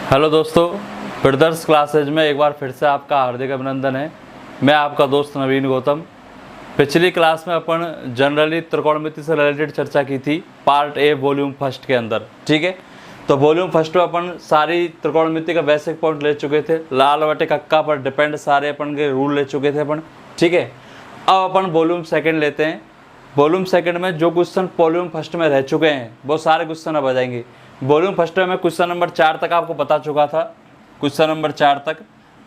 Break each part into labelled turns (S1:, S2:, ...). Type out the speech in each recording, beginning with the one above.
S1: Hello दोस्तों, brothers classes में एक बार फिर से आपका हार्दिक अभिनंदन है। मैं आपका दोस्त नवीन गौतम। पिछली क्लास में अपन जनरली त्रिकोणमिति से रिलेटेड चर्चा की थी पार्ट ए वॉल्यूम फर्स्ट के अंदर, ठीक है। तो वॉल्यूम फर्स्ट में अपन सारी त्रिकोणमिति का बेसिक पॉइंट ले चुके थे, लाल बटे कक्का पर डिपेंड सारे अपन के रूल ले चुके थे अपन, ठीक है। अब अपन वॉल्यूम सेकेंड लेते हैं। वॉल्यूम सेकेंड में जो क्वेश्चन वॉल्यूम फर्स्ट में रह चुके हैं वो सारे क्वेश्चन अब आ जाएंगे। वॉल्यूम फर्स्ट में मैं क्वेश्चन नंबर 4 तक आपको बता चुका था, क्वेश्चन नंबर 4 तक।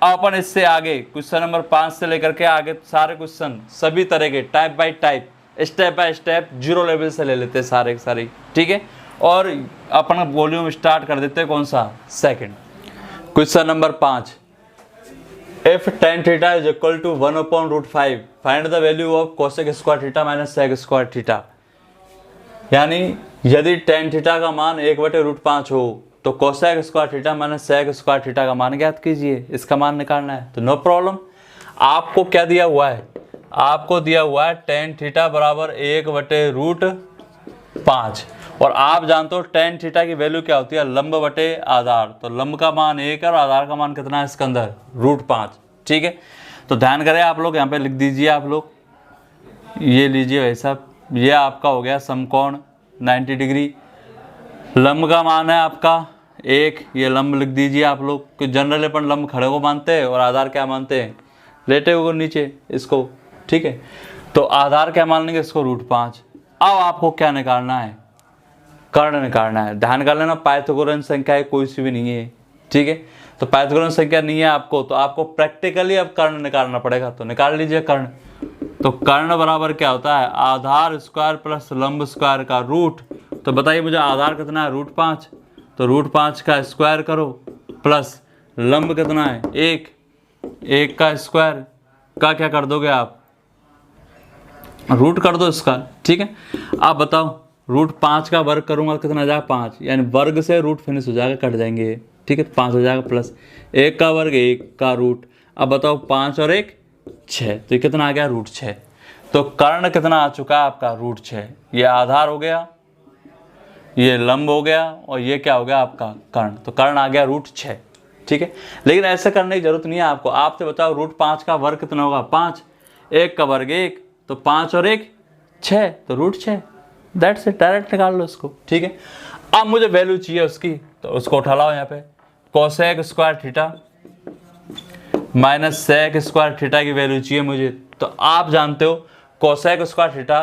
S1: अब अपन इससे आगे क्वेश्चन नंबर 5 से लेकर के आगे सारे क्वेश्चन सभी तरह के type bye type, step by step, zero level से ले लेते हैं सारे सारी, ठीक है। और अपन वॉल्यूम स्टार्ट कर देते हैं कौन सा, second. Question number 5, if tan theta is equal to 1/√5 find the value of cosec square theta minus sec square theta. यानी यदि tan थीटा का मान 1/√5 हो तो cosec square theta minus sec square theta का मान ज्ञात कीजिए, इसका मान निकालना है। तो नो प्रॉब्लम, आपको क्या दिया हुआ है, आपको दिया हुआ है tan थीटा बराबर 1/√5 और आप जानते हो tan थीटा की वैल्यू क्या होती है, लंब बटे आधार। तो लंब का मान 1 और आधार का मान कितना है इसके अंदर, √5, ठीक है। तो ध्यान करें आप लोग, यहाँ पे लिख दीजिए आप लोग, ये लीजिए भाई साहब, ये आपका हो गया समकोण 90 डिग्री। लंब का मान है आपका 1, ये लंब लिख दीजिए आप लोग, क्योंकि जनरली अपन लंब खड़े को मानते हैं और आधार क्या मानते हैं, लेटे हुए को नीचे इसको, ठीक है। तो आधार क्या मान लेंगे इसको, √5। अब आपको क्या निकालना है, कर्ण निकालना है। ध्यान कर लेना, पाइथागोरस संख्या है कोई सी भी नहीं है, ठीक है। तो पाइथागोरस संख्या नहीं है आपको, तो आपको प्रैक्टिकली अब कर्ण निकालना पड़ेगा। तो निकाल लीजिए कर्ण। तो कर्ण बराबर क्या होता है, आधार स्क्वायर प्लस लंब स्क्वायर का रूट। तो बताइए मुझे आधार कितना है, √5, तो √5 का स्क्वायर करो प्लस लंब कितना है 1 का स्क्वायर का क्या कर दोगे आप, रूट कर दो इसका, ठीक है। आप बताओ √5 का वर्ग करूंगा कितना आ जाएगा, 5, यानी वर्ग से रूट फिनिश हो जाएगा, कट जाएंगे, ठीक है। 5 हो जाएगा प्लस 1 का वर्ग 1 का रूट। अब बताओ 5 और 1 6, तो ये कितना आ गया, √6। तो कर्ण कितना आ चुका है आपका, √6। ये आधार हो गया, ये लंब हो गया और ये क्या हो गया आपका कर्ण। तो कर्ण आ गया √6, ठीक है। लेकिन ऐसे करने की जरूरत नहीं है आपको। आपसे बताओ √5 का वर्ग कितना होगा, 5, 1 का वर्ग 1, तो 5 और 1 6, तो √6। दैट्स इट, डायरेक्ट निकाल लो इसको, ठीक है। अब मुझे वैल्यू चाहिए उसकी, तो उसको उठा लाओ यहाँ पे, cosec square theta minus sec square theta की वैल्यू चाहिए मुझे। तो आप जानते हो कोसेक स्क्वायर थीटा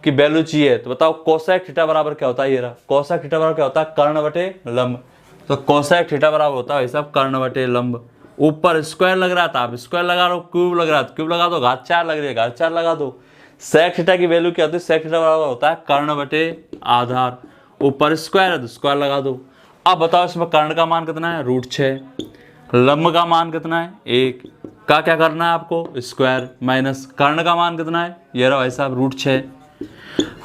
S1: की वैल्यू चाहिए, तो बताओ कोसेक थीटा बराबर क्या होता है, ये रहा। कोसेक थीटा बराबर क्या होता है, कर्ण बटे लंब। तो कोसेक थीटा बराबर होता है भाई साहब कर्ण बटे लंब। ऊपर स्क्वायर लग रहा था, आप स्क्वायर लगा लो, क्यूब लग रहा था क्यूब लगा दो, घात 4 लग रही है घात 4 लगा दो। सेक थीटा की वैल्यू क्या होती है, सेक थीटा बराबर होता है कर्ण बटे आधार। ऊपर स्क्वायर है तो स्क्वायर लगा दो। अब बताओ इसमें कर्ण का मान कितना है, √6, लंब का मान कितना है 1 का क्या करना है आपको, स्क्वायर माइनस कर्ण का मान कितना है, ये रहा भाई साहब √6।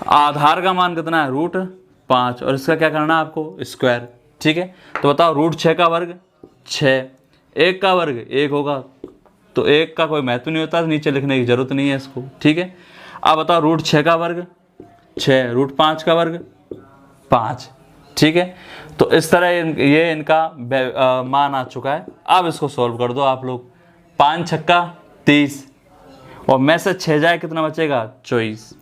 S1: आधार का मान कितना है, √5 और इसका क्या करना है आपको, स्क्वायर, ठीक है। तो बताओ √6 का वर्ग 6, 1 का वर्ग 1 होगा, तो 1 का कोई महत्व नहीं होता, नीचे लिखने की जरूरत नहीं है इसको, ठीक है। अब बताओ √6 का वर्ग 6, √5 का वर्ग 5, ठीक है। तो इस तरह ये इनका मान आ चुका है। अब इसको सॉल्व कर दो आप लोग। 5 छक्का 30 और में से 6 जाए कितना बचेगा, 24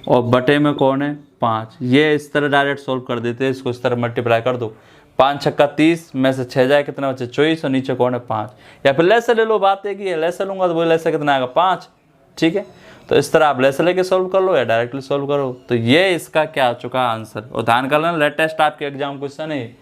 S1: और बटे में कौन है 5। ये इस तरह डायरेक्ट सॉल्व कर देते हैं, इसको इस तरह मल्टीप्लाई कर दो। 5 छक्का 30 में से 6 जाए कितना बचे, 24 और नीचे कौन है 5। या फिर लेसे ले लो, बात है कि ये लेसे लूंगा तो वो लेसे कितना आएगा 5, ठीक है। तो इस तरह आप लेसे लेके सॉल्व कर लो या डायरेक्टली सॉल्व करो। तो ये इसका क्या आ चुका है आंसर। और ध्यान कर लेना, लेटेस्ट आपके एग्जाम क्वेश्चन है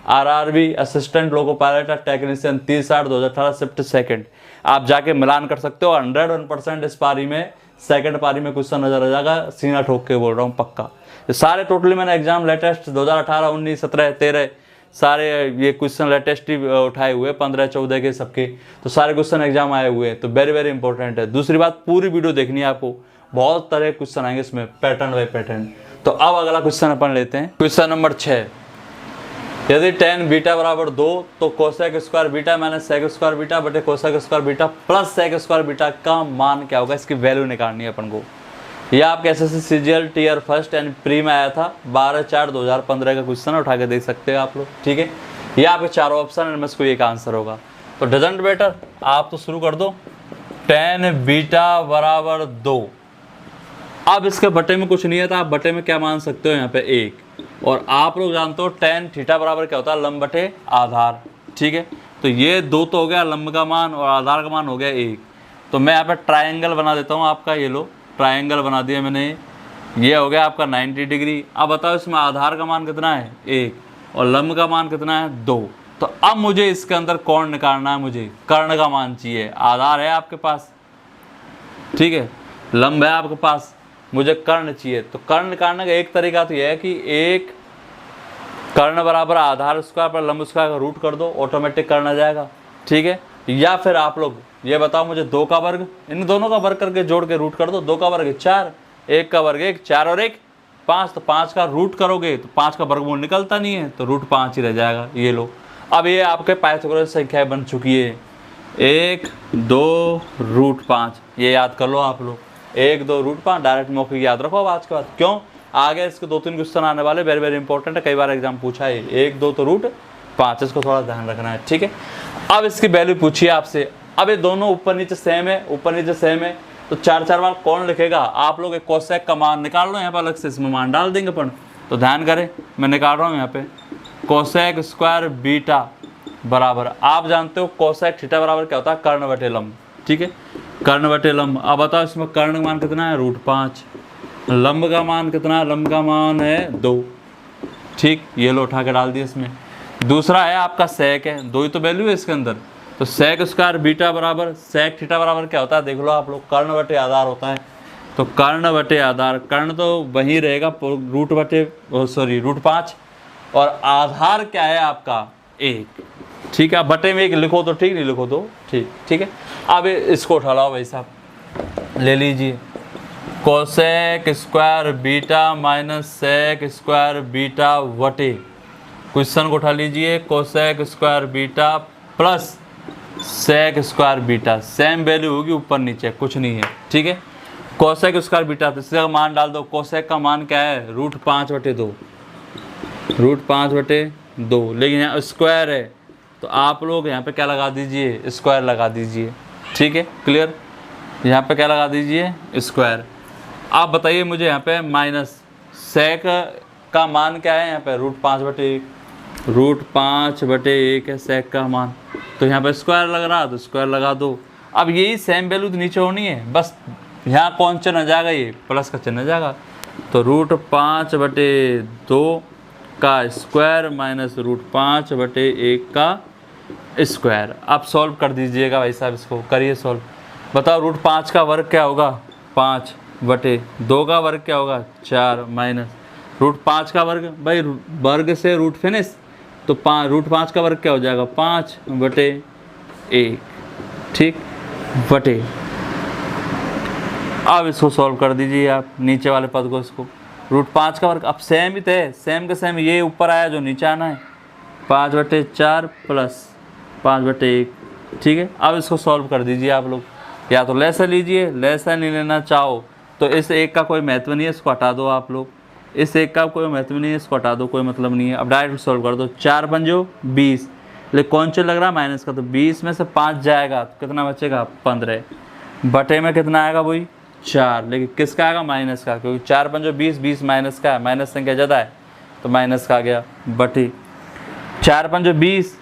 S1: RRB assistant loco pilot technician 30/8/2018 shift second. आप जाके मिलान कर सकते हो, 101% इस पारी में सेकंड पारी में क्वेश्चन नजर आ जाएगा, सीना ठोक के बोल रहा हूँ पक्का। ये सारे टोटली मैंने एग्जाम लेटेस्ट 2018, 19, 17, 13 सारे ये क्वेश्चन लेटेस्ट ही उठाए हुए, 15, 14 के सबके। तो सारे क्वेश्चन एग्जाम आए हुए हैं, तो वेरी वेरी इंपॉर्टेंट है। दूसरी बात, पूरी वीडियो देखनी है आपको, बहुत तरह के क्वेश्चन आएंगे इसमें, पैटर्न बाय पैटर्न। तो अब अगला क्वेश्चन अपन लेते हैं, क्वेश्चन नंबर 6। यदि tan बीटा बराबर 2 तो cosec square beta minus sec square beta बटे cosec square beta plus sec square beta का मान क्या होगा, इसकी वैल्यू निकालनी है अपन को। ये आपके SSC CGL tier first and pre में आया था, 12/4/2015 का क्वेश्चन उठा के देख सकते हो आप लोग, ठीक है। ये आपके चारों ऑप्शन इनमें से कोई एक आंसर होगा। तो डजंट बेटर, आप तो शुरू कर दो। tan बीटा बराबर 2। अब इसके बटे में कुछ नहीं है, तो आप बटे में क्या मान सकते हो यहाँ पे 1। और आप लोग जानते हो tan थीटा बराबर क्या होता है, लंब बटे आधार। ठीक है, तो ये 2 तो हो गया लंब का मान और आधार का मान हो गया 1। तो मैं यहाँ पे ट्रायंगल बना देता हूँ आपका, ये लो ट्रायंगल बना दिया मैंने। ये हो गया आपका 90 डिग्री। अब बताओ इसमें आधार का मान कितना है 1 और लंब का मान कितना है 2। तो अब मुझे इसके अंदर कोण निकालना है, मुझे कर्ण का मान चाहिए। आधार है आपके पास, ठीक है, लंब है आपके पास, मुझे कर्ण चाहिए। तो कर्ण निकालने का एक तरीका तो यह है कि एक कर्ण बराबर आधार स्क्वायर पर लंब स्क्वायर का रूट कर दो, ऑटोमेटिक कर्ण आ जाएगा। ठीक है, या फिर आप लोग ये बताओ मुझे 2 का वर्ग, इन दोनों का वर्ग करके जोड़ के रूट कर दो। 2 का वर्ग 4, 1 का वर्ग 1, 4 और 1 5, तो 5 का रूट करोगे तो 5 का वर्गमूल निकलता नहीं है, तो रूट 5 ही रह जाएगा। ये लो, अब ये आपके पाइथागोरस संख्याएं बन चुकी है। 1 2 रूट 5, ये याद कर लो आप लोग। 1 2 रूट 5 डायरेक्ट मौके याद रखो। अब आज के बाद क्यों आगे इसके 2-3 क्वेश्चन आने वाले, वेरी वेरी इंपॉर्टेंट है, कई बार एग्जाम पूछा है। 1 2 तो रूट 5, इसको थोड़ा ध्यान रखना है। ठीक है, अब इसकी वैल्यू पूछिए आपसे। अब ये दोनों ऊपर नीचे सेम है, ऊपर नीचे सेम है, तो 4 बार कौन लिखेगा। आप लोग एक कोसेक का मान निकाल लो, यहाँ पर अलग से इसमें मान डाल देंगे अपन। तो ध्यान करें, मैं निकाल रहा हूँ यहाँ पे कोसेक स्क्वायर बीटा बराबर, आप जानते हो कोसेक थीटा बराबर क्या होता है, कर्ण बटे लंब। ठीक है, कर्ण बटे लंब। अब बताओ इसमें कर्ण का मान कितना है, रूट 5। लंब का मान कितना है, लंब का मान है 2। ठीक, ये लो उठा के डाल दिया इसमें। दूसरा है आपका सेक है, 2 ही तो वैल्यू है इसके अंदर। तो सेक स्क्वायर बीटा बराबर सेक थीटा बराबर क्या होता है, देख लो आप लोग, कर्ण बटे आधार होता है। तो कर्ण बटे आधार, कर्ण तो वही रहेगा रूट बटे रूट 5, और आधार क्या है आपका 1। ठीक है, बटे में 1 लिखो तो ठीक, नहीं लिखो तो ठीक। ठीक है, अब इसको उठा लाओ भाई साहब, ले लीजिए cosec square beta minus sec square beta वटे, क्वेश्चन को उठा लीजिए, cosec square beta plus sec square beta, same value होगी ऊपर नीचे, कुछ नहीं है। ठीक है, कोसेक स्क्वायर बीटा, तो इसका मान डाल दो। कोसेक का मान क्या है, रूट 5/2, रूट 5/2, लेकिन यहाँ स्क्वायर है तो आप लोग यहाँ पे क्या लगा दीजिए, स्क्वायर लगा दीजिए। ठीक है, क्लियर, यहाँ पे क्या लगा दीजिए, स्क्वायर। आप बताइए मुझे यहाँ पे माइनस सेक का मान क्या है, यहाँ पे रूट 5/1, रूट 5/1 है सेक का मान, तो यहाँ पे स्क्वायर लग रहा तो स्क्वायर लगा दो। अब यही सेम वैल्यू तो नीचे होनी है, बस यहाँ कौन चिन्ह आ जाएगा, ये प्लस का चिन्ह आ जाएगा। तो रूट 5/2 का स्क्वायर माइनस रूट 5/1 का स्क्वायर। आप सॉल्व कर दीजिएगा भाई साहब, इसको करिए सॉल्व। बताओ रूट 5 का वर्ग क्या होगा, 5/2 का वर्ग क्या होगा, 4 माइनस रूट 5 का वर्ग, भाई वर्ग से रूट फिनिश, तो रूट 5 का वर्ग क्या हो जाएगा, 5/1। ठीक, बटे। अब इसको सॉल्व कर दीजिए आप, नीचे वाले पद को, इसको रूट 5 का वर्ग। अब सेम ही थे, सेम के सेम ये ऊपर आया जो नीचे आना है, 5/4 प्लस 5/1। ठीक है, अब इसको सॉल्व कर दीजिए आप लोग, या तो लेसन लीजिए, लेसन नहीं लेना चाहो तो इस 1 का कोई महत्व नहीं है, इसको हटा दो आप लोग। इस 1 का कोई महत्व नहीं है, इसको हटा दो, कोई मतलब नहीं है। अब डायरेक्ट सॉल्व कर दो, 4×5 20, लेकिन कौन सा लग रहा है माइनस का, तो 20 में से 5 जाएगा तो कितना बचेगा, 15। बटे में कितना आएगा, वही 4, लेकिन किसका आएगा, माइनस का, क्योंकि 4×5 20, 20 माइनस का है, माइनस संख्या ज़्यादा है तो माइनस का आ गया। बटे 4×5 20,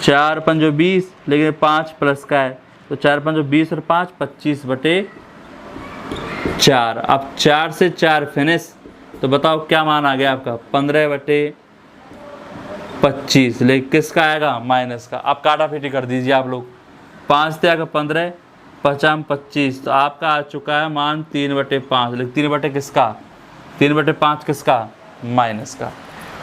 S1: 4×5 20, लेकिन 5 प्लस का है, तो 4×5 20 और 5 25/4। अब 4 से 4 फिनिश, तो बताओ क्या मान आ गया आपका, 15/25, लेकिन किसका आएगा, माइनस का। अब काटाफीटी कर दीजिए आप लोग, 5 से आएगा 15, 5×25, तो आपका आ चुका है मान 3/5, लेकिन 3 किसका, 3/5 किसका, माइनस का।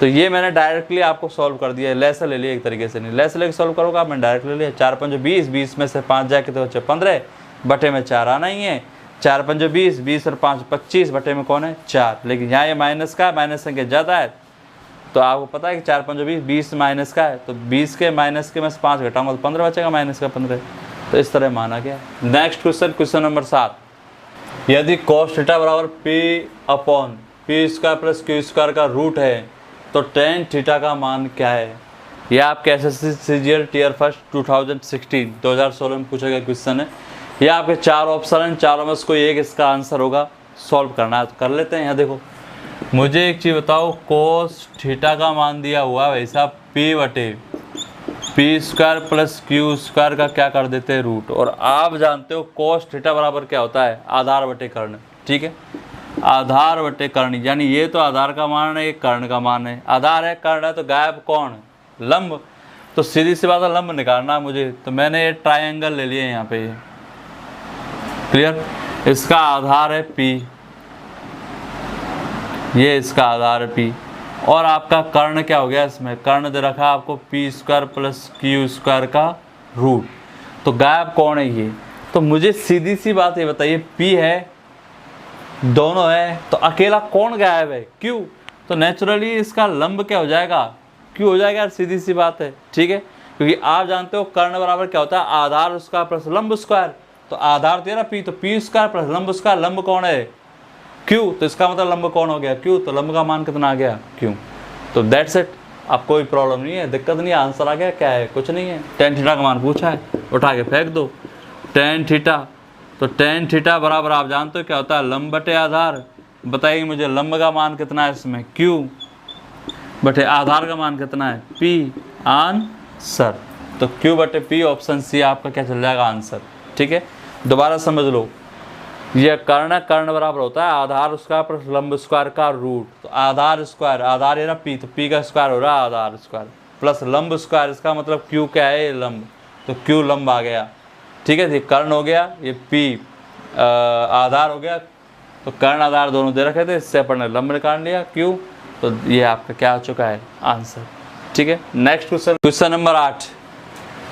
S1: तो ये मैंने डायरेक्टली आपको सॉल्व कर दिया है, लेसन ले लिया एक तरीके से, नहीं लेसन लेके सॉल्व करोगे आप, मैंने डायरेक्ट ले लिया। 4×5 20, 20 में से 5 जाए तो बच्चे 15, बटे में 4 आना ही है। 4×5 20, 20 और 5 25, बटे में कौन है, 4, लेकिन यहाँ ये माइनस का, माइनस संख्या ज़्यादा है, तो आपको पता है कि 4×5 20, 20 माइनस का है, तो 20 के माइनस के में से 5 घटाऊंगा तो 15 बचेगा, माइनस का 15। तो इस तरह माना गया। नेक्स्ट क्वेश्चन, क्वेश्चन नंबर 7, यदि cos थीटा बराबर P/P² + Q² का रूट है तो tan थीटा का मान क्या है। ये आपके एसएससी सीजीएल टीयर फर्स्ट 2016 में पूछा गया क्वेश्चन है। ये आपके 4 ऑप्शन हैं, चारों में से कोई एक इसका आंसर होगा, सॉल्व करना है तो कर लेते हैं। यहाँ देखो, मुझे एक चीज़ बताओ, कोस थीटा का मान दिया हुआ है भाई साहब p/p² प्लस q² का क्या कर देते हैं रूट, और आप जानते हो कोस थीटा बराबर क्या होता है, आधार बटे कर्ण। ठीक है, आधार बटे कर्ण, यानी ये तो आधार का मान है, ये कर्ण का मान है। आधार है, कर्ण है, तो गायब कौन है, लंब। तो सीधी सी बात है, लंब निकालना है मुझे, तो मैंने ये ट्रायंगल ले लिया यहाँ पे, क्लियर। इसका आधार है p, ये इसका आधार है p, और आपका कर्ण क्या हो गया, इसमें कर्ण दे रखा है आपको p² प्लस q² का रूट। तो गायब कौन है ये, तो मुझे सीधी सी बात ये बताइए, p है, दोनों है, तो अकेला कौन गायब है, q। तो नेचुरली इसका लंब क्या हो जाएगा, q हो जाएगा यार, सीधी सी बात है। ठीक है, क्योंकि आप जानते हो कर्ण बराबर क्या होता है, आधार उसका प्लस लंब स्क्वायर। तो आधार तेरा p, तो p² प्लस लंब स्क्वायर, लंब कौन है, q। तो इसका मतलब लंब कौन हो गया, q। तो लंब का मान कितना आ गया, q। तो दैट्स इट, अब कोई प्रॉब्लम नहीं है, दिक्कत नहीं है, आंसर आ गया, क्या है, कुछ नहीं है। tan थीटा का मान पूछा है, उठा के फेंक दो, tan थीटा। तो tan थीटा बराबर आप जानते हो क्या होता है, लंब बटे आधार। बताइए मुझे लंब का मान कितना है इसमें, q बटे आधार का मान कितना है, p। आंसर तो q बटे p, ऑप्शन सी आपका क्या चल जाएगा, आंसर। ठीक है, दोबारा समझ लो, यह कर्ण बराबर होता है आधार उसका प्लस लंब स्क्वायर का रूट। तो आधार स्क्वायर, आधार है ना p, तो p का स्क्वायर हो रहा है आधार स्क्वायर प्लस लंब स्क्वायर, इसका मतलब q क्या है, लंब। तो q लंब आ गया। ठीक है, ये कर्ण हो गया, ये p आधार हो गया, तो कर्ण आधार दोनों दे रखे थे, इससे अपन ने लंब निकाल लिया q। तो ये आपका क्या आ चुका है, आंसर। ठीक है, नेक्स्ट क्वेश्चन, क्वेश्चन नंबर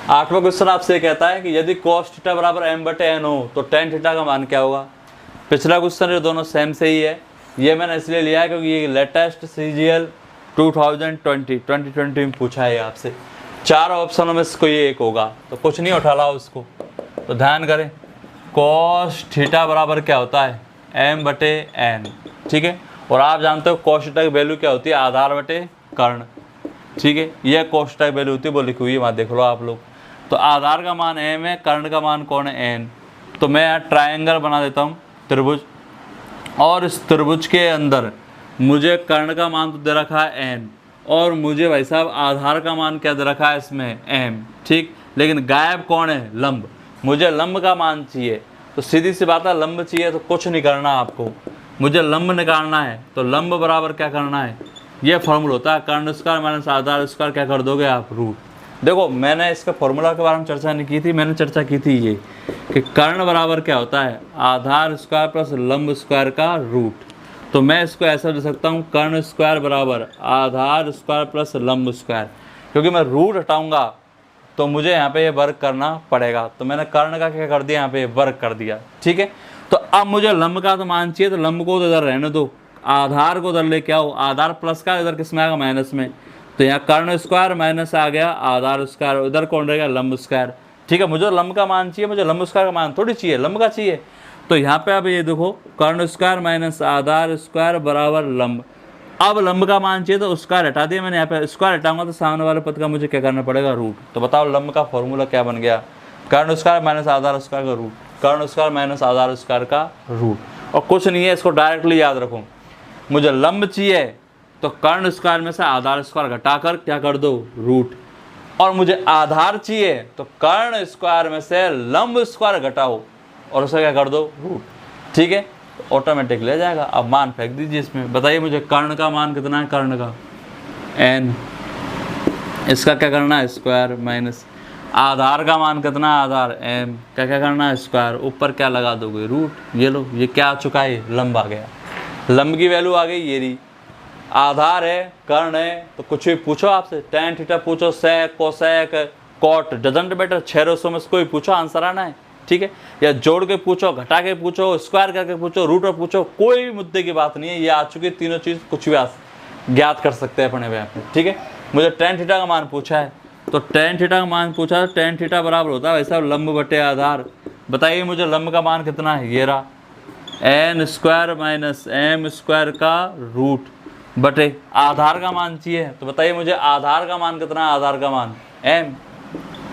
S1: 8वां क्वेश्चन आपसे कहता है कि यदि cos थीटा बराबर m/n हो तो tan थीटा का मान क्या होगा। पिछला क्वेश्चन ये दोनों सेम से ही है, ये मैंने इसलिए लिया है क्योंकि ये लेटेस्ट सीजीएल 2020 में पूछा है आपसे। 4 ऑप्शनों में से कोई एक होगा, तो कुछ नहीं उठा लाओ उसको। तो ध्यान करें, cos थीटा बराबर क्या होता है, m/n। ठीक है, और आप जानते हो cos थीटा की वैल्यू क्या होती है, आधार बटे कर्ण। ठीक है, यह cos थीटा की वैल्यू होती है, वो लिखी हुई है, वहाँ देख लो आप लोग। तो आधार का मान m है, कर्ण का मान कौन है, n। तो मैं यहाँ ट्रायंगल बना देता हूँ, त्रिभुज, और इस त्रिभुज के अंदर मुझे कर्ण का मान तो दे रखा है n, और मुझे भाई साहब आधार का मान क्या दे रखा है इसमें, m। ठीक, लेकिन गायब कौन है, लंब। मुझे लंब का मान चाहिए, तो सीधी सी बात है, लंब चाहिए तो कुछ नहीं करना आपको, मुझे लंब निकालना है। तो लंब बराबर क्या करना है, ये फॉर्मूला होता है कर्ण स्क्वायर माइनस आधार स्क्वायर, क्या कर दोगे आप, रूट। देखो मैंने इसका फॉर्मूला के बारे में चर्चा नहीं की थी, मैंने चर्चा की थी ये कि कर्ण बराबर क्या होता है, आधार स्क्वायर प्लस लंब स्क्वायर का रूट। तो मैं इसको ऐसा लिख सकता हूँ, कर्ण स्क्वायर बराबर आधार स्क्वायर प्लस लंब स्क्वायर, क्योंकि मैं रूट हटाऊंगा तो मुझे यहाँ पे ये वर्क करना पड़ेगा। तो मैंने कर्ण का क्या कर दिया, यहाँ पे वर्क कर दिया। ठीक है, तो अब मुझे लंब का तो मान चाहिए, तो लंब को तो इधर रहने दो, आधार को इधर लेके आओ। आधार प्लस का इधर किस में आएगा, माइनस में। तो यहाँ कर्ण स्क्वायर माइनस आ गया आधार स्क्वायर, इधर कौन रहेगा, लंब स्क्वायर। ठीक है, मुझे लंब का मान चाहिए, मुझे लंब स्क्वायर का मान थोड़ी चाहिए, लंब का चाहिए। तो यहाँ पे अब ये देखो, कर्ण स्क्वायर माइनस आधार स्क्वायर बराबर लंब। अब लंब का मान चाहिए तो स्क्वायर हटा दिया मैंने, यहाँ पे स्क्वायर हटाऊंगा तो सामने वाले पद का मुझे क्या करना पड़ेगा, रूट। तो बताओ लंब का फॉर्मूला क्या बन गया, कर्ण स्क्वायर माइनस आधार स्क्वायर का रूट, कर्ण स्क्वायर माइनस आधार स्क्वायर का रूट। और कुछ नहीं है, इसको डायरेक्टली याद रखो, मुझे लंब चाहिए तो कर्ण स्क्वायर में से आधार स्क्वायर घटाकर क्या कर दो, रूट। और मुझे आधार चाहिए तो कर्ण स्क्वायर में से लंब स्क्वायर घटाओ और उसे क्या कर दो, रूट। ठीक है, ऑटोमेटिक ले जाएगा। अब मान फेंक दीजिए इसमें, बताइए मुझे कर्ण का मान कितना है, कर्ण का n, इसका क्या करना है, स्क्वायर माइनस आधार का मान कितना है, आधार m, क्या क्या करना है, स्क्वायर, ऊपर क्या लगा दोगे, रूट। ये लो, ये क्या आ चुका है, लंब आ गया, लंब की वैल्यू आ गई ये रही। आधार है, कर्ण है, तो कुछ भी पूछो आपसे, tan थीटा पूछो, सेक, कोसेक, कॉट, डजंट मैटर, 600 में से कोई पूछो, आंसर आना है। ठीक है, या जोड़ के पूछो, घटा के पूछो, स्क्वायर करके पूछो, रूट और पूछो, कोई भी मुद्दे की बात नहीं है, ये आ चुकी है तीनों चीज़, कुछ भी ज्ञात कर सकते हैं अपने यहाँ पे। ठीक है, मुझे tan थीटा का मान पूछा है, तो tan थीटा का मान पूछा, तो tan थीटा बराबर होता है वैसा लंब बटे आधार। बताइए मुझे लंब का मान कितना है, ये रहा n square minus m square का रूट। बटे आधार का मान चाहिए, तो बताइए मुझे आधार का मान कितना है, आधार का मान m,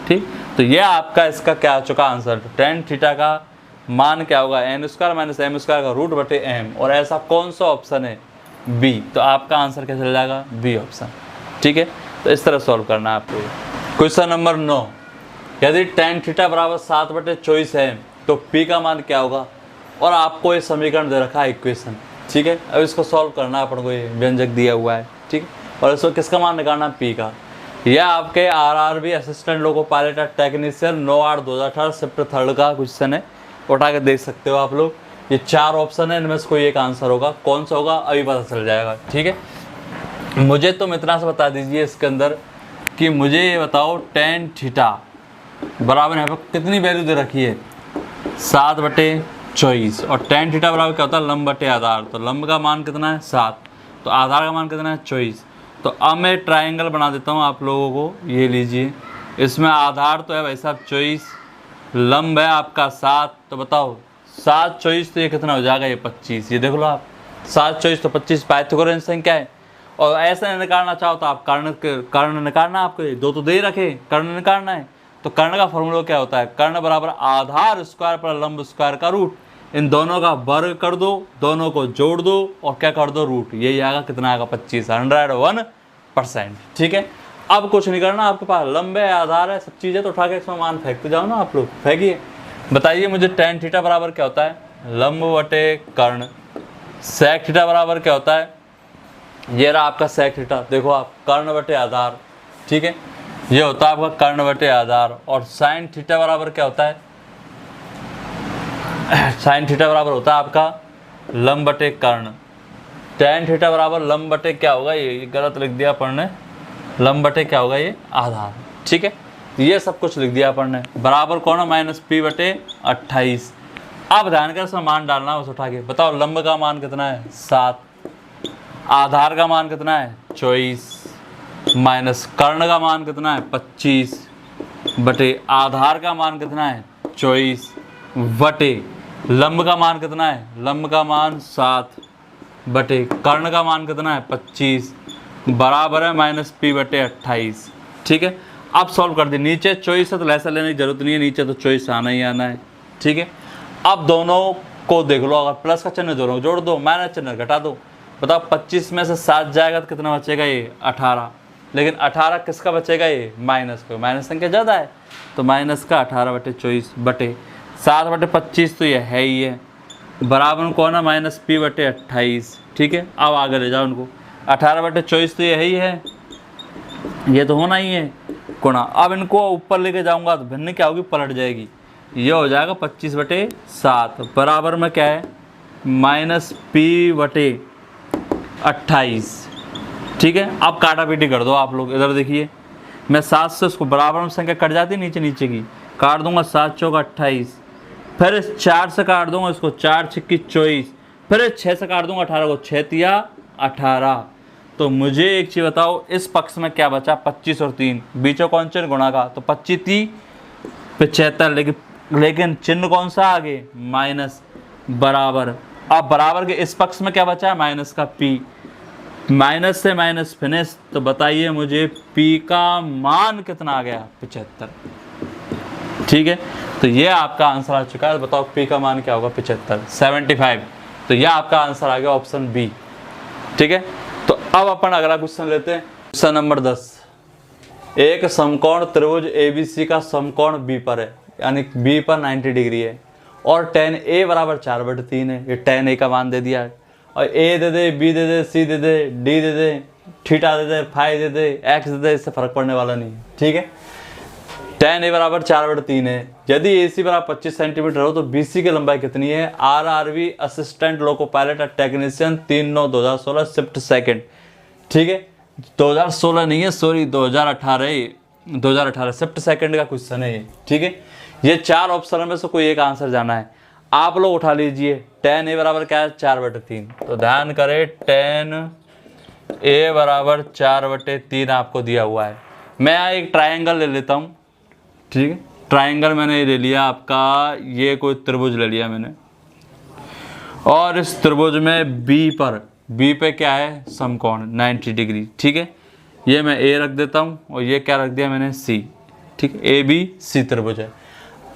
S1: ठीक। तो ये आपका इसका क्या आ चुका आंसर, tan थीटा का मान क्या होगा, n square minus m square का रूट बटे m, और ऐसा कौन सा ऑप्शन है, बी। तो आपका आंसर क्या चल जाएगा, बी ऑप्शन, ठीक है। तो इस तरह सॉल्व करना है आपको। क्वेश्चन नंबर 9, यदि tan थीटा बराबर 7/24 है तो p का मान क्या होगा, और आपको ये समीकरण दे रखा है, इक्वेशन, ठीक है। अब इसको सॉल्व करना है अपन को, ये व्यंजक दिया हुआ है, ठीक है। और इसको किसका मान निकालना है, p का। यह आपके RRB assistant loco pilot technician 9/8/2018 shift 3 का क्वेश्चन है, उठा के देख सकते हो आप लोग। ये 4 ऑप्शन है, इनमें से कोई एक आंसर होगा, कौन सा होगा अभी पता चल जाएगा, ठीक है। मुझे तुम इतना सा बता दीजिए इसके अंदर कि मुझे ये बताओ tan थीटा बराबर यहाँ पर कितनी वैल्यू दे रखी है, 7/24, और tan थीटा बराबर क्या होता है, लंब बटे आधार। तो लंब का मान कितना है, 7, तो आधार का मान कितना है, 24। तो अब मैं ट्रायंगल बना देता हूँ आप लोगों को, ये लीजिए, इसमें आधार तो है भाई साहब 24, लंब है आपका 7, तो बताओ 7/24 तो ये कितना हो जाएगा, ये 25। ये देख लो आप, 7/24 तो 25 पाइथागोरस संख्या है। और ऐसा निकालना चाहो तो आप कर्ण निकालना, आपको ये दो तो दे रखे, कर्ण निकालना है। तो कर्ण का फॉर्मूला क्या होता है, कर्ण बराबर आधार स्क्वायर पर लंब स्क्वायर का रूट, इन दोनों का वर्ग कर दो, दोनों को जोड़ दो और क्या कर दो, रूट। यही आएगा, कितना आएगा, 25, 101%, ठीक है। अब कुछ नहीं करना, आपके पास लंब है, आधार है, सब चीज़ें, तो उठा के इसमें मान फेंकते जाओ ना आप लोग, फेंकिए। बताइए मुझे tan थीटा बराबर क्या होता है, लंब बटे कर्ण। sec थीटा बराबर क्या होता है, ये रहा आपका sec थीटा, देखो आप, कर्ण बटे आधार, ठीक है। ये होता है आपका कर्ण बटे आधार। और sin थीटा बराबर क्या होता है, sin थीटा बराबर होता है आपका लंब बटे कर्ण। tan थीटा बराबर लंब बटे क्या होगा, ये गलत लिख दिया अपन ने, लंब बटे क्या होगा, ये आधार, ठीक है। ये सब कुछ लिख दिया अपन ने, बराबर कौन है, -p/28। अब ध्यान कर इसमें मान डालना, उस उठा के बताओ, लंब का मान कितना है, 7, आधार का मान कितना है, 24, माइनस कर्ण का मान कितना है, 25, बटे आधार का मान कितना है, 24, बटे लंब का मान कितना है, लंब का मान 7, बटे कर्ण का मान कितना है, 25, बराबर है -p/28, ठीक है। अब सॉल्व कर दी, नीचे 24 है तो ऐसा लेने की जरूरत नहीं है, नीचे तो 24 आना ही आना है, ठीक है। अब दोनों को देख लो, अगर प्लस का चिन्ह दोनों जोड़ दो, माइनस चिन्ह घटा दो, बताओ 25 में से 7 जाएगा तो कितना बचेगा, ये 18। लेकिन 18 किसका बचेगा, ये माइनस का, माइनस संख्या ज़्यादा है, तो माइनस का 18/24 बटे 7/25, तो ये है ही है, बराबर कौन है, -p/28, ठीक है। अब आगे ले जाओ उनको, 18/24 तो यही है, ये तो होना ही है गुणा। अब इनको ऊपर लेके जाऊंगा तो भिन्न क्या होगी, पलट जाएगी, ये हो जाएगा 25/7, बराबर में क्या है, -p/28, ठीक है। अब काटा पीटी कर दो आप लोग, इधर देखिए, मैं 7 से उसको बराबर में संख्या कट जाती है, नीचे नीचे की काट दूंगा, 7 चौका 28, फिर 4 से काट दूंगा इसको, 4 छक्की 24, फिर 6 से काट दूंगा 18 को, 6 तिया 18। तो मुझे एक चीज़ बताओ, इस पक्ष में क्या बचा, 25 और 3, बीचों कौन चिन्ह गुणा का, तो 25 75, लेकिन चिन्ह कौन सा आगे, माइनस, बराबर। अब बराबर के इस पक्ष में क्या बचा है, माइनस का p, माइनस से माइनस फिनिश। तो बताइए मुझे p का मान कितना आ गया, 75, ठीक है। तो ये आपका आंसर आ चुका है, बताओ p का मान क्या होगा, 75। तो यह आपका आंसर आ गया ऑप्शन बी, ठीक है। तो अब अपन अगला क्वेश्चन लेते हैं, क्वेश्चन नंबर 10। एक समकोण त्रिभुज ABC का समकोण B पर है, यानी B पर 90 डिग्री है, और tan A बराबर 4/3 है। ये tan A का मान दे दिया है, और A दे दे, B दे दे, C दे दे, D दे दे, थीटा दे दे, फाई दे दे, X दे दे, इससे फर्क पड़ने वाला नहीं है, ठीक है। tan A बराबर 4/3 है। यदि AC बराबर 25 सेंटीमीटर हो तो BC की लंबाई कितनी है, RRB assistant loco pilot technician 3/9/2016 shift second, ठीक है। 2016 नहीं है, सॉरी 2018 शिफ्ट सेकंड का क्वेश्चन है ये, ठीक है। ये 4 ऑप्शन में से कोई एक आंसर जाना है, आप लोग उठा लीजिए। tan A बराबर क्या है, 4/3, तो ध्यान करें tan A बराबर 4/3 आपको दिया हुआ है। मैं यहाँ एक ट्रायंगल ले लेता हूँ, ठीक है। ट्रायंगल मैंने ले लिया आपका, ये कोई त्रिभुज ले लिया मैंने, और इस त्रिभुज में B बी पे क्या है, समकोण 90 डिग्री। ठीक है, ये मैं ए रख देता हूँ और ये क्या रख दिया मैंने, सी। ठीक है, ए बी सी त्रिभुज है।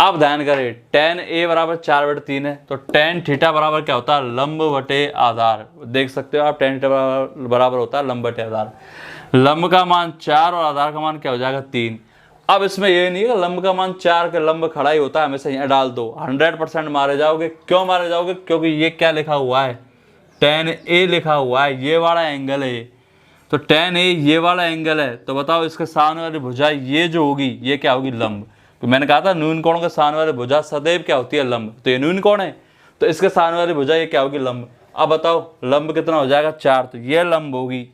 S1: अब ध्यान करें, tan a बराबर 4/3 है, तो tan थीटा बराबर क्या होता है, लंब बटे आधार। देख सकते हो आप, tan थीटा बराबर होता है लंब बटे आधार। लंब का मान 4 और आधार का मान क्या हो जाएगा, 3। अब इसमें ये नहीं है लंब का मान 4 के लंब खड़ा ही होता है, हमेशा यहाँ डाल दो, 100% मारे जाओगे। क्यों मारे जाओगे, क्योंकि ये क्या लिखा हुआ है, tan a लिखा हुआ है, ये वाला एंगल है। तो tan a ये वाला एंगल है, तो बताओ इसके सामने वाली भुजा ये जो होगी ये क्या होगी, लंब। तो मैंने कहा था न्यून कोण के सामने वाली भुजा सदैव क्या होती है, लंब। तो ये न्यून कोण है, तो इसके सामने वाली भुजा ये क्या होगी, लंब। अब बताओ लंब कितना हो जाएगा, 4, तो ये लंब होगी,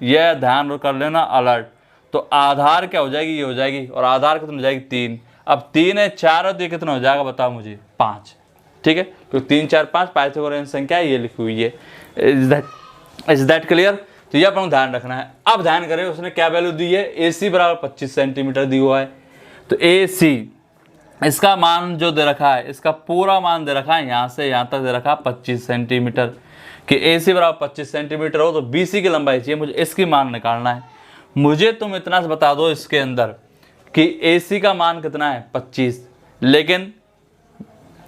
S1: यह ध्यान कर लेना, अलर्ट। तो आधार क्या हो जाएगी, ये हो जाएगी, और आधार कितना हो जाएगी, 3। अब 3 है, 4 है, तो ये कितना हो जाएगा बताओ मुझे, 5। ठीक है, तो 3 4 5 पाइथागोरियन संख्या ये लिखी हुई है। Is that clear. तो ये अपन ध्यान रखना है। अब ध्यान करें उसने क्या वैल्यू दी है, ए सी बराबर 25 सेंटीमीटर दी हुआ है। तो ए सी इसका मान जो दे रखा है, इसका पूरा मान दे रखा है, यहाँ से यहाँ तक दे रखा है 25 सेंटीमीटर। कि ए सी बराबर 25 सेंटीमीटर हो तो बी सी की लंबाई चाहिए मुझे, इसकी मान निकालना है मुझे। तुम इतना से बता दो इसके अंदर कि ए सी का मान कितना है, 25। लेकिन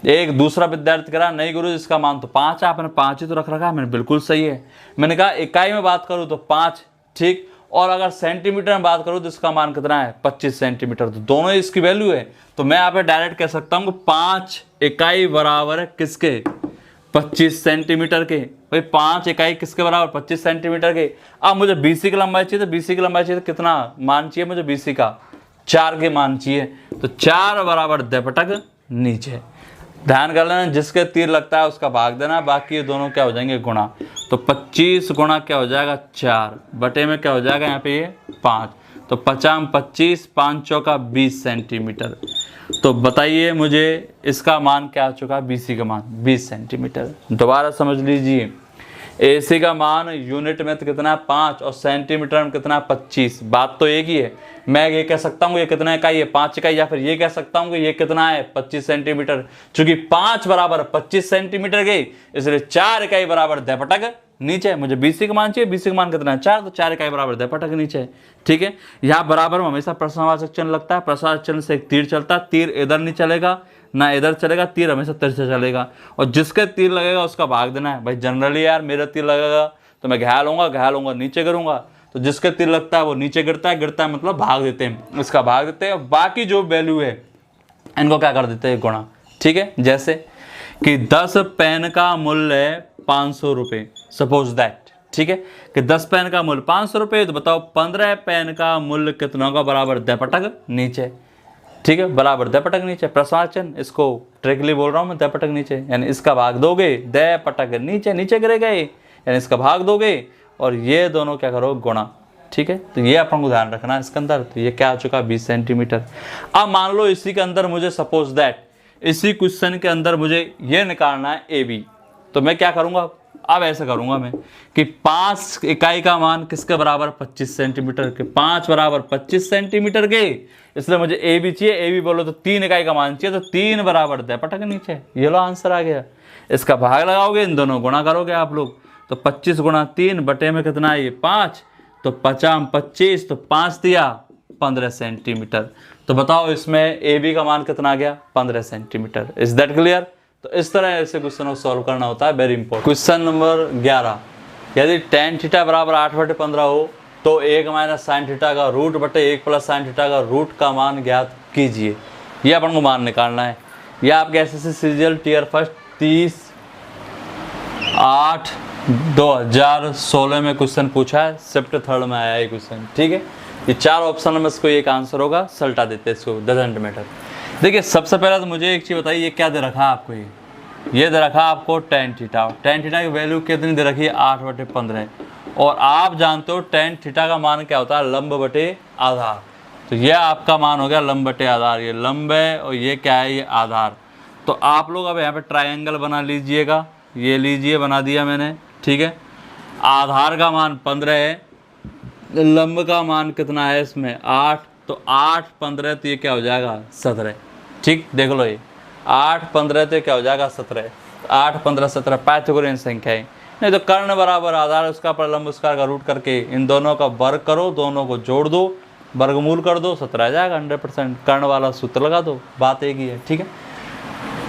S1: एक दूसरा विद्यार्थी करा, नहीं गुरु इसका मान तो 5 है, आपने 5 ही तो रख रखा है। मैंने बिल्कुल सही है, मैंने कहा इकाई में बात करूँ तो 5, ठीक। और अगर सेंटीमीटर में बात करूँ तो इसका मान कितना है, 25 सेंटीमीटर। तो दोनों ही इसकी वैल्यू है, तो मैं यहाँ पे डायरेक्ट कह सकता हूँ कि 5 इकाई बराबर है किसके, 25 सेंटीमीटर के। भाई 5 इकाई किसके बराबर, 25 सेंटीमीटर के। अब मुझे बीसी की लंबाई चाहिए, तो बीसी की लंबाई चाहिए तो कितना मान चाहिए मुझे, बीसी का 4 के मान चाहिए। तो 4 बराबर दपटक नीचे। ध्यान कर लेना, जिसके तीर लगता है उसका भाग देना, बाकी ये दोनों क्या हो जाएंगे, गुणा। तो 25 गुणा क्या हो जाएगा, 4 बटे में क्या हो जाएगा यहाँ पे ये 5। तो 50 25, 5 चौका 20 सेंटीमीटर। तो बताइए मुझे इसका मान क्या आ चुका है, बीसी का मान 20 सेंटीमीटर। दोबारा समझ लीजिए, एसी का मान यूनिट में तो कितना है 5 और सेंटीमीटर में कितना है 25। बात तो एक ही है। मैं ये कह सकता हूँ ये कितना इकाई है, 5 इकाई, या फिर ये कह सकता हूँ कि ये कितना है 25 सेंटीमीटर। चूंकि 5 बराबर 25 सेंटीमीटर के, इसलिए 4 इकाई बराबर दपटक नीचे। मुझे बीसी का मान चाहिए, बीसी का मान कितना है 4, तो 4 इकाई बराबर दपटक नीचे। ठीक है, यहाँ बराबर में हमेशा प्रश्नवाचक चिन्ह लगता है। प्रश्नवाचक चिन्ह से एक तीर चलता है, तीर इधर नहीं चलेगा ना इधर चलेगा, तीर हमेशा तिरछा चलेगा। और जिसके तीर लगेगा उसका भाग देना है। भाई जनरली यार मेरा तीर लगेगा तो मैं घायल होऊंगा नीचे गिरूंगा, तो जिसके तीर लगता है वो नीचे गिरता है मतलब भाग देते हैं, इसका भाग देते हैं। बाकी जो वैल्यू है इनको क्या कर देते हैं, गुणा। ठीक है, जैसे कि 10 पेन का मूल्य 500 रुपये, सपोज दैट। ठीक है, कि 10 पेन का मूल्य 500 रुपये, तो बताओ 15 पेन का मूल्य कितना का बराबर दपटक नीचे। ठीक है, बराबर दपटक नीचे। प्रश्नवाचन इसको ट्रिकली बोल रहा हूँ मैं, दपटक नीचे यानी इसका भाग दोगे, दपटक नीचे, नीचे गिरेगा यानी इसका भाग दोगे, और ये दोनों क्या करो, गुणा। ठीक है, तो ये अपन को ध्यान रखना है इसके अंदर। तो ये क्या आ चुका, 20 सेंटीमीटर। अब मान लो इसी के अंदर मुझे सपोज दैट इसी क्वेश्चन के अंदर मुझे ये निकालना है ए बी, तो मैं क्या करूँगा, अब ऐसे करूंगा मैं कि 5 इकाई का मान किसके बराबर, 25 सेंटीमीटर के। 5 बराबर 25 सेंटीमीटर के, इसलिए मुझे ए बी चाहिए। ए बी बोलो तो 3 इकाई का मान चाहिए, तो 3 बराबर दपटक नीचे। ये लो आंसर आ गया। इसका भाग लगाओगे, इन दोनों गुणा करोगे आप लोग, तो 25 गुणा 3 बटे में कितना है ये 5, तो 50 25, तो 5 दिया 15 सेंटीमीटर। तो बताओ इसमें ए बी का मान कितना आ गया, 15 सेंटीमीटर। Is that clear. तो इस तरह ऐसे क्वेश्चन को सॉल्व करना होता है, वेरी इंपॉर्टेंट। क्वेश्चन नंबर 11, यदि tan थीटा बराबर 8/15 हो तो 1 माइनस साइन थीटा का रूट बटे 1 प्लस साइन थीटा का रूट का मान ज्ञात कीजिए। ये अपन को मान निकालना है। यह आपके एसएससी सीजीएल टियर फर्स्ट 30/8/2016 में क्वेश्चन पूछा है, शिफ्ट 3 में आया है क्वेश्चन। ठीक है, ये 4 ऑप्शन में इसको एक आंसर होगा, सल्टा देते हैं इसको, डजंट मैटर। देखिए सबसे पहले तो मुझे एक चीज़ बताइए, ये क्या दे रखा है आपको, ये दे रखा है आपको tan थीटा। tan थीटा की वैल्यू कितनी दे रखी है, 8/15। और आप जानते हो tan थीटा का मान क्या होता है, लंब बटे आधार। तो ये आपका मान हो गया लंब बटे आधार, ये लंब है और ये क्या है, ये आधार। तो आप लोग अब यहाँ पे ट्रायंगल बना लीजिएगा, ये लीजिए, बना दिया मैंने। ठीक है, आधार का मान 15 है, लंब का मान कितना है इसमें 8, तो 8 15 तो ये क्या हो जाएगा 17। ठीक, देख लो ये 8 15 तो क्या हो जाएगा 17। 8 15 17 पाइथागोरियन संख्या है। नहीं तो कर्ण बराबर आधार उसका पर लंब उसका का रूट करके इन दोनों का वर्ग करो, दोनों को जोड़ दो, वर्गमूल कर दो, 17 आ जाएगा 100%। कर्ण वाला सूत्र लगा दो, बात एक ही है। ठीक है,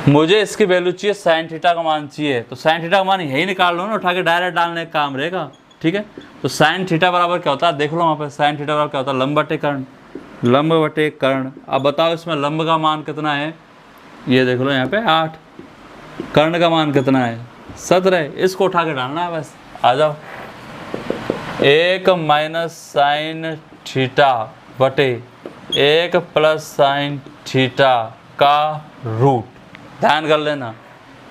S1: मुझे इसकी वैल्यू चाहिए, साइन थीटा का मान चाहिए, तो साइन थीटा का मान यही निकाल लो ना, उठा के डायरेक्ट डालने का काम रहेगा। ठीक है, तो साइन थीटा बराबर क्या होता है, देख लो वहाँ पे साइन थीटा बराबर क्या होता है, लंब बटे कर्ण, लंब बटे कर्ण। अब बताओ इसमें लंब का मान कितना है, ये देख लो यहाँ पे 8, कर्ण का मान कितना है 17, इसको उठा के डालना है बस। आ जाओ, 1 माइनस साइन थीटा बटे 1 प्लस साइन थीटा का रूट। ध्यान कर लेना,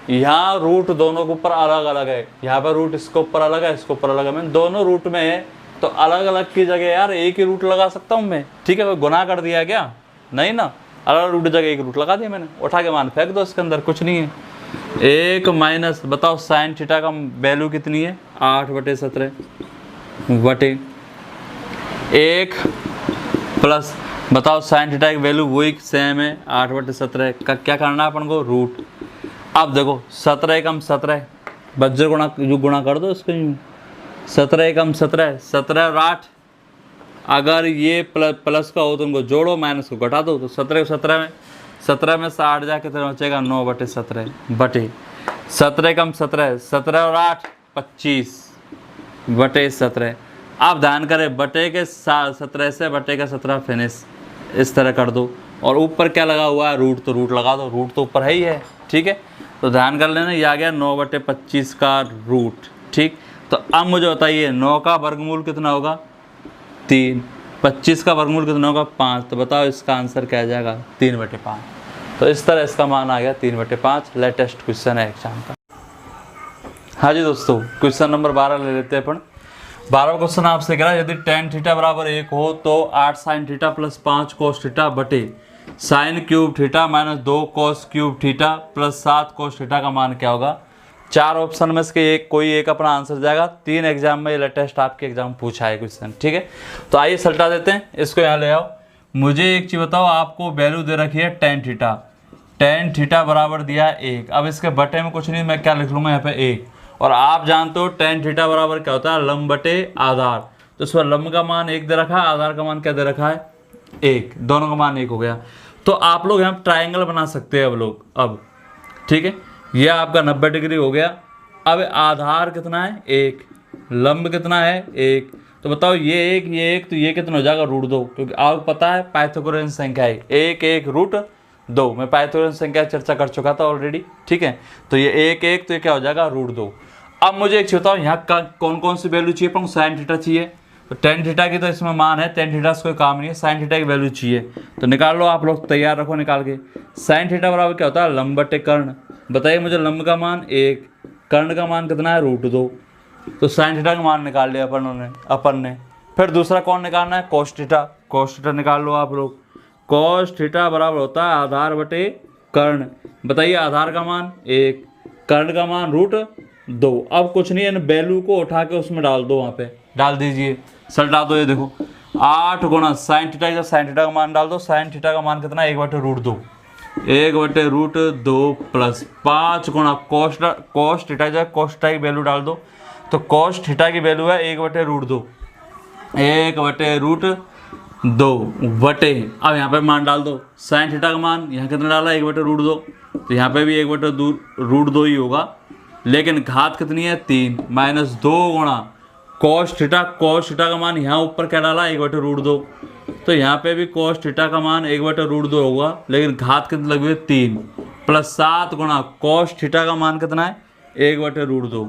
S1: यहाँ रूट दोनों के ऊपर अलग अलग है, यहाँ पर रूट इसके ऊपर अलग है, इसके ऊपर अलग है। मैं दोनों रूट में है तो अलग अलग की जगह यार एक ही रूट लगा सकता हूँ मैं। ठीक है, वो गुनाह कर दिया क्या, नहीं ना, अलग अलग रूट जगह एक रूट लगा दिया मैंने, उठा के मान फेंक दो, इसके अंदर कुछ नहीं है। 1 माइनस बताओ साइन थीटा का वैल्यू कितनी है, 8/17 बटे 1 प्लस बताओ साइन थीटा की वैल्यू वही सेम है 8/17 का, क्या करना है अपन को, रूट। अब देखो 17 कम 17 बज्र गुणा, जो गुणा कर दो इसको, 17 कम 17, 17 और 8, अगर ये प्लस का हो तो उनको जोड़ो, माइनस को घटा दो, तो 17 में से 8 जाके कितना बचेगा, 9/17 बटे 17 कम 17, 17 और 8 25/17। आप ध्यान करें, बटे के 17 से बटे का 17 फिनिश, इस तरह कर दो, और ऊपर क्या लगा हुआ है, रूट, तो रूट लगा दो, रूट तो ऊपर है ही है। ठीक है, तो ध्यान कर लेना, ये आ गया 9/25 का रूट। ठीक, तो अब मुझे बताइए 9 का वर्गमूल कितना होगा, 3, 25 का वर्गमूल कितना होगा, 5, तो बताओ इसका आंसर क्या आ जाएगा, 3/5। तो इस तरह इसका मान आ गया 3/5। लेटेस्ट क्वेश्चन है एग्जाम का। हाँ जी दोस्तों, क्वेश्चन नंबर 12 ले लेते हैं अपन। 12वां क्वेश्चन आपसे कह रहा है, यदि tan थीटा बराबर 1 हो तो 8 sine theta plus 5 cos theta बटे sine cube theta minus 2 cos cube theta plus 7 cos theta का मान क्या होगा। 4 ऑप्शन में से कोई एक अपना आंसर जाएगा। 3 एग्जाम में लेटेस्ट आपके एग्जाम पूछा है क्वेश्चन। ठीक है, तो आइए सल्टा देते हैं, इसको यहाँ ले आओ। मुझे एक चीज़ बताओ, आपको वैल्यू दे रखी है tan थीटा बराबर दिया है 1। अब इसके बटे में कुछ नहीं, मैं क्या लिख लूँगा यहाँ पे 1, और आप जानते हो tan थीटा बराबर क्या होता है, लंब बटे आधार। तो इसमें लंब का मान 1 दे रखा है, आधार का मान क्या दे रखा है, 1, दोनों का मान 1 हो गया। तो आप लोग यहाँ ट्राइंगल बना सकते हैं अब लोग। अब ठीक है, यह आपका 90 डिग्री हो गया। अब आधार कितना है, 1, लंब कितना है, 1, तो बताओ ये 1 तो ये कितना हो जाएगा, √2, क्योंकि आपको पता है पाइथागोरस संख्या है 1 1 √2। मैं पाइथागोरस संख्या चर्चा कर चुका था ऑलरेडी। ठीक है, तो ये 1 1 तो ये क्या हो जाएगा, √2। अब मुझे एक चीज बताओ, यहाँ का कौन कौन सी वैल्यू चाहिए, पर साइन थीटा चाहिए, तो tan थीटा की तो इसमें मान है, tan थीटा से कोई काम नहीं है, साइन थीटा की वैल्यू चाहिए, तो निकाल लो आप लोग, तैयार रखो निकाल के। साइन थीटा बराबर क्या होता है, लंब बटे कर्ण। बताइए मुझे, लंब का मान 1, कर्ण का मान कितना है, √2, तो साइन थीटा का मान निकाल लिया अपन ने। फिर दूसरा कौन निकालना है, कोस थीटा निकाल लो आप लोग। कोस थीटा बराबर होता है आधार बटे कर्ण। बताइए आधार का मान 1, कर्ण का मान √2। अब कुछ नहीं है, वैल्यू को उठा के उसमें डाल दो, वहाँ पे डाल दीजिए, सल्टा दो। ये देखो 8 गुणा साइन थीटा, साइन थीटा का मान डाल दो। साइन थीटा का मान कितना है, 1/√2, 1/√2 प्लस 5 गुणा कोस थीटा की वैल्यू डाल दो। तो कोस थीटा की वैल्यू है 1/√2, 1/√2 बटे, अब यहाँ पे मान डाल दो। साइन थीटा का मान यहाँ कितना डाला, 1/√2, तो यहाँ पे भी 1/√2 ही होगा, लेकिन घात कितनी है, 3, माइनस 2 गुणा कोस थीटा का मान यहाँ ऊपर क्या डाला, 1/√2, तो यहाँ पे भी कोस थीटा का मान 1/√2 होगा, लेकिन घात कितनी लगी हुई है, 3, प्लस 7 गुणा कोस थीटा का मान कितना है, 1/√2,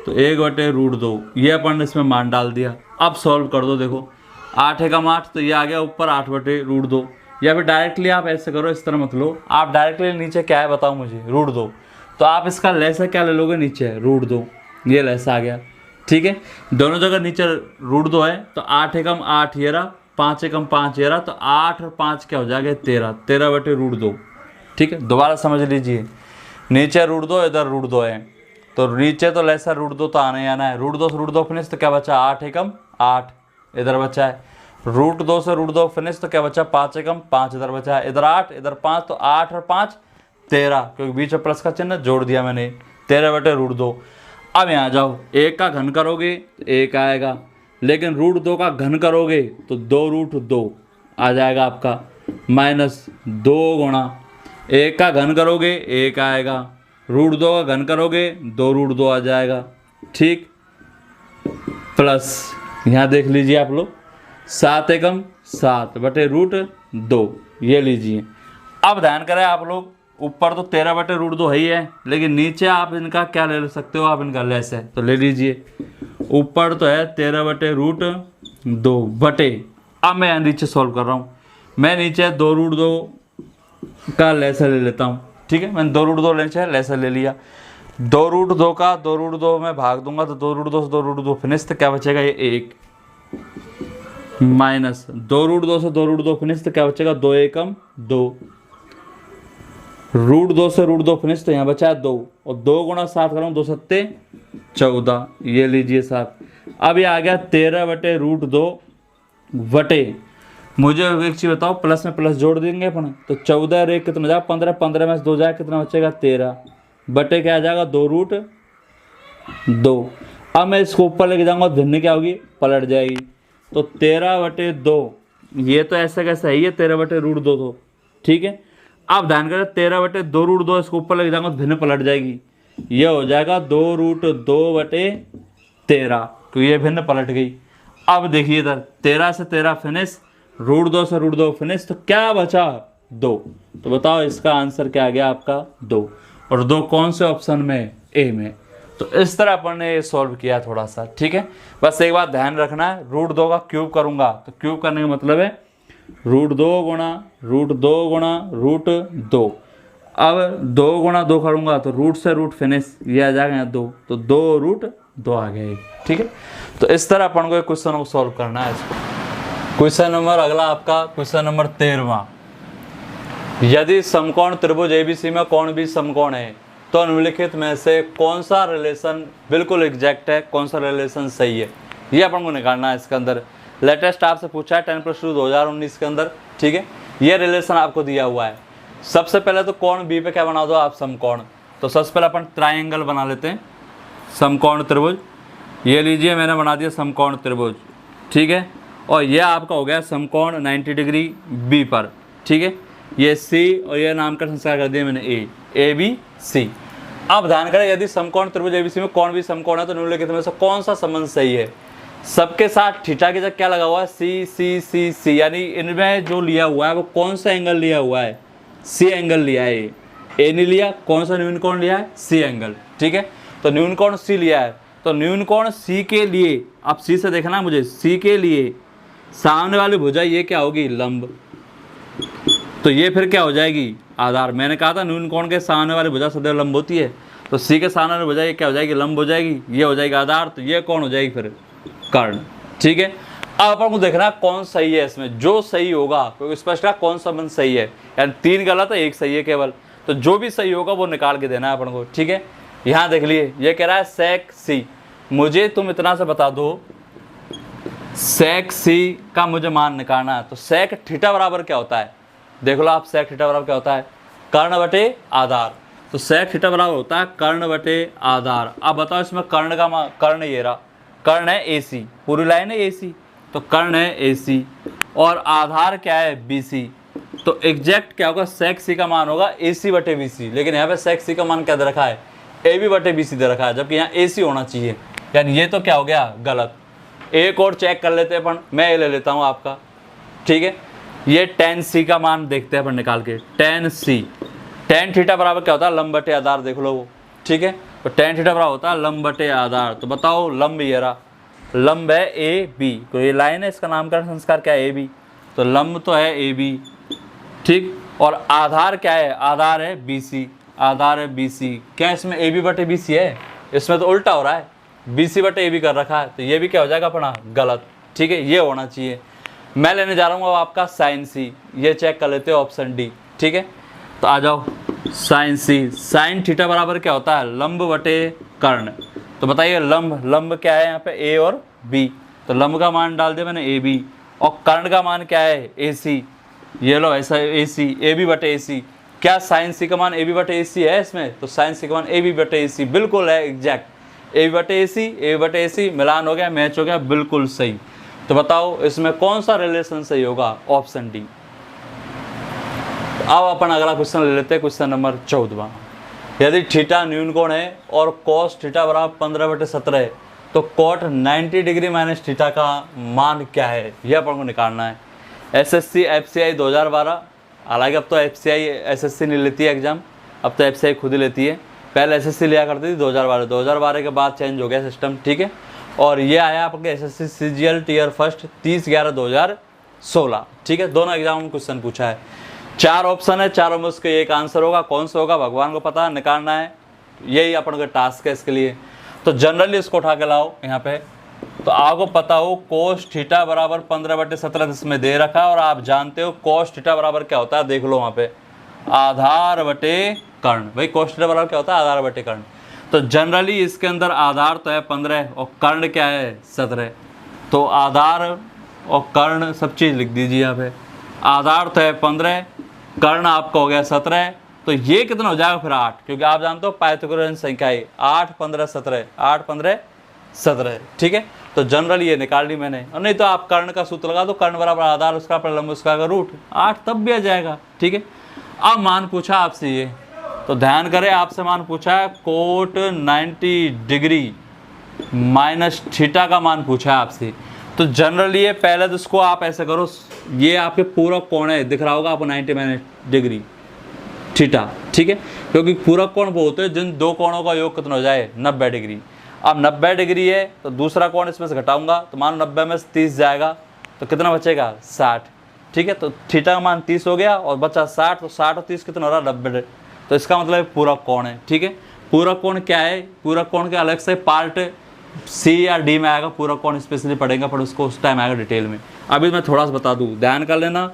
S1: तो 1/√2 ये अपन ने इसमें मान डाल दिया। अब सॉल्व कर दो, देखो 8 एकम 8, तो ये आ गया ऊपर 8/√2, या फिर डायरेक्टली आप ऐसे करो, इस तरह मत लो, आप डायरेक्टली नीचे क्या है बताओ मुझे, √2, तो आप इसका लैसा क्या ले लोगे, नीचे है √2, ये लैसा आ गया। ठीक है, दोनों जगह नीचे √2 है, तो 8 एकम 8 ये रहा, 5 एकम 5 ये रहा, तो 8 और 5 क्या हो जाएगा, 13/√2। ठीक है, दोबारा समझ लीजिए, नीचे √2, इधर √2 है, तो नीचे तो लैसा √2 तो आना ही आना है। √2 से √2 फिनिश, तो क्या बचा, 8 एकम 8 इधर बचा है। √2 से √2 फिनिश, तो क्या बचा, 5 एकम 5 इधर बचा है, इधर 8 इधर 5, तो 8 और 5 13, क्योंकि बीच में प्लस का चिन्ह जोड़ दिया मैंने, 13/√2। अब यहाँ जाओ, 1 का घन करोगे तो 1 आएगा, लेकिन √2 का घन करोगे तो 2√2 आ जाएगा आपका, माइनस 2 गुणा 1 का घन करोगे 1 आएगा, √2 का घन करोगे 2√2 आ जाएगा, ठीक, प्लस यहाँ देख लीजिए आप लोग 7 एकम 7 बटे √2 ये लीजिए। अब ध्यान करें आप लोग, ऊपर तो 13 बटे √2 है ही है, लेकिन नीचे आप इनका क्या ले सकते हो, आप इनका लेस है तो ले लीजिए। ऊपर तो है 13 बटे √2 बटे, अब मैं नीचे सॉल्व कर रहा हूँ, मैं नीचे 2√2 का लेसर ले लेता हूँ, ठीक है, मैंने 2√2 नीचे लेसर ले लिया, 2√2 का 2√2 में भाग दूंगा तो 2√2 से 2√2 फिनिश, तो क्या बचेगा ये 1, माइनस 2√2 से 2√2 फिनिश तो क्या बचेगा 2 एकम 2, √2 से √2 फिनिश तो यहाँ बचा 2, और 2 गुणा 7 करूँ 2 सत्ते 14, ये लीजिए 7। अब ये आ गया 13 बटे √2 बटे, मुझे एक चीज़ बताओ, प्लस में प्लस जोड़ देंगे अपन तो 14 रे कितना जाएगा 15, 15 में से 2 जाए कितना बचेगा 13 बटे क्या आ जाएगा 2√2। अब मैं इसको ऊपर लेके जाऊंगा तो भिन्न क्या होगी, पलट जाएगी, तो 13 बटे 2, ये तो ऐसा कैसा है, ये 13 बटे √2 तो ठीक है। अब ध्यान करें 13 बटे 2√2 इसको ऊपर लेके जाऊंगा तो भिन्न पलट जाएगी, ये हो जाएगा 2√2 बटे 13, तो ये भिन्न पलट गई। अब देखिए इधर 13 से 13 फिनिश, √2 से √2 फिनिश, तो क्या बचा 2, तो बताओ इसका आंसर क्या आ गया आपका 2, और 2 कौन से ऑप्शन में, ए में। तो इस तरह अपन ने सॉल्व किया थोड़ा सा, ठीक है। बस एक बात ध्यान रखना है, √2 का क्यूब करूंगा तो क्यूब करने का मतलब है √2 गुणा √2 गुणा √2, अब 2 गुणा 2 करूंगा तो रूट से रूट फिनिश, ये आ जाएगा यहाँ 2, तो 2√2 आ गया, ठीक है। तो इस तरह अपन को क्वेश्चन को सॉल्व करना है इसको। क्वेश्चन नंबर अगला आपका, क्वेश्चन नंबर 13वां, यदि समकोण त्रिभुज एबीसी में कोण भी समकोण है तो निम्नलिखित में से कौन सा रिलेशन बिल्कुल एग्जैक्ट है, कौन सा रिलेशन सही है, ये अपन को निकालना है। इसके अंदर लेटेस्ट आपसे पूछा है 10+2 2019 के अंदर, ठीक है। ये रिलेशन आपको दिया हुआ है। सबसे पहले तो कोण बी पे क्या बना दो आप, समकोण। तो सबसे पहले अपन ट्राइंगल बना लेते हैं, समकोण त्रिभुज, ये लीजिए मैंने बना दिया समकोण त्रिभुज, ठीक है। और ये आपका हो गया समकोण 90 डिग्री बी पर, ठीक है। ये सी और ये नाम का संस्कार कर दिया मैंने ए बी सी। अब ध्यान करें, यदि समकोण त्रिभुज एबीसी में कोण भी समकोण है तो निम्नलिखित में से कौन सा संबंध सही है। सबके साथ थीटा की जगह क्या लगा हुआ है, सी सी सी सी, यानी इनमें जो लिया हुआ है वो कौन सा एंगल लिया हुआ है, सी एंगल लिया है। ए नहीं लिया, कौन सा न्यून कोण लिया है, सी एंगल, ठीक है। तो न्यून कोण सी लिया है, तो न्यून कोण सी के लिए, आप सी से देखना मुझे, सी के लिए सामने वाली भुजा ये क्या होगी, लंब, तो ये फिर क्या हो जाएगी, आधार। मैंने कहा था न्यून कोण के सामने वाली भुजा सदैव लंब होती है, तो सी के सामने वाली भुजा ये क्या हो जाएगी, लंब हो जाएगी, ये हो जाएगी आधार, तो ये कौन हो जाएगी फिर, कर्ण, ठीक है। अब अपन को देखना कौन सही है इसमें, जो सही होगा, क्योंकि स्पष्ट कौन सा संबंध सही है, यानी 3 गलत है 1 सही है केवल, तो जो भी सही होगा वो निकाल के देना है अपन को, ठीक है। यहाँ देख लिए, ये कह रहा है सेक सी, मुझे तुम इतना से बता दो सेक सी का मुझे मान निकालना है, तो सेक थीटा बराबर क्या होता है, देख लो आप, सेक थीटा बराबर क्या होता है, कर्ण बटे आधार। तो सेक थीटा बराबर होता है कर्ण बटे आधार। अब बताओ इसमें कर्ण का कर्ण ये रहा, कर्ण है AC, पूरी लाइन है AC, तो कर्ण है AC और आधार क्या है BC, तो एग्जैक्ट क्या होगा, सेक सी का मान होगा AC बटे BC, लेकिन यहाँ पे सेक सी का मान क्या दे रखा है, AB बटे BC दे रखा है, जबकि यहाँ AC होना चाहिए, यानी ये तो क्या हो गया, गलत। एक और चेक कर लेते हैं अपन, मैं ये ले लेता हूँ आपका, ठीक है। ये tan C का मान देखते हैं अपन निकाल के, tan C, tan थीटा बराबर क्या होता है, लंब बटे आधार, देख लो वो, ठीक है। तो tan थीटा बराबर होता है लंब बटे आधार। तो बताओ लंब ये रहा, लंब है AB, तो ये लाइन है, इसका नामकरण संस्कार क्या है, AB, तो लंब तो है AB, ठीक। और आधार क्या है, आधार है BC, आधार है BC। क्या इसमें AB बटे BC है, इसमें तो उल्टा हो रहा है, BC बटे AB कर रखा है, तो ये भी क्या हो जाएगा अपना गलत, ठीक है, ये होना चाहिए। मैं लेने जा रहा हूँ अब आपका साइन सी, ये चेक कर लेते हो ऑप्शन डी, ठीक है। तो आ जाओ साइन सी, साइन थीटा बराबर क्या होता है, लंब बटे कर्ण। तो बताइए लंब क्या है यहाँ पे, ए और बी, तो लंब का मान डाल दिया मैंने AB, और कर्ण का मान क्या है AC, ये लो ऐसा AC, AB बटे AC। क्या साइन सी का मान AB बटे AC है इसमें, तो साइन सी का मान AB बटे AC बिल्कुल है, एग्जैक्ट ए बटे ए सी मिलान हो गया, मैच हो गया, बिल्कुल सही। तो बताओ इसमें कौन सा रिलेशन सही होगा? Option D. अब अपन अगला क्वेश्चन ले लेते हैं, क्वेश्चन नंबर 14वां। यदि थीटा न्यून कोण है और कॉस थीटा बराबर 15/17 है तो कॉट 90 डिग्री माइनस थीटा का मान क्या है, यह अपन को निकालना है। एसएससी एफसीआई 2012, हालांकि अब तो एफसीआई एसएससी नहीं लेती है एग्जाम, अब तो एफसीआई खुद ही लेती है। पहले एसएससी लिया करती थी 2012 के बाद चेंज हो गया सिस्टम, ठीक है। और ये आया आपके एसएससी सीजीएल टीयर फर्स्ट 30/11/2016, ठीक है। दोनों एग्जाम में क्वेश्चन पूछा है, 4 ऑप्शन है, चारों में उसका एक आंसर होगा, कौन सा होगा भगवान को पता, निकालना है, यही अपन का टास्क है इसके लिए। तो जनरली इसको उठा के लाओ यहाँ पे, तो आपको पता हो कोस थीटा बराबर 15/17 इसमें दे रखा है, और आप जानते हो कोस थीटा बराबर क्या होता है, देख लो वहाँ पे, आधार बटे कर्ण। भाई कोस थीटा बराबर क्या होता है? आधार बटे कर्ण। तो जनरली इसके अंदर आधार तो है 15 और कर्ण क्या है? 17। तो आधार और कर्ण सब चीज़ लिख दीजिए यहाँ पे। आधार तो है 15, कर्ण आपका हो गया 17, तो ये कितना हो जाएगा फिर 8, क्योंकि आप जानते हो पाइथागोरस संख्या है 8 15 17, 8 15 17, ठीक है। तो जनरल ये निकाल ली मैंने, और नहीं तो आप कर्ण का सूत्र लगा दो, कर्ण बराबर आधार उसका पर लंब उसका का रूट 8, तब भी आ जाएगा, ठीक है। अब मान पूछा आपसे ये, तो ध्यान करें, आपसे मान पूछा है कोट 90 डिग्री माइनस थीटा का मान पूछा है आपसे। तो जनरली ये पहले तो इसको आप ऐसे करो, ये आपके पूरा कोण है, दिख रहा होगा आपको 90 माइनस डिग्री थीटा, ठीक है, क्योंकि पूरा कोण वो होते हैं जिन दो कोणों का योग कितना हो जाए 90 डिग्री। अब 90 डिग्री है तो दूसरा कोण इसमें से घटाऊंगा, तो मान 90 में से 30 जाएगा तो कितना बचेगा 60, ठीक है। तो थीटा का मान 30 हो गया और बचा 60, तो 60 और 30 कितना हो रहा 90, तो इसका मतलब पूरा कोण है, ठीक है। पूरा कोण क्या है? पूरा कोण के अलग से पार्ट सी या डी में आएगा, पूरा कोण स्पेशली पढ़ेंगे, पर उसको उस टाइम आएगा डिटेल में। अभी मैं थोड़ा सा बता दूं, ध्यान कर लेना,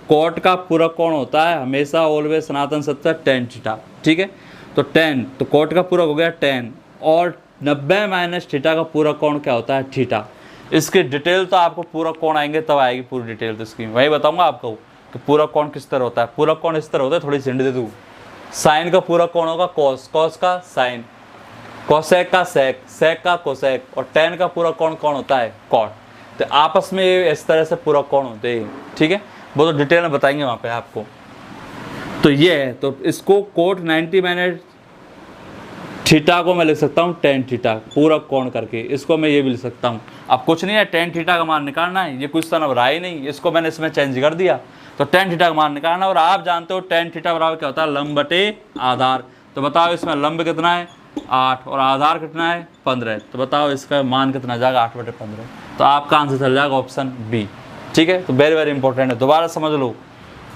S1: कोट का पूरा कोण होता है हमेशा ऑलवेज सनातन सत्य tan थीटा, ठीक है। तो tan, तो कोट का पूरा हो गया tan, और 90 माइनस थीटा का पूरा कोण क्या होता है? थीटा। इसकी डिटेल तो आपको पूरा कोण आएंगे तब आएगी पूरी डिटेल, तो इसकी वही बताऊंगा आपको कि पूरा कोण किस तरह होता है। पूरा कोण इस तरह होता है, थोड़ी सी हिंट दे दूँ, साइन का पूरा कोण होगा कॉस, कॉस का साइन, कोसेक का सेक, सेक का कोसेक, और tan का पूरा कोण कौन होता है? कॉट। तो आपस में इस तरह से पूरा कोण होते हैं, ठीक है, वो तो डिटेल में बताएंगे वहाँ पे आपको। तो ये है, तो इसको कोट 90 माइनस थीटा को मैं लिख सकता हूँ tan थीटा पूरा कोण करके, इसको मैं ये भी लिख सकता हूँ। अब कुछ नहीं है, tan थीटा का मान निकालना है, ये क्वेश्चन अब रहा ही नहीं, इसको मैंने इसमें चेंज कर दिया, तो tan थीटा का मान निकालना। और आप जानते हो tan थीटा बराबर क्या होता है? लंब बटे आधार। तो बताओ इसमें लंब कितना है? 8, और आधार कितना है? 15। तो बताओ इसका मान कितना जाएगा? 8/15। तो आपका आंसर चल जाएगा ऑप्शन बी, ठीक है। तो वेरी वेरी इंपॉर्टेंट है, दोबारा समझ लो,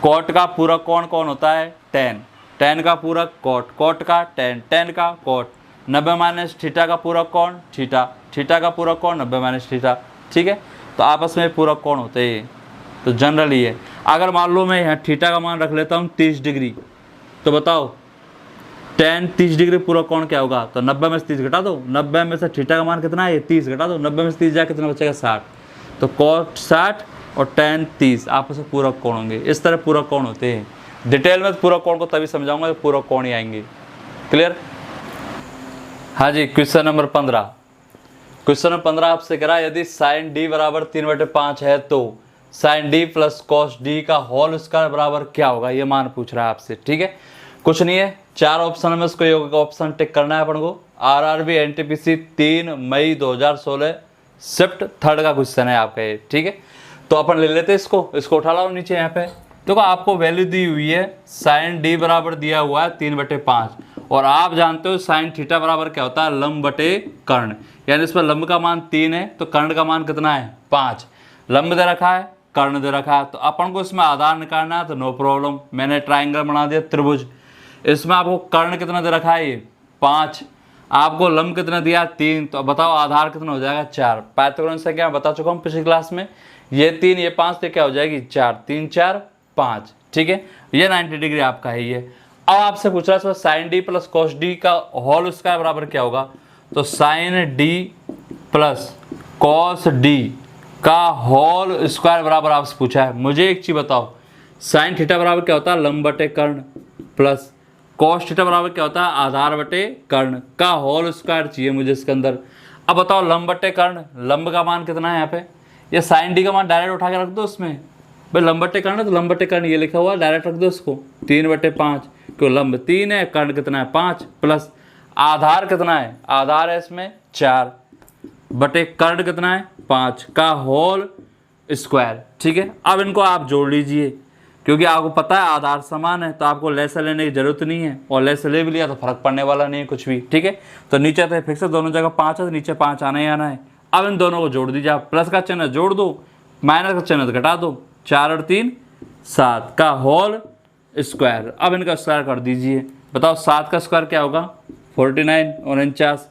S1: कोट का पूरा कोण कौन होता है? tan, tan का पूरा कोट, कोट का tan, tan का कोट, 90 माइनस थीटा का पूरा कोण थीटा, थीटा का पूरा कोण 90 माइनस थीटा, ठीक है। तो आपस में पूरा कोण होते हैं, तो जनरली है। अगर मान लो मैं यहाँ थीटा का मान रख लेता हूँ 30 डिग्री, तो बताओ tan 30 डिग्री पूरा कोण क्या होगा? तो 90 में से 30 घटा दो, 90 में से थीटा का मान कितना है? 30 घटा दो, 90 में से 30 जाए कितना बचेगा? 60। तो कोट 60 और tan 30 आपस में पूरा कोण होंगे, इस तरह पूरा कोण होते हैं। डिटेल में पूरा कोण को तभी समझाऊंगा जब पूरा कोण ही आएंगे, क्लियर? हाँ जी, क्वेश्चन नंबर 15। क्वेश्चन नंबर 15 आपसे कह रहा है, यदि साइन डी बराबर 3/5 है तो sine D plus cos D का होल स्क्वायर बराबर क्या होगा? ये मान पूछ रहा है आपसे, ठीक है। कुछ नहीं है, 4 ऑप्शन में इसको एक ऑप्शन टिक करना है अपन को। आरआरबी एनटीपीसी 3 मई 2016 शिफ्ट 3rd का क्वेश्चन है आपका ये, ठीक है। तो अपन ले लेते हैं इसको उठा लाओ नीचे यहाँ पे। देखो आपको वैल्यू दी हुई है, साइन डी बराबर दिया हुआ है 3/5, और आप जानते हो साइन थीटा बराबर क्या होता है? लंब बटे कर्ण, यानी इसमें लंब का मान 3 है तो कर्ण का मान कितना है? 5। लंब दे रखा है, कर्ण दे रखा है, तो अपन को इसमें आधार निकालना है, तो नो प्रॉब्लम, मैंने ट्राइंगल बना दिया त्रिभुज। इसमें आपको कर्ण कितना दे रखा है? ये 5। आपको लंब कितना दिया? 3। तो बताओ आधार कितना हो जाएगा? 4। पाइथागोरस से क्या बता चुका हूँ पिछली क्लास में, ये 3 ये 5 तो क्या हो जाएगी? 4। 3 4 5, ठीक है। ये 90 डिग्री आपका है ये। अब आपसे पूछ रहा है sine D plus cos D का होल स्क्वायर बराबर क्या होगा? तो sine D plus cos D का होल स्क्वायर बराबर आपसे पूछा है। मुझे एक चीज बताओ, साइन थीटा बराबर क्या होता है? लंब बटे कर्ण प्लस cos थीटा बराबर क्या होता है, आधार बटे कर्ण का होल स्क्वायर चाहिए मुझे इसके अंदर। अब बताओ लंब बटे कर्ण, लंब का मान कितना है यहाँ पे, ये साइन डी का मान डायरेक्ट उठा के रख दो उसमें, भाई लंब बटे कर्ण है तो लंब बटे कर्ण ये लिखा हुआ है, डायरेक्ट रख दो इसको 3/5, क्यों लंब 3 है, कर्ण कितना है 5, प्लस आधार कितना है, आधार है इसमें 4 बटे कर्ण कितना है 5 का होल स्क्वायर। ठीक है, अब इनको आप जोड़ लीजिए, क्योंकि आपको पता है आधार समान है तो आपको लेसा लेने की जरूरत नहीं है, और लेसा ले भी लिया तो फर्क पड़ने वाला नहीं है कुछ भी। ठीक है, तो नीचे तो फिक्स है, दोनों जगह 5 है तो नीचे 5 आना ही आना है। अब इन दोनों को जोड़ दीजिए, आप प्लस का चिन्ह जोड़ दो, माइनस का चिन्ह घटा दो, 4 और 3 7 का होल स्क्वायर। अब इनका स्क्वायर कर दीजिए, बताओ 7 का स्क्वायर क्या होगा 49 49,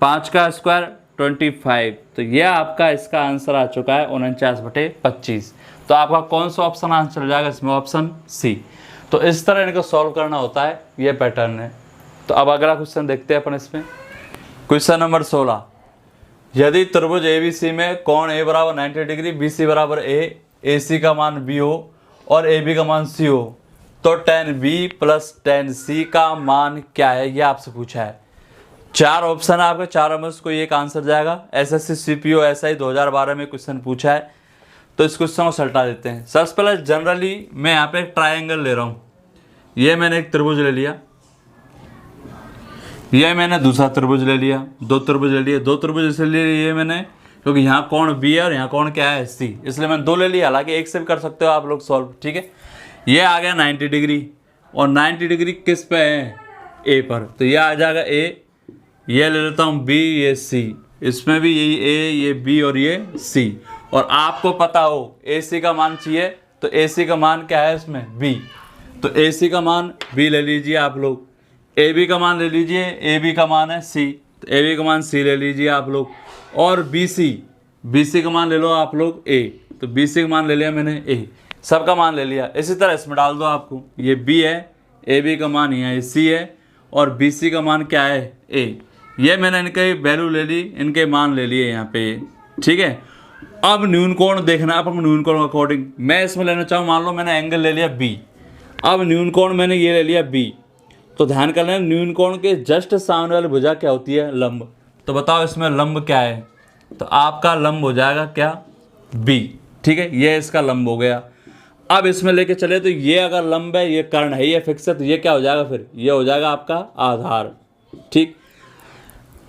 S1: 5 का स्क्वायर 25, तो यह आपका इसका आंसर आ चुका है 49/25। तो आपका कौन सा ऑप्शन आंसर चल जाएगा इसमें, ऑप्शन सी। तो इस तरह इनको सॉल्व करना होता है, ये पैटर्न है। तो अब अगला क्वेश्चन देखते हैं अपन इसमें, क्वेश्चन नंबर 16, यदि त्रिभुज एबीसी में कोण ए बराबर 90 डिग्री, बीसी बराबर ए, एसी का मान बी हो और ए बी का मान सी हो, तो tan बी प्लस tan सी का मान क्या है, ये आपसे पूछा है। 4 ऑप्शन है आपके, 4 में उसको एक आंसर जाएगा। एसएससी सीपीओ एसआई 2012 में क्वेश्चन पूछा है, तो इस क्वेश्चन को सल्टा देते हैं। सबसे पहले जनरली मैं यहाँ पे एक ट्रायंगल ले रहा हूँ, ये मैंने एक त्रिभुज ले लिया, ये मैंने दूसरा त्रिभुज ले लिया, 2 त्रिभुज ले लिए। 2 त्रिभुज इसलिए लिए मैंने क्योंकि यहाँ कोण बी है और यहाँ कोण क्या है सी, इसलिए मैंने 2 ले लिया। हालांकि एक से भी कर सकते हो आप लोग सॉल्व। ठीक है, ये आ गया 90 डिग्री, और 90 डिग्री किस पे है, ए पर, तो ये आ जाएगा ए। ये ले लेता हूँ बी, ये सी, इसमें भी यही ए, ये बी और ये सी। और आपको पता हो ए सी का मान चाहिए, तो ए सी का मान क्या है इसमें बी, तो ए सी का मान बी ले लीजिए आप लोग। ए बी का मान ले लीजिए, ए बी का मान है सी, तो ए बी का मान सी ले लीजिए आप लोग। और बी सी का मान ले लो आप लोग ए, तो बी सी का मान ले लिया मैंने ए, सबका मान ले लिया। इसी तरह इसमें डाल दो आपको, ये बी है, ए बी का मान यहाँ सी है, और बी सी का मान क्या है ए। ये मैंने इनके वैल्यू ले ली, इनके मान ले लिए यहाँ पे। ठीक है, अब न्यून कोण देखना है अपन, न्यून कोण के अकॉर्डिंग मैं इसमें लेना चाहूँ, मान लो मैंने एंगल ले लिया बी, अब न्यून कोण मैंने ये ले लिया बी, तो ध्यान कर लेना न्यून कोण के जस्ट सामने वाली भुजा क्या होती है, लंब। तो बताओ इसमें लंब क्या है, तो आपका लंब हो जाएगा क्या बी। ठीक है, ये इसका लंब हो गया। अब इसमें लेके चले तो ये अगर लंब है, ये कर्ण है, ये फिक्स है, तो ये क्या हो जाएगा फिर, ये हो जाएगा आपका आधार। ठीक,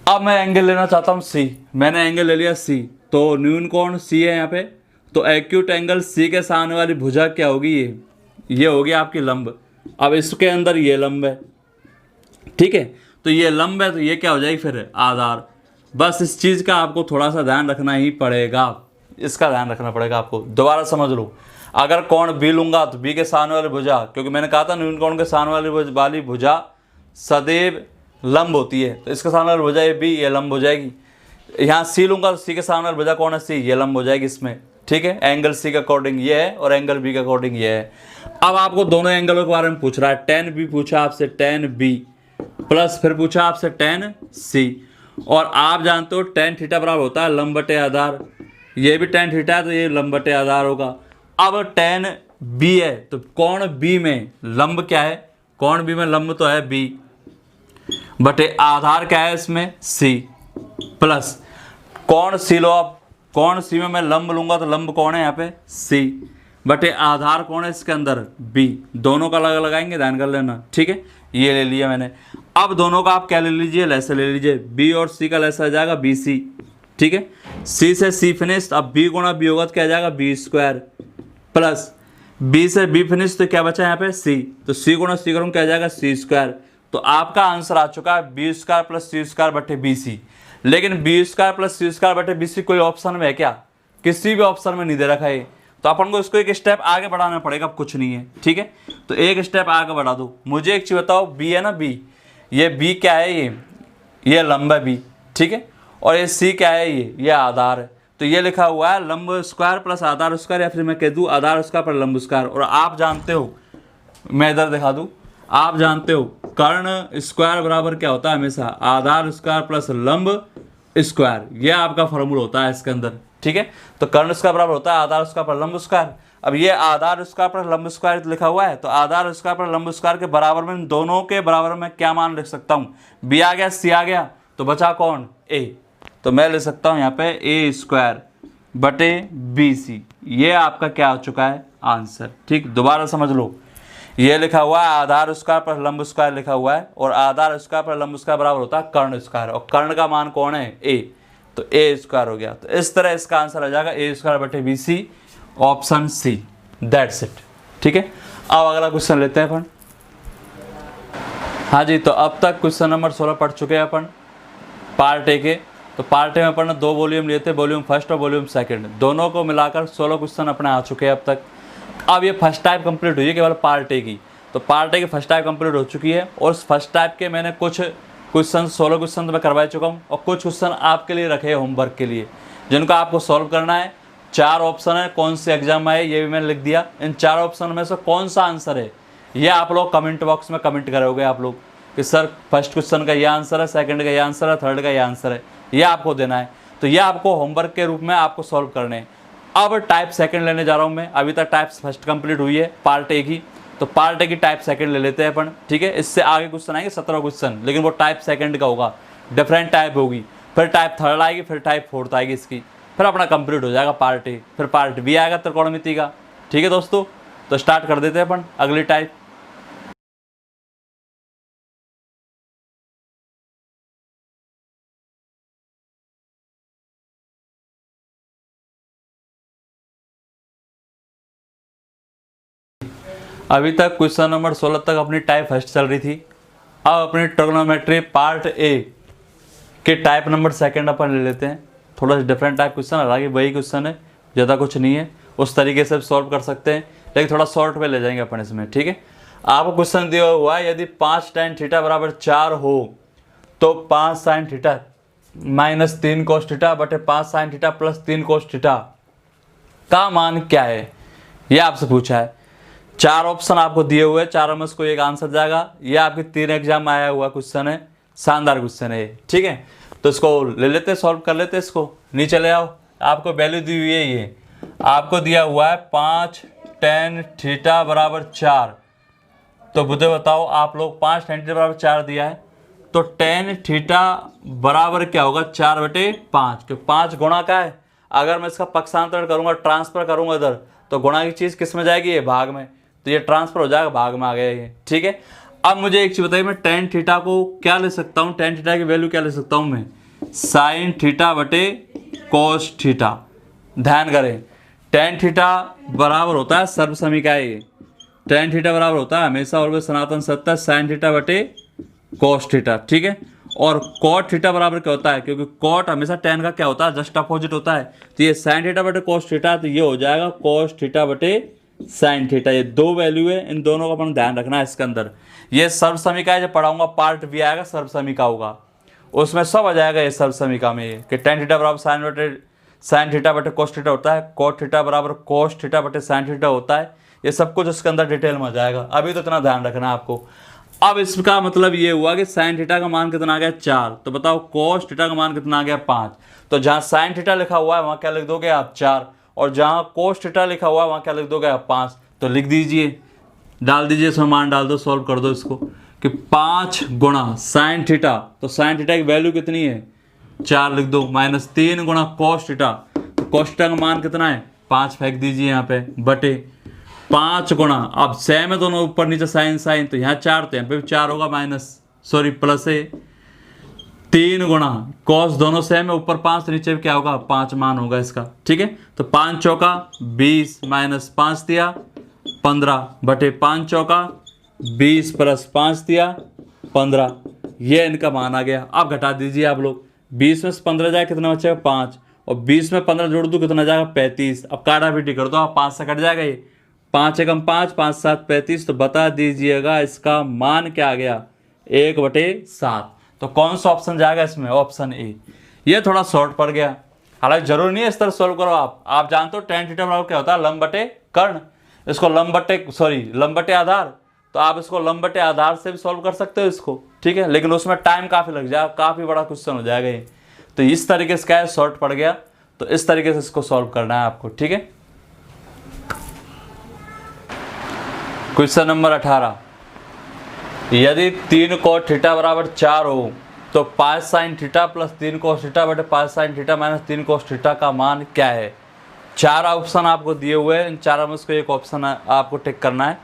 S1: अब मैं एंगल लेना चाहता हूँ सी, मैंने एंगल ले लिया सी, तो न्यून कोण सी है यहाँ पे, तो एक्यूट एंगल सी के सामने वाली भुजा क्या होगी, ये होगी आपकी लंब। अब इसके अंदर ये लंब है, ठीक है, तो ये लंब है, तो ये क्या हो जाएगी फिर आधार। बस इस चीज़ का आपको थोड़ा सा ध्यान रखना ही पड़ेगा, इसका ध्यान रखना पड़ेगा आपको। दोबारा समझ लो, अगर कोण बी लूंगा तो बी के सामने वाली भुजा, क्योंकि मैंने कहा था न्यून कोण के सामने वाली भुजा सदैव लंब होती है, तो इसके सामने वाली भुजा ये बी, ये लंब हो जाएगी। यहाँ सी लूंगा तो सी के सामने वाली भुजा कौन है सी, ये लंब हो जाएगी इसमें। ठीक है, एंगल सी के अकॉर्डिंग ये है और एंगल बी के अकॉर्डिंग ये है। अब आपको दोनों एंगलों के बारे में पूछ रहा है, tan बी पूछा आपसे, tan बी प्लस फिर पूछा आपसे tan सी, और आप जानते हो tan थीटा बराबर होता है लंब बटे आधार, ये भी tan थीटा है तो ये लंब बटे आधार होगा। अब tan बी है तो कोण बी में लंब क्या है, कोण बी में लंब तो है बी बटे आधार क्या है इसमें सी, प्लस कोण सी लो आप, कोण सी में मैं लंब लूंगा तो लंब कौन है यहाँ पे सी बटे आधार कौन है इसके अंदर बी, दोनों का अलग लगाएंगे, ध्यान कर लेना। ठीक है, ये ले लिया मैंने। अब दोनों का आप क्या ले लीजिए, लैसा ले लीजिए, बी और सी का लैसा आ जाएगा बी सी। ठीक है, सी से सी फिनिश, अब बी गुणा बी होगा तो क्या आ जाएगा बी स्क्वायर, प्लस बी से बी फिनिश तो क्या बचा यहाँ पे सी, तो सी गुणा सी करूँ क्या आ जाएगा सी स्क्वायर। तो आपका आंसर आ चुका है बी स्क्वायर प्लस सी स्क्वायर बटे बी सी। लेकिन बी स्क्वायर प्लस सी स्क्वायर बटे बी सी कोई ऑप्शन में है क्या, किसी भी ऑप्शन में नहीं दे रखा है, तो अपन को इसको एक स्टेप आगे बढ़ाना पड़ेगा, अब कुछ नहीं है। ठीक है, तो एक स्टेप आगे बढ़ा दो। मुझे एक चीज बताओ, बी है ना बी, ये बी क्या है, ये लंब है बी, ठीक है, और ये सी क्या है, ये आधार है। तो ये लिखा हुआ है लंब स्क्वायर प्लस आधार स्क्वायर, या फिर मैं कह दूं आधार स्क्वायर पर लंब स्क्वायर। और आप जानते हो, मैं इधर दिखा दूं, आप जानते हो कर्ण स्क्वायर बराबर क्या होता है हमेशा आधार स्क्वायर प्लस लंब स्क्वायर, ये आपका फॉर्मूला होता है इसके अंदर। ठीक है, तो कर्ण स्क्वायर बराबर होता है आधार स्क्वायर पर लंब स्क्वायर। अब ये आधार स्क्वायर पर लंब स्क्वायर लिखा हुआ है, तो आधार स्क्वायर पर लंब स्क्वायर के बराबर में, इन दोनों के बराबर में क्या मान लिख सकता हूँ, बी आ गया, सी आ गया, तो बचा कौन, ए। तो मैं ले सकता हूँ यहाँ पे ए स्क्वायर बटे बी सी। ये आपका क्या हो चुका है, आंसर। ठीक, दोबारा समझ लो, ये लिखा हुआ है आधार स्क्वायर पर लंब स्क्वायर लिखा हुआ है, और आधार स्क्वायर पर लंब स्क्वायर बराबर होता है कर्ण स्क्वायर, और कर्ण का मान कौन है, ए, तो ए स्क्वायर हो गया। तो इस तरह इसका आंसर आ जाएगा ए स्क्वायर बटे B C, option C, that's it. ठीक है, अब अगला क्वेश्चन लेते हैं अपन। हाँ जी, तो अब तक क्वेश्चन नंबर 16 पढ़ चुके हैं अपन पार्ट ए के। तो पार्ट ए में अपन ने 2 वॉल्यूम लिए थे, वॉल्यूम फर्स्ट और वॉल्यूम सेकंड, दोनों को मिलाकर 16 क्वेश्चन अपने आ चुके हैं अब तक। अब ये फर्स्ट टाइप कंप्लीट हुई है केवल पार्ट ए की, तो पार्ट ए की फर्स्ट टाइप कंप्लीट हो चुकी है, और उस फर्स्ट टाइप के मैंने कुछ क्वेश्चन 16 क्वेश्चन तो मैं करवा चुका हूँ, और कुछ क्वेश्चन आपके लिए रखे हैं होमवर्क के लिए, जिनको आपको सॉल्व करना है। 4 ऑप्शन है, कौन से एग्जाम में है ये भी मैंने लिख दिया। इन 4 ऑप्शन में से कौन सा आंसर है, ये आप लोग कमेंट बॉक्स में कमेंट करोगे आप लोग कि सर फर्स्ट क्वेश्चन का ये आंसर है, सेकंड का ये आंसर है, थर्ड का ये आंसर है, ये आपको देना है। तो ये आपको होमवर्क के रूप में आपको सॉल्व करने हैं। अब टाइप सेकंड लेने जा रहा हूँ मैं, अभी तक टाइप फर्स्ट कंप्लीट हुई है पार्ट ए की, तो पार्ट ए की टाइप सेकंड ले लेते हैं अपन। ठीक है, इससे आगे क्वेश्चन आएंगे 17 क्वेश्चन, लेकिन वो टाइप सेकंड का होगा, डिफरेंट टाइप होगी, फिर टाइप थर्ड आएगी, फिर टाइप फोर्थ आएगी इसकी, फिर अपना कंप्लीट हो जाएगा पार्ट ए, फिर पार्ट बी आएगा त्रिकोणमिति का। ठीक है दोस्तों, तो स्टार्ट कर देते हैं अपन अगली टाइप। अभी तक क्वेश्चन नंबर 16 तक अपनी टाइप फर्स्ट चल रही थी। अब अपनी ट्रिग्नोमेट्री पार्ट ए के टाइप नंबर सेकंड अपन ले लेते हैं। थोड़ा सा डिफरेंट टाइप क्वेश्चन, हालांकि वही क्वेश्चन है, ज़्यादा कुछ नहीं है, उस तरीके से सॉल्व कर सकते हैं, लेकिन थोड़ा शॉर्ट में ले जाएंगे अपन इसमें। ठीक है, आपको क्वेश्चन दिया हुआ है, यदि 5 tan थीटा बराबर 4 हो तो 5 sin theta minus 3 cos theta बटे 5 sin theta plus 3 cos theta का मान क्या है, ये आपसे पूछा है। 4 ऑप्शन आपको दिए हुए हैं, चारों में से एक आंसर जाएगा। ये आपके 3 एग्जाम में आया हुआ क्वेश्चन है, शानदार क्वेश्चन है। ठीक है, तो इसको ले लेते, सॉल्व कर लेते, इसको नीचे ले आओ। आपको वैल्यू दी हुई है, ये आपको दिया हुआ है 5 tan थीटा बराबर 4। तो मुझे बताओ आप लोग, 5 tan थीटा बराबर 4 दिया है, तो tan थीटा बराबर क्या होगा, 4/5, क्योंकि 5 गुणा का है। अगर मैं इसका पक्षांतरण करूंगा, ट्रांसफर करूंगा इधर, तो गुणा की चीज़ किस में जाएगी, ये भाग में, तो ये ट्रांसफर हो जाएगा, भाग में आ गया ये। ठीक है, अब मुझे एक चीज़ बताइए, मैं tan थीटा को क्या ले सकता हूँ, tan थीटा की वैल्यू क्या ले सकता हूँ मैं, sin थीटा बटे cos थीटा। ध्यान करें, tan थीटा बराबर होता है सर्वसमीका है ये, tan थीटा बराबर होता है हमेशा और सनातन सत्य sin थीटा बटे cos थीटा। ठीक है, और cot थीटा बराबर क्या होता है, क्योंकि cot हमेशा tan का क्या होता है, जस्ट अपोजिट होता है, तो ये sin थीटा बटे cos थीटा, तो ये हो जाएगा cos थीटा बटे sin थीटा। ये 2 वैल्यू है, इन दोनों का अपन ध्यान रखना है इसके अंदर। ये सर्वसमीका है, जो पढ़ाऊंगा पार्ट बी आएगा सर्वसमीका होगा, उसमें सब आ जाएगा ये सर्वसमीका में, ये कि tan थीटा बराबर sin थीटा बटे cos थीटा होता है, cot थीटा बराबर cos थीटा बटे sin थीटा होता है। ये सब कुछ उसके अंदर डिटेल में आ जाएगा, अभी तो इतना ध्यान रखना है आपको। अब इसका मतलब ये हुआ कि sin थीटा का मान कितना आ गया 4, तो बताओ cos थीटा का मान कितना आ गया 5। तो जहाँ sin थीटा लिखा हुआ है वहाँ क्या लिख दोगे आप 4, और जहाँ cos थीटा लिखा हुआ है वहाँ क्या लिख दोगे आप 5। तो लिख दीजिए, डाल दीजिए, इसमें मान डाल दो, सॉल्व कर दो इसको, कि 5 गुणा sin थीटा, तो sin थीटा की वैल्यू कितनी है 4 लिख दो, माइनस 3 गुणा cos थीटा, तो cos थीटा का मान कितना है 5 फेंक दीजिए यहाँ पे, बटे 5 गुणा, अब सेम है दोनों ऊपर नीचे साइन, तो यहाँ 4, तो यहाँ पे भी 4 होगा, प्लस है 3 गुणा cos, दोनों सेम है, ऊपर 5 तो नीचे भी क्या होगा 5 मान होगा इसका। ठीक है, तो 5 चौका 20 माइनस 5 दिया 15 बटे 5 चौका 20 प्लस 5 दिया 15, ये इनका मान आ गया। अब घटा दीजिए आप लोग, 20 में से 15 जाए कितना बचेगा 5, और 20 में 15 जोड़ दूँ कितना जाएगा 35। अब काटापीटी कर दो आप, 5 से कट जाएगा ये, 5 एकम 5, 5 7 35, तो बता दीजिएगा इसका मान क्या आ गया 1/7। तो कौन सा ऑप्शन जाएगा इसमें, ऑप्शन ए। ये थोड़ा शॉर्ट पड़ गया, हालांकि जरूरी नहीं है इस तरह सॉल्व करो आप जानते हो tan थीटा बराबर क्या होता है, लंब बटे कर्ण, इसको लंब बटे आधार, तो आप इसको लंब बटे आधार से भी सॉल्व कर सकते हो इसको। ठीक है, लेकिन उसमें टाइम काफ़ी लग जाएगा, काफ़ी बड़ा क्वेश्चन हो जाएगा ये, तो इस तरीके से क्या है, शॉर्ट पड़ गया, तो इस तरीके से इसको सॉल्व करना है आपको। ठीक है, क्वेश्चन नंबर 18, यदि 3 cos थीटा बराबर 4 हो तो 5 sin theta plus 3 cos theta बटे 5 sin theta minus 3 cos theta का मान क्या है। 4 ऑप्शन आपको दिए हुए हैं, इन चारों में से एक ऑप्शन आपको टिक करना है।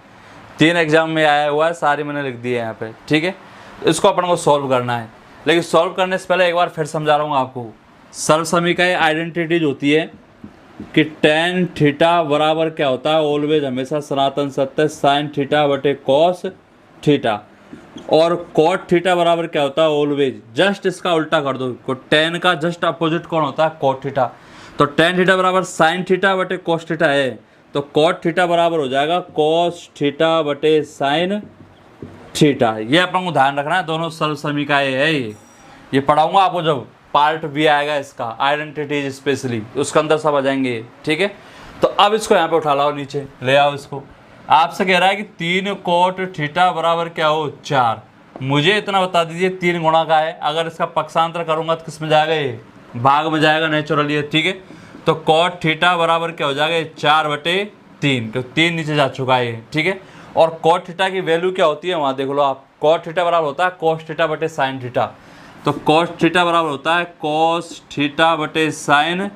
S1: 3 एग्जाम में आया हुआ है, सारी मैंने लिख दी है यहाँ पे, ठीक है। इसको अपन को सॉल्व करना है, लेकिन सॉल्व करने से पहले एक बार फिर समझा रहा हूँ आपको। सर्व समीकरण आइडेंटिटीज होती है कि tan थीटा बराबर क्या होता है, ऑलवेज हमेशा सनातन सत्य sin थीटा बटे cos थीटा, और cot थीटा बराबर क्या होता है, ऑलवेज जस्ट इसका उल्टा कर दो। tan का जस्ट अपोजिट कौन होता है, cot थीटा। तो tan थीटा बराबर sin थीटा बटे cos थीटा है, तो cot थीटा बराबर हो जाएगा cos थीटा बटे sin थीटा। ये अपन को ध्यान रखना है, दोनों सरल समीकरण है। ये पढ़ाऊंगा आपको जब पार्ट भी आएगा इसका, आइडेंटिटीज स्पेशली, उसके अंदर सब आ जाएंगे, ठीक है। तो अब इसको यहाँ पे उठा लाओ, नीचे ले आओ इसको। आपसे कह रहा है कि 3 cot थीटा बराबर क्या हो, 4। मुझे इतना बता दीजिए 3 गुणा का है, अगर इसका पक्षांतर करूंगा तो किस में जाएगा, ये भाग में जाएगा नेचुरली, ठीक है। तो cot थीटा बराबर क्या हो जाएगा, 4 बटे 3, क्योंकि 3 नीचे जा चुका है, ठीक है। और cot थीटा की वैल्यू क्या होती है, वहाँ देख लो आप। cot थीटा बराबर होता है cos थीटा बटे sin थीटा, तो cos थीटा बराबर होता है cos थीटा बटे sin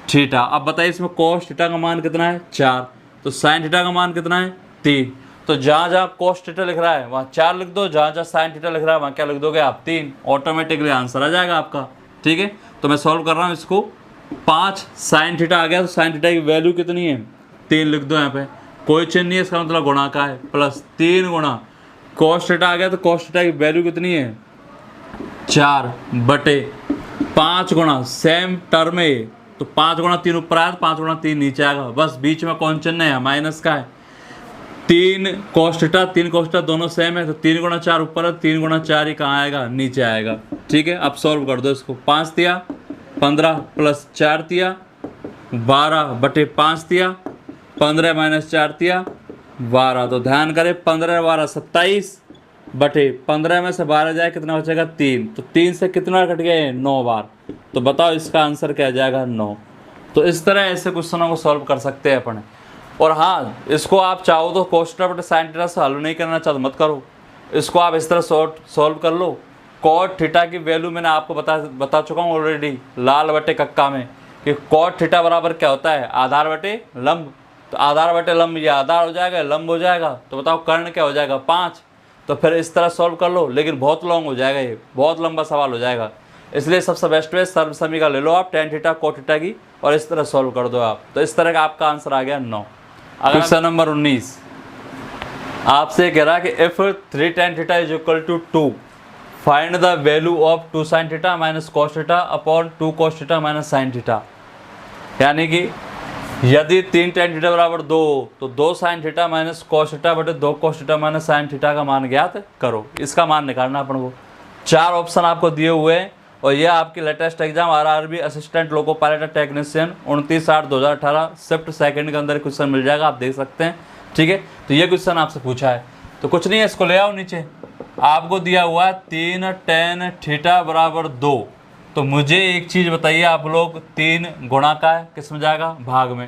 S1: थीटा। अब बताइए इसमें cos थीटा का मान कितना है, 4, तो sin थीटा का मान कितना है, 3। तो जहाँ जहाँ cos थीटा लिख रहा है वहाँ 4 लिख दो, जहाँ जहाँ sin थीटा लिख रहा है वहाँ क्या लिख दोगे आप, 3। ऑटोमेटिकली आंसर आ जाएगा आपका, ठीक है। तो मैं सॉल्व कर रहा हूँ इसको। 5 sin थीटा आ गया, तो sin थीटा की वैल्यू कितनी है, 3 लिख दो यहाँ पे, कोई चिन्ह नहीं है, इसका मतलब गुणा का है, प्लस 3 गुणा cos थीटा आ गया, तो cos थीटा की वैल्यू कितनी है, 4 बटे 5 गुणा सेम टर्म है, तो 5 गुणा 3 ऊपर आया, तो 5 गुणा 3 नीचे आएगा, बस बीच में कौन चिन्ह है, माइनस का है। 3 cos थीटा 3 cos थीटा दोनों सेम है, तो 3 गुणा 4 ऊपर है, 3 गुणा 4 ही कहाँ आएगा, नीचे आएगा, ठीक है। अब सॉल्व कर दो इसको। 5 दिया 15 प्लस 4 दिया 12 बटे 5 दिया, 15 माइनस 4 दिया 12। तो ध्यान करें 15 12 27 बटे 15 में से 12 जाए कितना बचेगा, 3। तो 3 से कितना कट गया, 9 बार। तो बताओ इसका आंसर क्या जाएगा, 9। तो इस तरह ऐसे क्वेश्चनों को सॉल्व कर सकते हैं अपन। और हाँ, इसको आप चाहो तो cos थीटा बटे sin थीटा से हल नहीं करना चाहो मत करो, इसको आप इस तरह सॉल्व कर लो। cot थीटा की वैल्यू मैंने आपको बता चुका हूँ ऑलरेडी, लाल बटे कक्का में, कि cot थीटा बराबर क्या होता है, आधार बटे लंब। तो आधार बटे लंब, ये आधार हो जाएगा, लंब हो जाएगा, तो बताओ कर्ण क्या हो जाएगा, 5। तो फिर इस तरह सॉल्व कर लो, लेकिन बहुत लॉन्ग हो जाएगा, ये बहुत लंबा सवाल हो जाएगा। इसलिए सबसे बेस्ट वे सर्व समीकरण ले लो आप tan थीटा cot थीटा की, और इस तरह सॉल्व कर दो आप। तो इस तरह का आपका आंसर आ गया 9। क्वेश्चन नंबर 19 आपसे कह रहा है कि if 3 tan theta is equal to 2, find the value of 2 sin theta minus cos theta upon 2 cos theta minus sin theta. यानी कि यदि 3 tan थीटा बराबर 2 तो 2 sin theta minus cos theta बटे 2 cos theta minus sin theta का मान ज्ञात करो। इसका मान निकालना अपन को। 4 ऑप्शन आपको दिए हुए हैं, और यह आपकी latest exam RRB assistant loco pilot technician 29/8/2018 shift second के अंदर क्वेश्चन मिल जाएगा, आप देख सकते हैं, ठीक है। तो ये क्वेश्चन आपसे पूछा है, तो कुछ नहीं है, इसको ले आओ नीचे। आपको दिया हुआ है 3 tan थीटा बराबर 2, तो मुझे एक चीज़ बताइए आप लोग, 3 गुणा का है, किस में जाएगा, भाग में।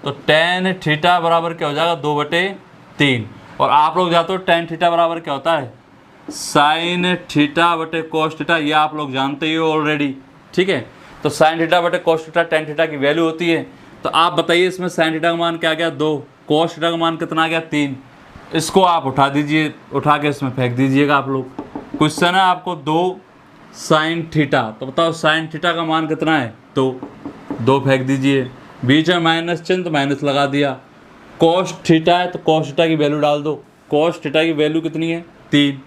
S1: तो tan थीटा बराबर क्या हो जाएगा, 2 बटे 3। और आप लोग जानते हो tan थीटा बराबर क्या होता है, sin थीटा बटे cos थीटा, ये आप लोग जानते ही हो ऑलरेडी, ठीक है। तो sin थीटा बटे cos थीटा tan थीटा की वैल्यू होती है। तो आप बताइए इसमें sin थीटा का मान क्या गया, 2, cos थीटा का मान कितना आ गया, 3। इसको आप उठा दीजिए, उठा के इसमें फेंक दीजिएगा आप लोग। क्वेश्चन है आपको 2 sin थीटा, तो बताओ sin थीटा का मान कितना है, 2 फेंक दीजिए, बीच में माइनस चिन्ह तो माइनस लगा दिया। cos थीटा है तो cos थीटा की वैल्यू डाल दो, cos थीटा की वैल्यू कितनी है, 3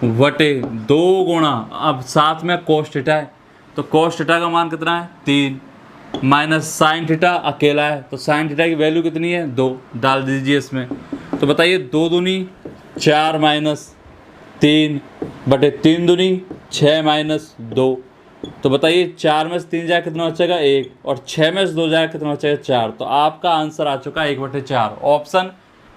S1: बटे 2 गुणा, अब साथ में cos थीटा है, तो cos थीटा का मान कितना है, 3 माइनस sin थीटा अकेला है, तो sin थीटा की वैल्यू कितनी है, 2 डाल दीजिए इसमें। तो बताइए 2 दूनी 4 माइनस 3 बटे 3 दूनी 6 माइनस 2। तो बताइए 4 में से 3 जाए कितना बचेगा, 1, और 6 में से 2 जाए कितना बचेगा, 4। तो आपका आंसर आ चुका है 1/4, ऑप्शन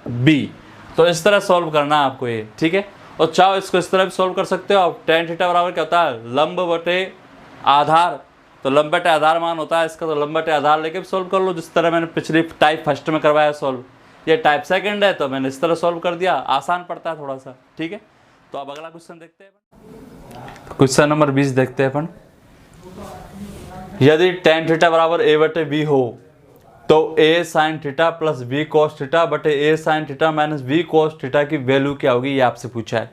S1: बी। तो इस तरह सॉल्व करना है आपको ये, ठीक है। और चाहो इसको इस तरह भी सॉल्व कर सकते हो आप। tan थीटा बराबर क्या होता है, लंब बटे आधार, तो लंब बटे आधार मान होता है इसका, तो लंब बटे आधार लेके भी सॉल्व कर लो, जिस तरह मैंने पिछली टाइप फर्स्ट में करवाया सॉल्व। ये टाइप सेकंड है तो मैंने इस तरह सॉल्व कर दिया, आसान पड़ता है थोड़ा सा, ठीक है। तो अब अगला क्वेश्चन देखते हैं, क्वेश्चन नंबर 20 देखते हैं अपन। यदि tan थीटा बराबर a बटे b हो तो a sin theta plus b cos theta बटे a sin theta minus b cos theta की वैल्यू क्या होगी, ये आपसे पूछा है।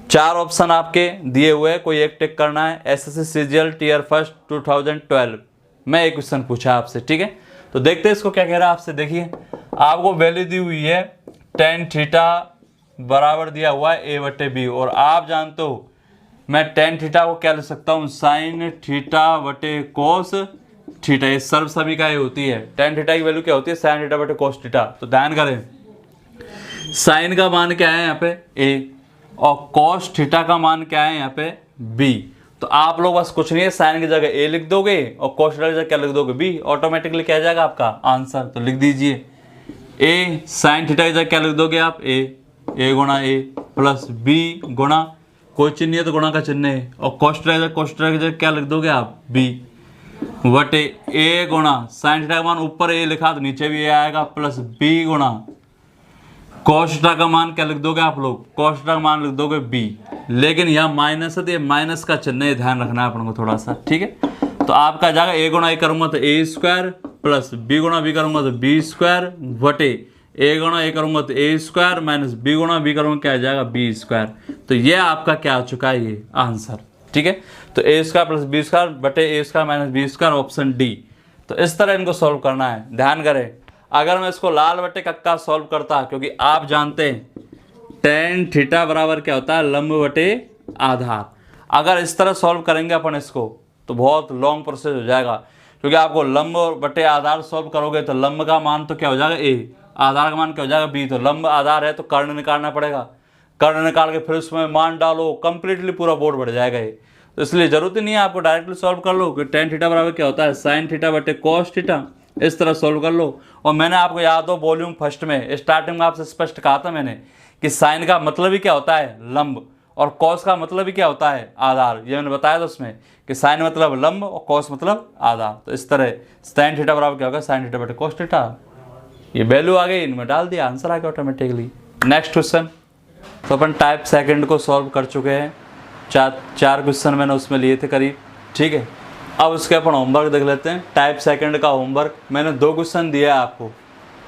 S1: 4 ऑप्शन आपके दिए हुए हैं, कोई एक टिक करना है। एसएससी सीजीएल टीयर फर्स्ट 2012 में एक क्वेश्चन पूछा है आपसे, ठीक है। तो देखते हैं इसको क्या कह रहा है आपसे। देखिए आपको वैल्यू दी हुई है tan थीटा बराबर दिया हुआ है a बटे b, और आप जानते हो मैं tan थीटा को क्या लिख सकता हूँ, sin थीटा बटे cos थीटा। ये सर्व सभी का ये होती है। tan थीटा की वैल्यू क्या होती है, sin थीटा बटे cos थीटा। तो ध्यान करें sin का मान क्या है यहाँ पे a, और cos थीटा का मान क्या है यहाँ पे b। तो आप लोग बस कुछ नहीं है, sin की जगह a लिख दोगे और cos थीटा की जगह क्या लिख दोगे b, ऑटोमेटिकली क्या आ जाएगा आपका आंसर। तो लिख दीजिए a sin थीटा की जगह क्या लिख दोगे आप, a गुणा a प्लस b गुणा कोई चिन्ह है तो गुणा का चिन्ह है, और cos थीटा की जगह क्या लिख दोगे आप b बटे a गुणा sin थीटा का मान ऊपर a लिखा तो नीचे भी a आएगा प्लस b गुणा cos थीटा का मान क्या लिख दोगे आप लोग, cos थीटा का मान लिख दोगे b। लेकिन यहाँ माइनस है तो ये माइनस का चिन्ह है, ध्यान रखना है अपन को थोड़ा सा, ठीक है। तो आपका जाएगा a गुणा a करूंगा तो a स्क्वायर प्लस b गुणा b करूंगा तो b स्क्वायर बटे a गुणा a करूंगा तो a स्क्वायर माइनस b गुणा b करूंगा क्या आ जाएगा b स्क्वायर। तो ये आपका क्या आ चुका है, ये आंसर, ठीक है। तो a square plus b square बटे a square minus b square, option D. तो इस तरह इनको सॉल्व करना है। ध्यान करें अगर मैं इसको लाल बटे कक्का सॉल्व करता, क्योंकि आप जानते हैं tan थीटा बराबर क्या होता है, लंब बटे आधार। अगर इस तरह सॉल्व करेंगे अपन इसको तो बहुत लॉन्ग प्रोसेस हो जाएगा, क्योंकि आपको लंब बटे आधार सॉल्व करोगे तो लंब का मान तो क्या हो जाएगा a, आधार का मान क्या हो जाएगा b। तो लंब आधार है तो कर्ण निकालना पड़ेगा, कर्ण निकाल के फिर उसमें मान डालो, कंप्लीटली पूरा बोर्ड बढ़ जाएगा ये। तो इसलिए जरूरत ही नहीं है आपको डायरेक्टली सॉल्व कर लो कि tan थीटा बराबर क्या होता है, sin थीटा बटे cos थीटा, इस तरह सॉल्व कर लो। और मैंने आपको याद हो वॉल्यूम फर्स्ट में स्टार्टिंग में आपसे स्पष्ट कहा था मैंने कि sin का मतलब ही क्या होता है लंब, और cos का मतलब ही क्या होता है आधार। ये मैंने बताया था उसमें कि sin मतलब लंब और cos मतलब आधार। तो इस तरह sin थीटा बराबर क्या होगा, sin थीटा बटे cos थीटा। ये वैल्यू आ गई, इनमें डाल दिया, आंसर आ गया ऑटोमेटिकली। नेक्स्ट क्वेश्चन, तो अपन टाइप सेकंड को सॉल्व कर चुके हैं। चार क्वेश्चन मैंने उसमें लिए थे करीब, ठीक है। अब उसके अपन होमवर्क देख लेते हैं। टाइप सेकंड का होमवर्क मैंने 2 क्वेश्चन दिया है आपको,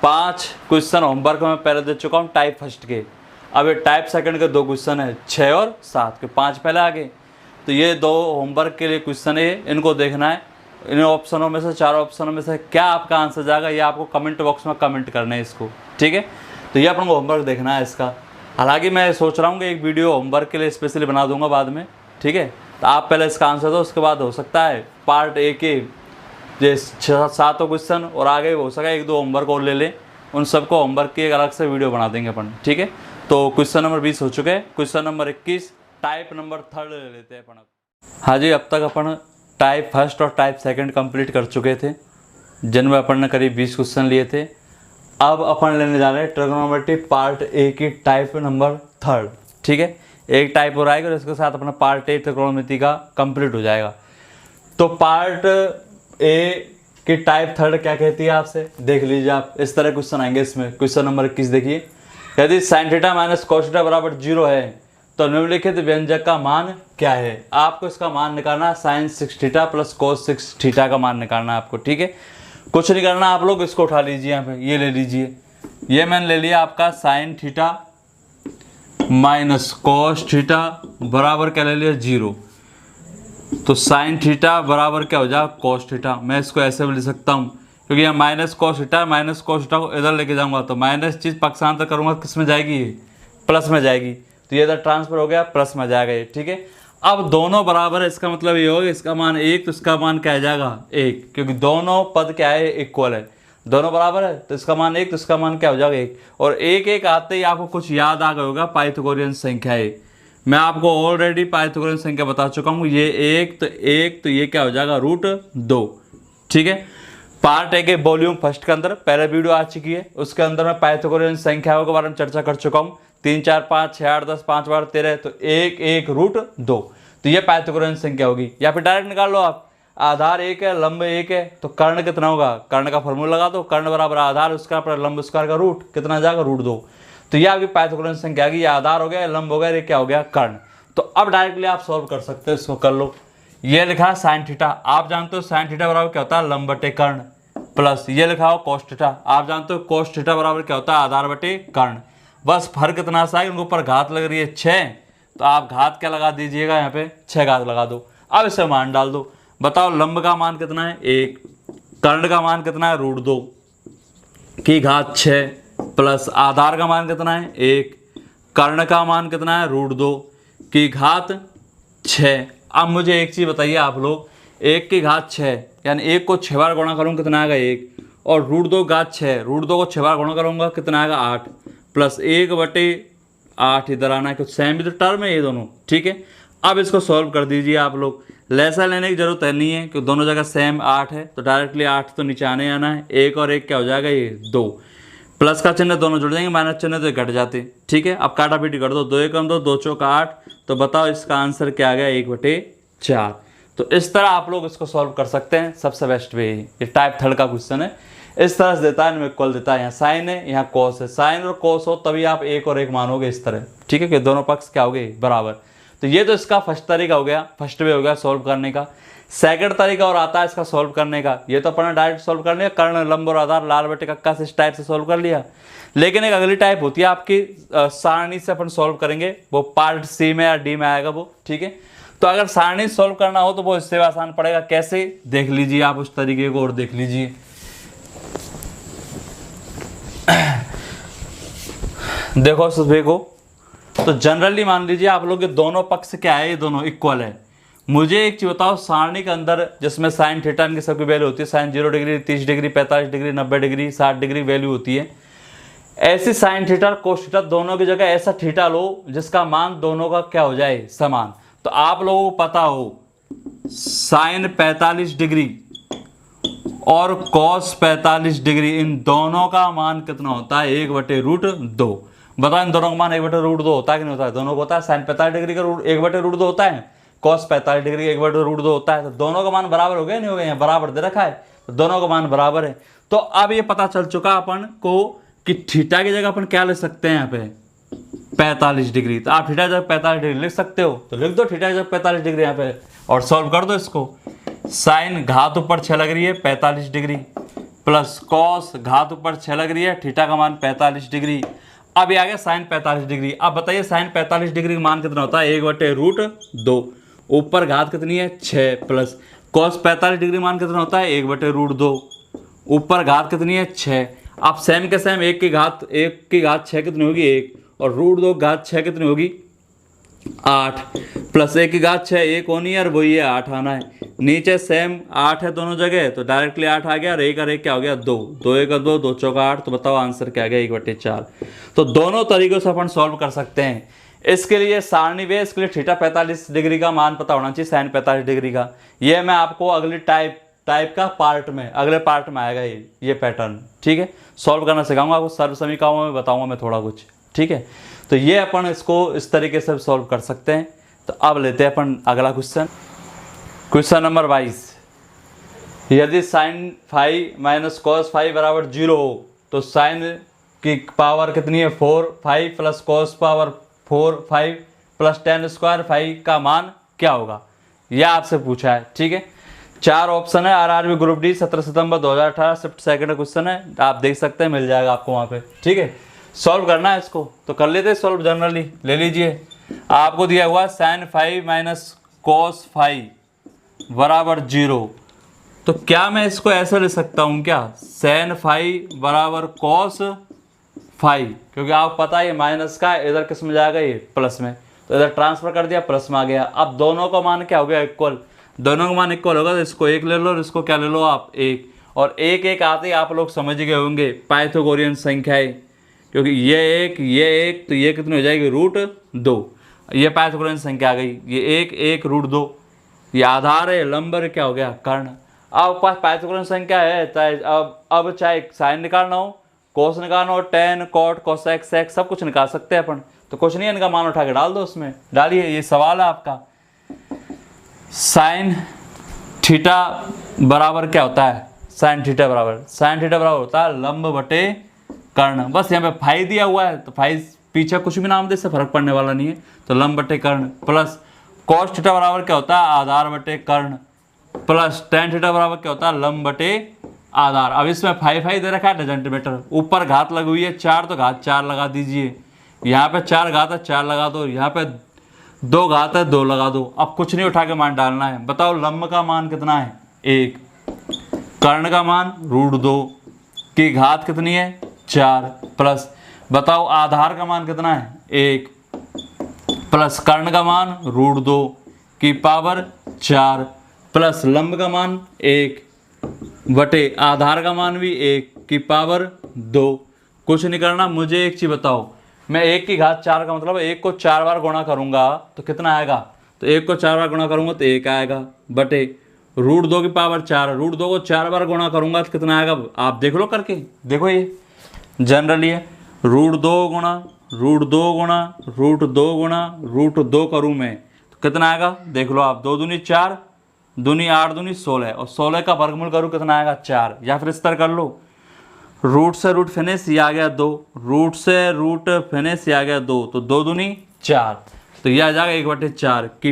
S1: 5 क्वेश्चन होमवर्क में पहले दे चुका हूँ टाइप फर्स्ट के। अब ये टाइप सेकंड के 2 क्वेश्चन है, 6 और 7 के, 5 पहले आ गए। तो ये 2 होमवर्क के लिए क्वेश्चन है, इनको देखना है। इन ऑप्शनों में से 4 ऑप्शनों में से क्या आपका आंसर जाएगा, ये आपको कमेंट बॉक्स में कमेंट करना है इसको, ठीक है। तो ये अपन को होमवर्क देखना है इसका। हालांकि मैं सोच रहा हूँ कि एक वीडियो होमवर्क के लिए स्पेशली बना दूंगा बाद में, ठीक है। तो आप पहले इसका आंसर दो, उसके बाद हो सकता है पार्ट ए के जो 6-7 क्वेश्चन और आगे हो सका 1-2 होमवर्क और ले लें, उन सबको होमवर्क की एक अलग से वीडियो बना देंगे अपन, ठीक है। तो क्वेश्चन नंबर 20 हो चुके हैं। क्वेश्चन नंबर 21 टाइप नंबर 3 ले लेते हैं अपन। हाँ जी, अब तक अपन टाइप फर्स्ट और टाइप सेकंड कंप्लीट कर चुके थे, जिनमें अपन ने करीब 20 क्वेश्चन लिए थे। अब अपन लेने जा रहे हैं ट्रिग्नोमेट्री पार्ट ए की टाइप नंबर 3, ठीक है। एक टाइप और आएगा और इसके साथ अपना पार्ट ए ट्रिग्नोमेट्री का कंप्लीट हो जाएगा। तो पार्ट ए की टाइप 3 क्या कहती है आपसे, देख लीजिए आप। इस तरह क्वेश्चन आएंगे इसमें। क्वेश्चन नंबर 21 देखिए, यदि sin theta minus cos theta बराबर 0 है तो निम्नलिखित व्यंजक का मान क्या है। आपको इसका मान निकालना है, sin 6 theta plus cos 6 theta का मान निकालना है आपको, ठीक है। कुछ नहीं करना, आप लोग इसको उठा लीजिए, यहाँ पे ये ले लीजिए। ये मैंने ले लिया आपका sin theta minus cos theta बराबर क्या ले लिया 0। तो sin थीटा बराबर क्या हो जाएगा cos थीटा। मैं इसको ऐसे भी लिख सकता हूँ, क्योंकि यहाँ माइनस cos थीटा को इधर लेके जाऊँगा तो माइनस चीज़ पक्षांतर करूँगा, किस में जाएगी, ये प्लस में जाएगी। तो ये इधर ट्रांसफर हो गया, प्लस में जाएगा ये, ठीक है। अब दोनों बराबर है, इसका मतलब ये होगा इसका मान 1 तो इसका मान क्या आ जाएगा 1, क्योंकि दोनों पद क्या है इक्वल है, दोनों बराबर है। तो इसका मान 1 तो इसका मान क्या हो जाएगा 1। और 1 आते ही आपको कुछ याद आ गया होगा, पाइथागोरियन संख्या है। मैं आपको ऑलरेडी पाइथागोरियन संख्या बता चुका हूँ। ये 1 तो ये क्या हो जाएगा √2, ठीक है। पार्ट ए के वॉल्यूम फर्स्ट के अंदर पहले वीडियो आ चुकी है, उसके अंदर मैं पाइथागोरियन संख्याओं के बारे में चर्चा कर चुका हूँ। 3 4 5 6 8 10 5 12 13, तो 1 √2। तो ये पाइथागोरियन संख्या होगी, या फिर डायरेक्ट निकाल लो आप। आधार एक है, लंब एक है, तो कर्ण कितना होगा, कर्ण का फॉर्मूला लगा दो, कर्ण बराबर आधार उसका पर लंब स्क्वायर का रूट कितना जाएगा, √2। तो ये आपकी पाइथागोरस संख्या आ गई, ये आधार हो गया, लंब हो गया, ये क्या हो गया, कर्ण। तो अब डायरेक्टली आप सॉल्व कर सकते हो, इसको कर लो। ये लिखा है साइन थीटा, आप जानते हो साइन थीटा बराबर क्या होता है, लंब बटे कर्ण, प्लस ये लिखा हो कॉस थीटा, आप जानते हो कॉस थीटा बराबर क्या होता है, आधार बटे कर्ण। बस फर्क इतना सा है, उनके ऊपर घात लग रही है 6, तो आप घात क्या लगा दीजिएगा, यहाँ पे 6 घात लगा दो। अब इसे मान डाल दो, बताओ लंब का मान कितना है 1, कर्ण का मान कितना है √2 की घात 6, प्लस आधार का मान कितना है 1, कर्ण का मान कितना है √2 की घात 6। अब मुझे एक चीज़ बताइए आप लोग, 1 की घात 6 यानी 1 को 6 बार गुणा करूँ कितना आएगा 1, और √2 घात 6, √2 को 6 बार गुणा करूँगा कितना आएगा 8, प्लस 1/8 इधर आना है, कुछ सेम भी तो टर्म है ये दोनों, ठीक है। अब इसको सॉल्व कर दीजिए आप लोग, लैसा लेने की जरूरत है नहीं है, क्योंकि दोनों जगह सेम 8 है, तो डायरेक्टली 8 तो नीचे आने आना है, 1 और 1 क्या हो जाएगा, ये 2, प्लस का चिन्ह दोनों जुड़ जाएंगे, माइनस चिन्ह तो घट जाते, ठीक है। अब काटा पीटी कर दो, 2 1 2, 2 4 8, तो बताओ इसका आंसर क्या आ गया, 1/4। तो इस तरह आप लोग इसको सॉल्व कर सकते हैं, सबसे बेस्ट वे ये टाइप 3 का क्वेश्चन है, इस तरह से देता है, इनमें इक्वल देता है, यहाँ साइन है यहाँ कॉस है, साइन और कॉस हो तभी आप 1 और 1 मानोगे इस तरह, ठीक है, कि दोनों पक्ष क्या हो गए बराबर। तो ये तो इसका फर्स्ट तरीका हो गया, फर्स्ट वे हो गया सॉल्व करने का। सेकंड तरीका और आता है इसका सॉल्व करने का, ये तो अपना डायरेक्ट सॉल्व कर लिया, कर्ण लंब और आधार लाल बटे कक्का से इस टाइप से सॉल्व कर लिया। लेकिन एक अगली टाइप होती है आपकी सारणी से अपन सॉल्व करेंगे, वो पार्ट सी में या डी में आएगा वो, ठीक है। तो अगर सारणी सॉल्व करना हो तो वो इससे आसान पड़ेगा, कैसे देख लीजिए आप उस तरीके को और देख लीजिए। देखो सुबह को तो जनरली मान लीजिए आप लोग के दोनों पक्ष क्या है, ये दोनों इक्वल है। मुझे एक चीज बताओ, सारणी के अंदर जिसमें साइन थीटा इनकी सबकी वैल्यू होती है, sine 0 degree 30 degree 45 degree 90 degree 60 degree value होती है, ऐसी साइन थीटा कोस थीटा दोनों की जगह ऐसा थीटा लो जिसका मान दोनों का क्या हो जाए, समान। तो आप लोगों को पता हो साइन 45 डिग्री और कॉस 45 डिग्री, इन दोनों का मान कितना होता है, 1/√2। बताओ इन दोनों का मान 1/√2 होता है कि नहीं होता है, दोनों को होता है। साइन 45 डिग्री का 1/√2 होता है, कॉस 45 डिग्री का 1/√2 होता है, तो दोनों का मान बराबर हो गया नहीं हो गया, बराबर दे रखा है, तो दोनों का मान बराबर है। तो अब ये पता चल चुका अपन को कि थीटा की जगह अपन क्या ले सकते हैं, यहाँ पे 45 डिग्री, तो आप थीटा की जगह 45 डिग्री लिख सकते हो, तो लिख दो थीटा की जगह 45 डिग्री यहाँ पे और सॉल्व कर दो इसको। साइन घात ऊपर 6 लग रही है 45 डिग्री, प्लस कॉस घात ऊपर 6 लग रही है, थीटा का मान 45 डिग्री। अब ये आ गया साइन 45 डिग्री। अब बताइए साइन 45 डिग्री का मान कितना होता है, 1/√2, ऊपर घात कितनी है 6, प्लस कॉस 45 डिग्री मान कितना होता है 1/√2, ऊपर घात कितनी है 6। अब सेम के सेम 1 की घात 6 कितनी होगी 1, और √2 घात 6 कितनी होगी 8, प्लस 1 की घात 6 1 होनी है और वही है 8 आना है, नीचे सेम 8 है दोनों जगह, तो डायरेक्टली 8 आ गया और 1 और 1 क्या हो गया 2, 2 1 2, 2 4 8। तो बताओ आंसर क्या आ गया 1/4। तो दोनों तरीकों से अपन सॉल्व कर सकते हैं। इसके लिए सारणी वे, इसके लिए थीटा 45 डिग्री का मान पता होना चाहिए, साइन 45 डिग्री का। ये मैं आपको अगली टाइप का पार्ट में, अगले पार्ट में आएगा ये पैटर्न, ठीक है। सॉल्व करना सिखाऊंगा आपको, सर्व समीकरणों में बताऊंगा मैं थोड़ा कुछ, ठीक है। तो ये अपन इसको इस तरीके से सॉल्व कर सकते हैं। तो अब लेते हैं अपन अगला क्वेश्चन नंबर 22। यदि साइन 5 माइनस कॉस 5 बराबर 0 हो तो साइन की पावर कितनी है 4 5 plus cos power 4 5 plus tan square 5 का मान क्या होगा, यह आपसे पूछा है, ठीक है। 4 ऑप्शन है, RRB ग्रुप डी 17 सितंबर 2018 शिफ्ट सेकंड क्वेश्चन है, आप देख सकते हैं, मिल जाएगा आपको वहाँ पे, ठीक है। सॉल्व करना है इसको, तो कर लेते हैं सॉल्व। जनरली ले लीजिए, आपको दिया हुआ साइन 5 माइनस कॉस 5 बराबर 0, तो क्या मैं इसको ऐसे ले सकता हूँ क्या, साइन 5 बराबर कॉस 5, क्योंकि आपको पता है ये माइनस का इधर किस में जाएगा, ये प्लस में, तो इधर ट्रांसफर कर दिया प्लस में आ गया। अब दोनों का मान क्या हो गया इक्वल, दोनों का मान इक्वल होगा, तो इसको 1 ले लो और इसको क्या ले लो आप 1, और 1 1 आते ही आप लोग समझ गए होंगे पाइथागोरियन संख्याएं, क्योंकि ये एक तो ये कितनी हो जाएगी √2, ये पाइथागोरियन संख्या आ गई, ये 1 1 √2, ये आधार है, लंब क्या हो गया कर्ण। अब पास पाइथागोरियन संख्या है, अब चाहे साइन निकालना हो, कोस निकालना हो, tan cot cosec sec सब कुछ निकाल सकते हैं अपन, तो कुछ नहीं है, इनका मान उठा के डाल दो उसमें, डालिए। ये सवाल है आपका, साइन थीटा बराबर क्या होता है, साइन थीटा बराबर होता है लंब बटे कर्ण। बस यहाँ पे फाई दिया हुआ है तो फाई पीछे कुछ भी नाम दे, इससे फर्क पड़ने वाला नहीं है, तो लंब बटे कर्ण प्लस कॉस थीटा बराबर क्या होता है, आधार बटे कर्ण प्लस टेन थीटा बराबर क्या होता है, लंब बटे आधार। अब इसमें फाई दे रखा है सेंटीमीटर, ऊपर घात लगी हुई है 4 तो घात 4 लगा दीजिए, यहाँ पे 4 घात है 4 लगा दो, यहाँ पे 2 घात है 2 लगा दो। अब कुछ नहीं उठा के मान डालना है। बताओ लंब का मान कितना है 1, कर्ण का मान √2 की घात कितनी है 4 प्लस बताओ आधार का मान कितना है 1 प्लस कर्ण का मान √2 की पावर 4 प्लस लंब का मान 1 बटे आधार का मान भी 1 की पावर 2। कुछ नहीं करना, मुझे एक चीज़ बताओ, मैं 1 की घात 4 का मतलब 1 को 4 बार गुणा करूंगा तो कितना आएगा, तो 1 को 4 बार गुणा करूंगा तो 1 आएगा बटे √2 की पावर 4, √2 को 4 बार गुणा करूंगा तो कितना आएगा, आप देख लो करके, देखो ये जनरली है √2 गुणा √2 करूँ मैं तो कितना आएगा, देख लो आप, 2 दूनी 4, दूनी 8 दूनी 16 और 16 का वर्गमूल करूँ कितना आएगा 4, या फिर इस तरह कर लो रूट से रूट फिनिश ये आ गया 2, रूट से रूट फिनिश ये आ गया 2, तो 2 दूनी 4, तो ये आ जाएगा 1/4 की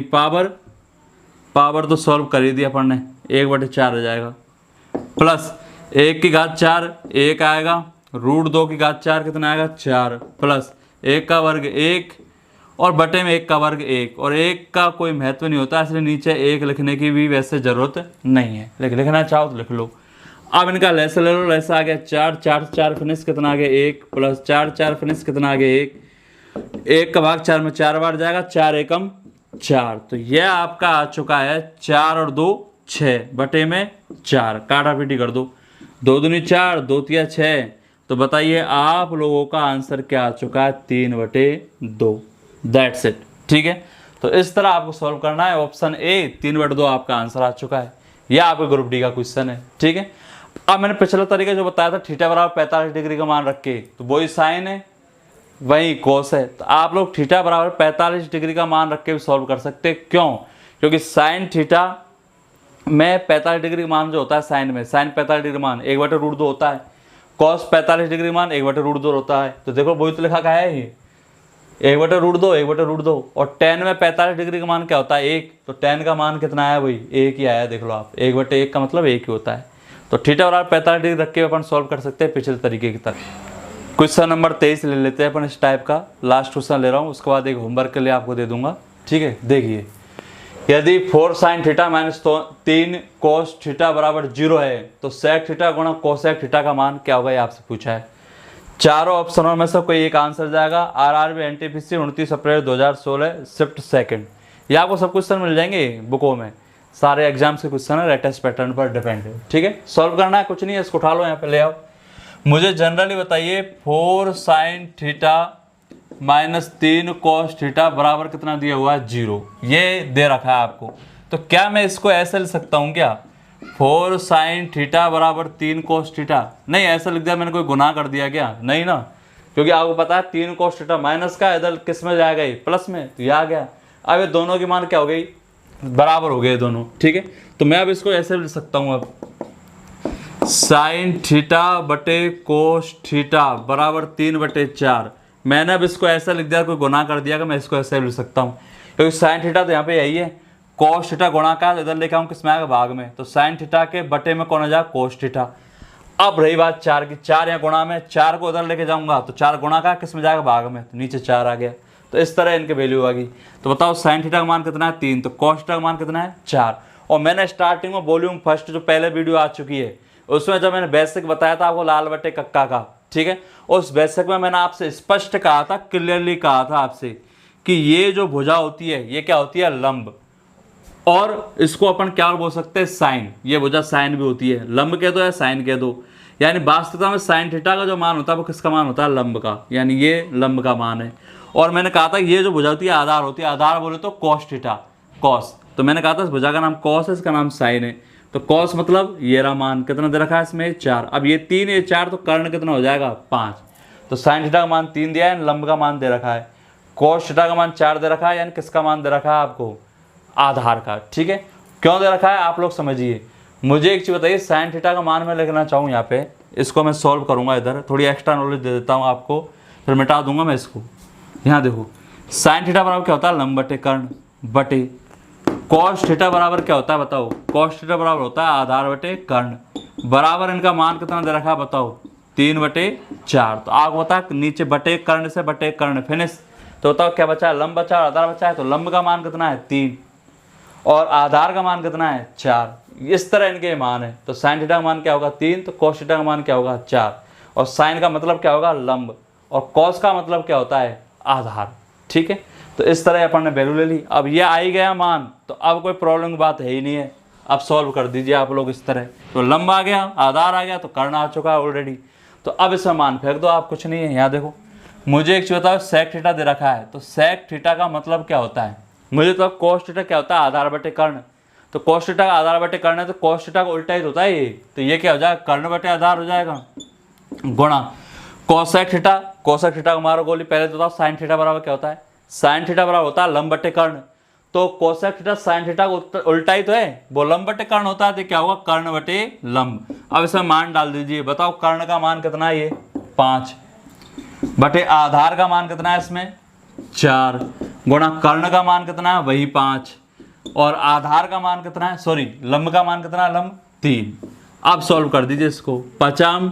S1: पावर तो सॉल्व कर ही दिया अपन ने, 1/4 आ जाएगा प्लस 1 की घात 4 1 आएगा, √2 की घात 4 कितना आएगा 4 प्लस 1 का वर्ग 1 और बटे में 1 का वर्ग 1, और 1 का कोई महत्व नहीं होता इसलिए नीचे 1 लिखने की भी वैसे ज़रूरत नहीं है, लेकिन लिखना चाहो तो लिख लो। अब इनका लैसा ले लो, लैसा आ गया 4, 4 फिनिश कितना आ गया 1 प्लस 4 फिनिश कितना आ गया 1 का भाग 4 में 4 बार जाएगा, 4 एकम 4, तो यह आपका आ चुका है 4 और 2 6 बटे में 4, काटा पीटी कर दो, 2 दूनी 4 2 तिया 6, तो बताइए आप लोगों का आंसर क्या आ चुका है 3/2, दैट्स इट। ठीक है, तो इस तरह आपको सॉल्व करना है। ऑप्शन ए 3/2 आपका आंसर आ चुका है, यह आपके ग्रुप डी का क्वेश्चन है। ठीक है, अब मैंने पिछला तरीका जो बताया था थीटा बराबर 45 डिग्री का मान रख के, तो वही साइन है वही कोस है, तो आप लोग थीटा बराबर 45 डिग्री का मान रख के भी सॉल्व कर सकते हैं। क्यों, क्योंकि साइन थीटा में 45 डिग्री मान जो होता है साइन में, साइन 45 डिग्री मान 1/√2 होता है, कॉस 45 डिग्री मान 1/√2 होता है, तो देखो वही तो लिखा क्या है ये 1/√2 और tan में 45 डिग्री का मान क्या होता है 1, तो tan का मान कितना आया भाई 1 ही आया, देख लो आप 1/1 का मतलब 1 ही होता है। तो थीटा बराबर 45 डिग्री रख के अपन सॉल्व कर सकते हैं पिछले तरीके की तरह। क्वेश्चन नंबर 23 ले लेते हैं अपन इस टाइप का, लास्ट क्वेश्चन ले रहा हूँ, उसके बाद एक होमवर्क के लिए आपको दे दूंगा। ठीक है, देखिए यदि 4 sin theta minus 3 cos theta बराबर 0 है तो sec थीटा गुणा कोसेक थीटा का मान क्या होगा, ये आपसे पूछा है। चारों ऑप्शनों में से कोई एक आंसर जाएगा। RRB NTPC 29 अप्रैल 2016 शिफ्ट सेकंड, ये आपको सब क्वेश्चन मिल जाएंगे बुकों में, सारे एग्जाम्स के क्वेश्चन है, लेटेस्ट पैटर्न पर डिपेंड है। ठीक है, सॉल्व करना है, कुछ नहीं है, इसको उठा लो यहाँ पे ले आओ। मुझे जनरली बताइए 4 sin theta minus 3 cos theta बराबर कितना दिया हुआ है 0, ये दे रखा है आपको, तो क्या मैं इसको ऐसे लिख सकता हूँ क्या 4 sin थीटा बराबर 3 cos थीटा, नहीं ऐसा लिख दिया मैंने, कोई गुनाह कर दिया क्या, नहीं ना, क्योंकि आपको पता है 3 cos थीटा माइनस का इधर किस में जाएगा ये प्लस में, तो ये आ गया। अब ये दोनों की मान क्या हो गई, बराबर हो गए दोनों। ठीक है, तो मैं अब इसको ऐसे लिख सकता हूँ, अब साइन थीटा बटे कोस थीटा बराबर 3/4, मैंने अब इसको ऐसा लिख दिया, कोई गुना कर दिया कि मैं इसको ऐसे लिख सकता हूँ, क्योंकि साइन थीटा तो यहाँ पे यही है, कोस थीटा गुणा का इधर लेके आऊँ किसमें आएगा भाग में, तो साइन थीटा के बटे में कौन आ जाएगा कोस थीटा। अब रही बात 4 की, 4 यहाँ गुणा में, 4 को इधर लेके जाऊँगा तो 4 गुणा का किसमें जाएगा भाग में, तो नीचे 4 आ गया, तो इस तरह इनके वैल्यू आ गई। तो बताओ साइन थीटा का मान कितना है 3, तो कोस थीटा का मान कितना है 4। और मैंने स्टार्टिंग में वॉल्यूम फर्स्ट जो पहले वीडियो आ चुकी है उसमें जब मैंने बेसिक बताया था आपको लाल बटे कक्का का, ठीक है, उस बेसिक में मैंने आपसे स्पष्ट कहा था, क्लियरली कहा था आपसे कि ये जो भुजा होती है ये क्या होती है लंब, और इसको अपन क्या बोल सकते हैं साइन, ये भुजा साइन भी होती है, लंब कह दो या साइन कह दो, यानी वास्तविकता में साइन थीटा का जो मान होता है वो किसका मान होता है लंब का, यानी ये लंब का मान है। और मैंने कहा था ये जो भुजा होती है आधार होती है, आधार बोले तो कॉस थीटा, कॉस, तो मैंने कहा था इस भुजा का नाम कॉस है, इसका नाम साइन है, तो कॉस मतलब ये रहा मान कितना दे रखा है इसमें 4, अब ये 3 ये 4 तो कर्ण कितना हो जाएगा 5, तो साइन थीटा का मान 3 दिया है, लंब का मान दे रखा है, कॉस थीटा का मान 4 दे रखा है, यानी किसका मान दे रखा है आपको आधार का। ठीक है, क्यों दे रखा है आप लोग समझिए। मुझे एक चीज़ बताइए, साइन थीटा का मान मैं लिखना चाहूँ यहाँ पे, इसको मैं सॉल्व करूँगा, इधर थोड़ी एक्स्ट्रा नॉलेज दे देता हूँ आपको, फिर मिटा दूंगा मैं इसको। यहाँ देखो साइन थीटा बराबर क्या होता है, लंब बटे कर्ण बटे कॉस थीटा बराबर क्या होता है बताओ, कॉस थीटा बराबर होता है आधार बटे कर्ण, बराबर इनका मान कितना दे रखा है बताओ, 3/4। तो आपको बता नीचे बटे कर्ण से बटे कर्ण फिनिश, तो बताओ क्या बचा है, लंब बचा और आधार बचा है। तो लंब का मान कितना है 3 और आधार का मान कितना है 4। इस तरह इनके मान है। तो साइन थीटा का मान क्या होगा 3, तो कॉस थीटा का मान क्या होगा 4, और साइन का मतलब क्या होगा लंब, और कॉस का मतलब क्या होता है आधार। ठीक है, तो इस तरह अपन ने वैल्यू ले ली। अब ये आ ही गया मान, तो अब कोई प्रॉब्लम की बात है ही नहीं है। अब सॉल्व कर दीजिए आप लोग इस तरह। तो लंब आ गया, आधार आ गया, तो कर्ण आ चुका है ऑलरेडी। तो अब इसमें मान फेंक दो आप, कुछ नहीं है। यहाँ देखो मुझे एक चीज़ बताओ, सेक थीटा दे रखा है, तो सेक थीटा का मतलब क्या होता है मुझे, तो कोस थीटा क्या होता है आधार बटे कर्ण। तो कोस थीटा का आधार बटे कर्ण है, तो कोस थीटा का उल्टा ही तो होता है ये। तो ये क्या हो जाएगा, कर्ण बटे आधार हो जाएगा, गुणा कोसेक थीटा। कोसेक थीटा को मारो गोली। पहले तो बताओ साइन थीटा बराबर क्या होता है, साइन थीटा बराबर होता है लंब बटे कर्ण। तो कोसेक थीटा साइन थीटा को उल्टा ही तो है, वो लंब बटे कर्ण होता है, तो क्या होगा कर्ण बटे लंब। अब इसमें मान डाल दीजिए, बताओ कर्ण का मान कितना है, ये 5 बटे आधार का मान कितना है इसमें 4, गुणा कर्ण का मान कितना है वही 5, और आधार का मान कितना है, सॉरी लंब का मान कितना है, लंब 3। अब सॉल्व कर दीजिए इसको, 5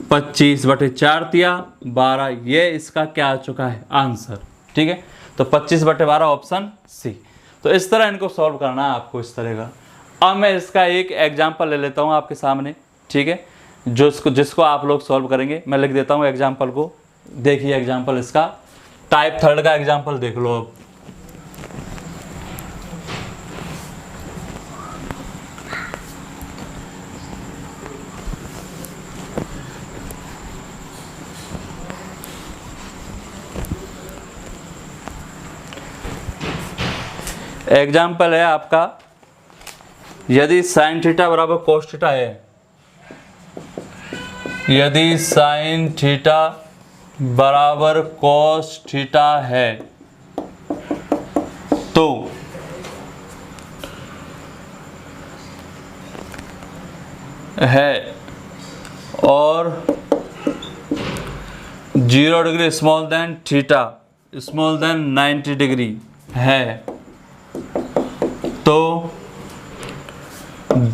S1: 25 बटे 4 तिया 12, ये इसका क्या आ चुका है आंसर। ठीक है, तो 25 बटे 12 ऑप्शन सी। तो इस तरह इनको सॉल्व करना है आपको इस तरह का। अब मैं इसका एक एग्जाम्पल ले लेता हूँ आपके सामने। ठीक है, जिसको आप लोग सॉल्व करेंगे, मैं लिख देता हूँ एग्जाम्पल को। देखिए एग्जाम्पल इसका, टाइप थर्ड का एग्जाम्पल देख लो। अब एग्जाम्पल है आपका, यदि साइन थीटा बराबर कोस थीटा है, यदि साइन थीटा बराबर कोस थीटा है, तो है और 0 degree small than theta small than 90 degree है, तो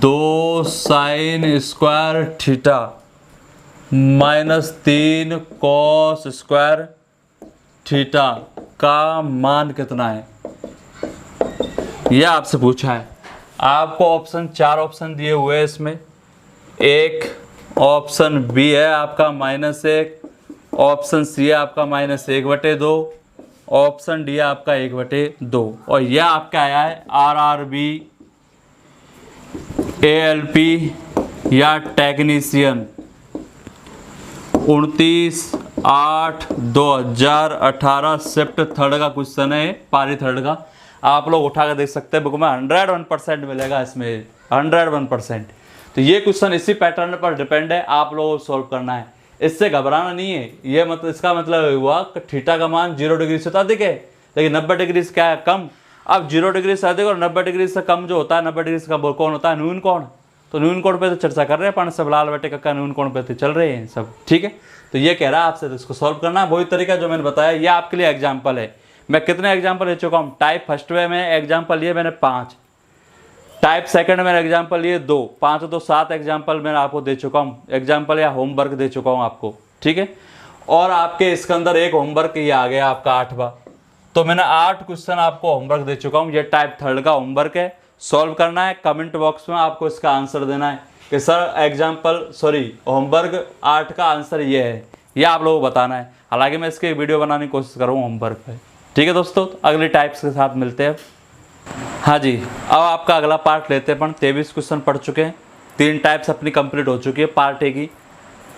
S1: 2 sine square theta -3 cos square theta का मान कितना है, यह आपसे पूछा है। आपको ऑप्शन 4 ऑप्शन दिए हुए हैं इसमें। एक ऑप्शन बी है आपका -1, ऑप्शन सी है आपका -1/2, ऑप्शन डी है आपका 1/2, और यह आपका आया है RRB ALP या टेक्नीशियन 29/8/2018 शिफ्ट थर्ड का क्वेश्चन है, पारी थर्ड का। आप लोग उठा कर देख सकते हैं, बुक में 101% मिलेगा इसमें, 101%। तो ये क्वेश्चन इसी पैटर्न पर डिपेंड है, आप लोगों को सॉल्व करना है, इससे घबराना नहीं है। ये मतलब इसका मतलब हुआ कि थीटा का मान 0 डिग्री से तो अधिक है, लेकिन 90 डिग्री से क्या है कम। अब 0 डिग्री से अधिक और 90 डिग्री से कम जो होता है, 90 डिग्री से कम कौन होता है, न्यून कोण। तो न्यून कोण पे तो चर्चा कर रहे हैं अपन सब, लाल बटे का न्यून कोण पे तो चल रहे हैं सब। ठीक है, तो ये कह रहा है आपसे, तो इसको सॉल्व करना है वही तरीका जो मैंने बताया। ये आपके लिए एग्जाम्पल है। मैं कितने एग्जाम्पल ले चुका हूँ, टाइप फर्स्ट में एग्जाम्पल लिए मैंने 5, टाइप सेकंड में एग्जाम्पल लिए 2, 5 2 7 एग्जाम्पल मैं आपको दे चुका हूँ, एग्जाम्पल या होमवर्क दे चुका हूँ आपको। ठीक है, और आपके इसके अंदर एक होमवर्क ये आ गया आपका 8वां। तो मैंने 8 क्वेश्चन आपको होमवर्क दे चुका हूँ। ये टाइप थर्ड का होमवर्क है, सॉल्व करना है। कमेंट बॉक्स में आपको इसका आंसर देना है कि सर होमवर्क 8 का आंसर ये है, यह आप लोगों को बताना है। हालांकि मैं इसकी वीडियो बनाने की कोशिश करूँ होमवर्क पे। ठीक है दोस्तों, तो अगली टाइप्स के साथ मिलते हैं। हाँ जी, अब आपका अगला पार्ट लेते हैं। 23 क्वेश्चन पढ़ चुके हैं, 3 टाइप्स अपनी कंप्लीट हो चुकी है पार्ट ए की।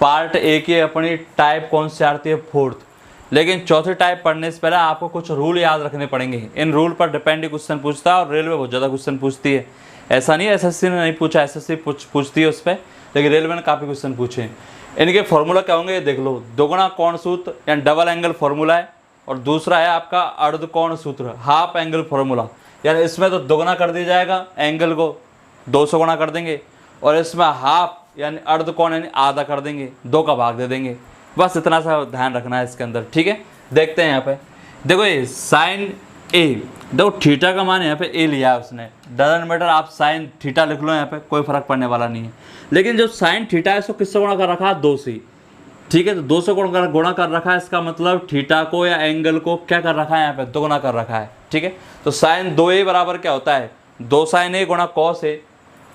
S1: पार्ट ए की अपनी टाइप कौन सी आती है, 4th। लेकिन चौथी टाइप पढ़ने से पहले आपको कुछ रूल याद रखने पड़ेंगे। इन रूल पर डिपेंड ही क्वेश्चन पूछता है, और रेलवे बहुत ज़्यादा क्वेश्चन पूछती है। ऐसा नहीं एसएससी ने नहीं पूछा, एसएससी पूछती है उस पर, लेकिन रेलवे ने काफ़ी क्वेश्चन पूछे हैं। इनके फॉर्मूला क्या होंगे ये देख लो। दोगुना कोण सूत्र या डबल एंगल फॉर्मूला है, और दूसरा है आपका अर्ध कोण सूत्र, हाफ एंगल फॉर्मूला, यानी इसमें तो दुगना कर दिया जाएगा, एंगल को 2 से गुणा कर देंगे, और इसमें हाफ यानी अर्धकोण यानी आधा कर देंगे, 2 का भाग दे देंगे। बस इतना सा ध्यान रखना है इसके अंदर, ठीक है। देखते हैं यहाँ पे, देखो ये साइन ए, देखो थीटा का मान यहाँ पे ए लिया है उसने, डजंट मैटर, आप साइन थीटा लिख लो यहाँ पे, कोई फर्क पड़ने वाला नहीं है। लेकिन जो साइन थीटा है इसको किससे गुणा कर रखा है, 2 से, ठीक है। तो 2 से गुणा कर रखा है, इसका मतलब थीटा को या एंगल को क्या कर रखा है, यहाँ पे दोगुना कर रखा है, ठीक है। तो साइन 2a बराबर क्या होता है, 2 साइन ए गुणा कॉस ए।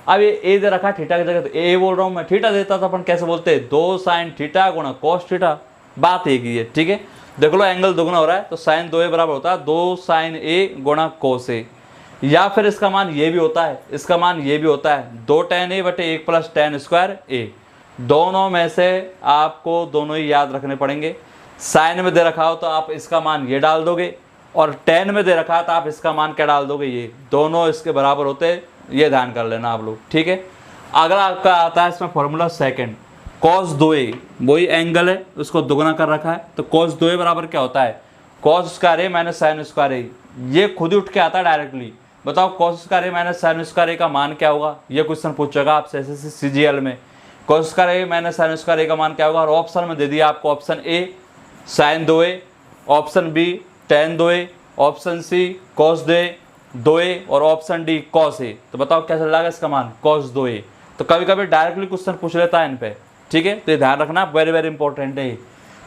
S1: अब ये ए दे रखा है थीटा की जगह, तो ए बोल रहा हूँ मैं, थीटा देता तो अपन कैसे बोलते हैं, 2 साइन थीटा गुणा कॉस थीटा, बात एक ही है, ठीक है। देख लो एंगल दोगुना हो रहा है, तो साइन 2a बराबर होता है 2 साइन ए गुणा कोस ए, या फिर इसका मान ये भी होता है, इसका मान ये भी होता है 2 tan a बटे 1 प्लस tan स्क्वायर ए। दोनों में से आपको दोनों ही याद रखने पड़ेंगे। साइन में दे रखा हो तो आप इसका मान ये डाल दोगे, और tan में दे रखा है तो आप इसका मान क्या डाल दोगे, ये, दोनों इसके बराबर होते हैं, ये ध्यान कर लेना आप लोग, ठीक है। अगला आपका आता है इसमें फॉर्मूला सेकंड, cos 2a, वही एंगल है उसको दोगुना कर रखा है, तो cos 2a बराबर क्या होता है, cos स्क्वायर ए माइनस साइन स्क्वायर ए। ये खुद ही उठ के आता है डायरेक्टली, बताओ cos स्क्वायर ए माइनस साइन स्क्वायर ए का मान क्या होगा, ये क्वेश्चन पूछेगा आपसे एसएससी सीजीएल में, cos स्क्वायर ए माइनस साइन स्क्वायर ए का मान क्या होगा, और ऑप्शन में दे दिया आपको, option A sine 2a, option B tan 2a, option C cos 2a, और ऑप्शन डी cos a। तो बताओ क्या चल रहा है इसका मान, cos 2a। तो कभी कभी डायरेक्टली क्वेश्चन पूछ लेता है इन पे, ठीक है, तो ये ध्यान रखना, वेरी वेरी इंपॉर्टेंट है।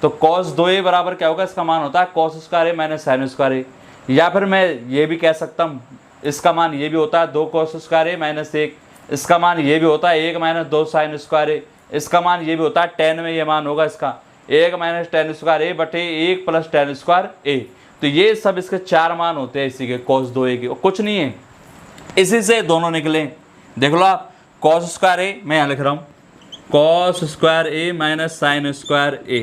S1: तो cos 2a बराबर क्या होगा, इसका मान होता है cos स्क्वायर ए माइनस साइन स्क्वायर ए, या फिर मैं ये भी कह सकता हूँ, इसका मान ये भी होता है 2 cos स्क्वायर ए माइनस 1, इसका मान ये भी होता है 1 माइनस 2 साइन स्क्वायर ए, इसका मान ये भी होता है tan में ये मान होगा इसका 1 माइनस tan स्क्वायर ए बटे 1 प्लस tan स्क्वायर ए। तो ये सब इसके 4 मान होते हैं इसी के cos 2a के, और कुछ नहीं है, इसी से दोनों निकले। देख लो आप, cos स्क्वायर ए मैं यहाँ लिख रहा हूँ, cos स्क्वायर ए माइनस साइन स्क्वायर ए।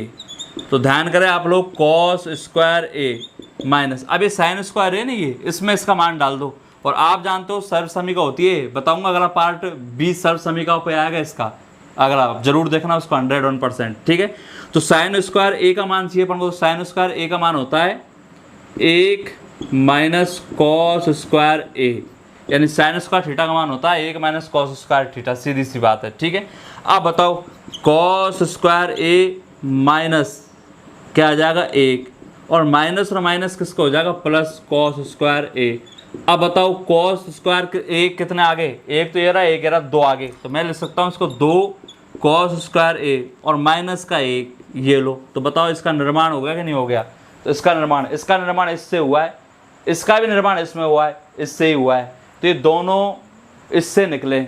S1: तो ध्यान करें आप लोग, cos स्क्वायर ए माइनस, अब ये साइन स्क्वायर ए नहीं है, इसमें इसका मान डाल दो। और आप जानते हो सर्व समीका होती है, बताऊंगा अगला पार्ट 20 सर्व समीका पे आएगा इसका, अगला जरूर देखना उसको 101%, ठीक है। तो साइन स्क्वायर ए का मान चाहिए अपन को, साइन स्क्वायर ए का मान होता है 1 माइनस कॉस स्क्वायर ए, यानी साइन स्क्वायर थीटा का मान होता है 1 माइनस कॉस स्क्वायर थीटा, सीधी सी बात है, ठीक है। अब बताओ कॉस स्क्वायर ए माइनस क्या आ जाएगा 1, और माइनस और माइनस किसको हो जाएगा, प्लस कॉस स्क्वायर ए। अब बताओ कॉस स्क्वायर ए कितने आगे, एक तो ये रहा, एक ये रहा, 2 आगे, तो मैं लिख सकता हूँ इसको 2 कॉस स्क्वायर ए और माइनस का 1, ये लो। तो बताओ इसका निर्माण हो गया कि नहीं हो गया, तो इसका निर्माण इससे हुआ है, इसका भी निर्माण इसमें हुआ है, इससे ही हुआ है, तो ये दोनों इससे निकले।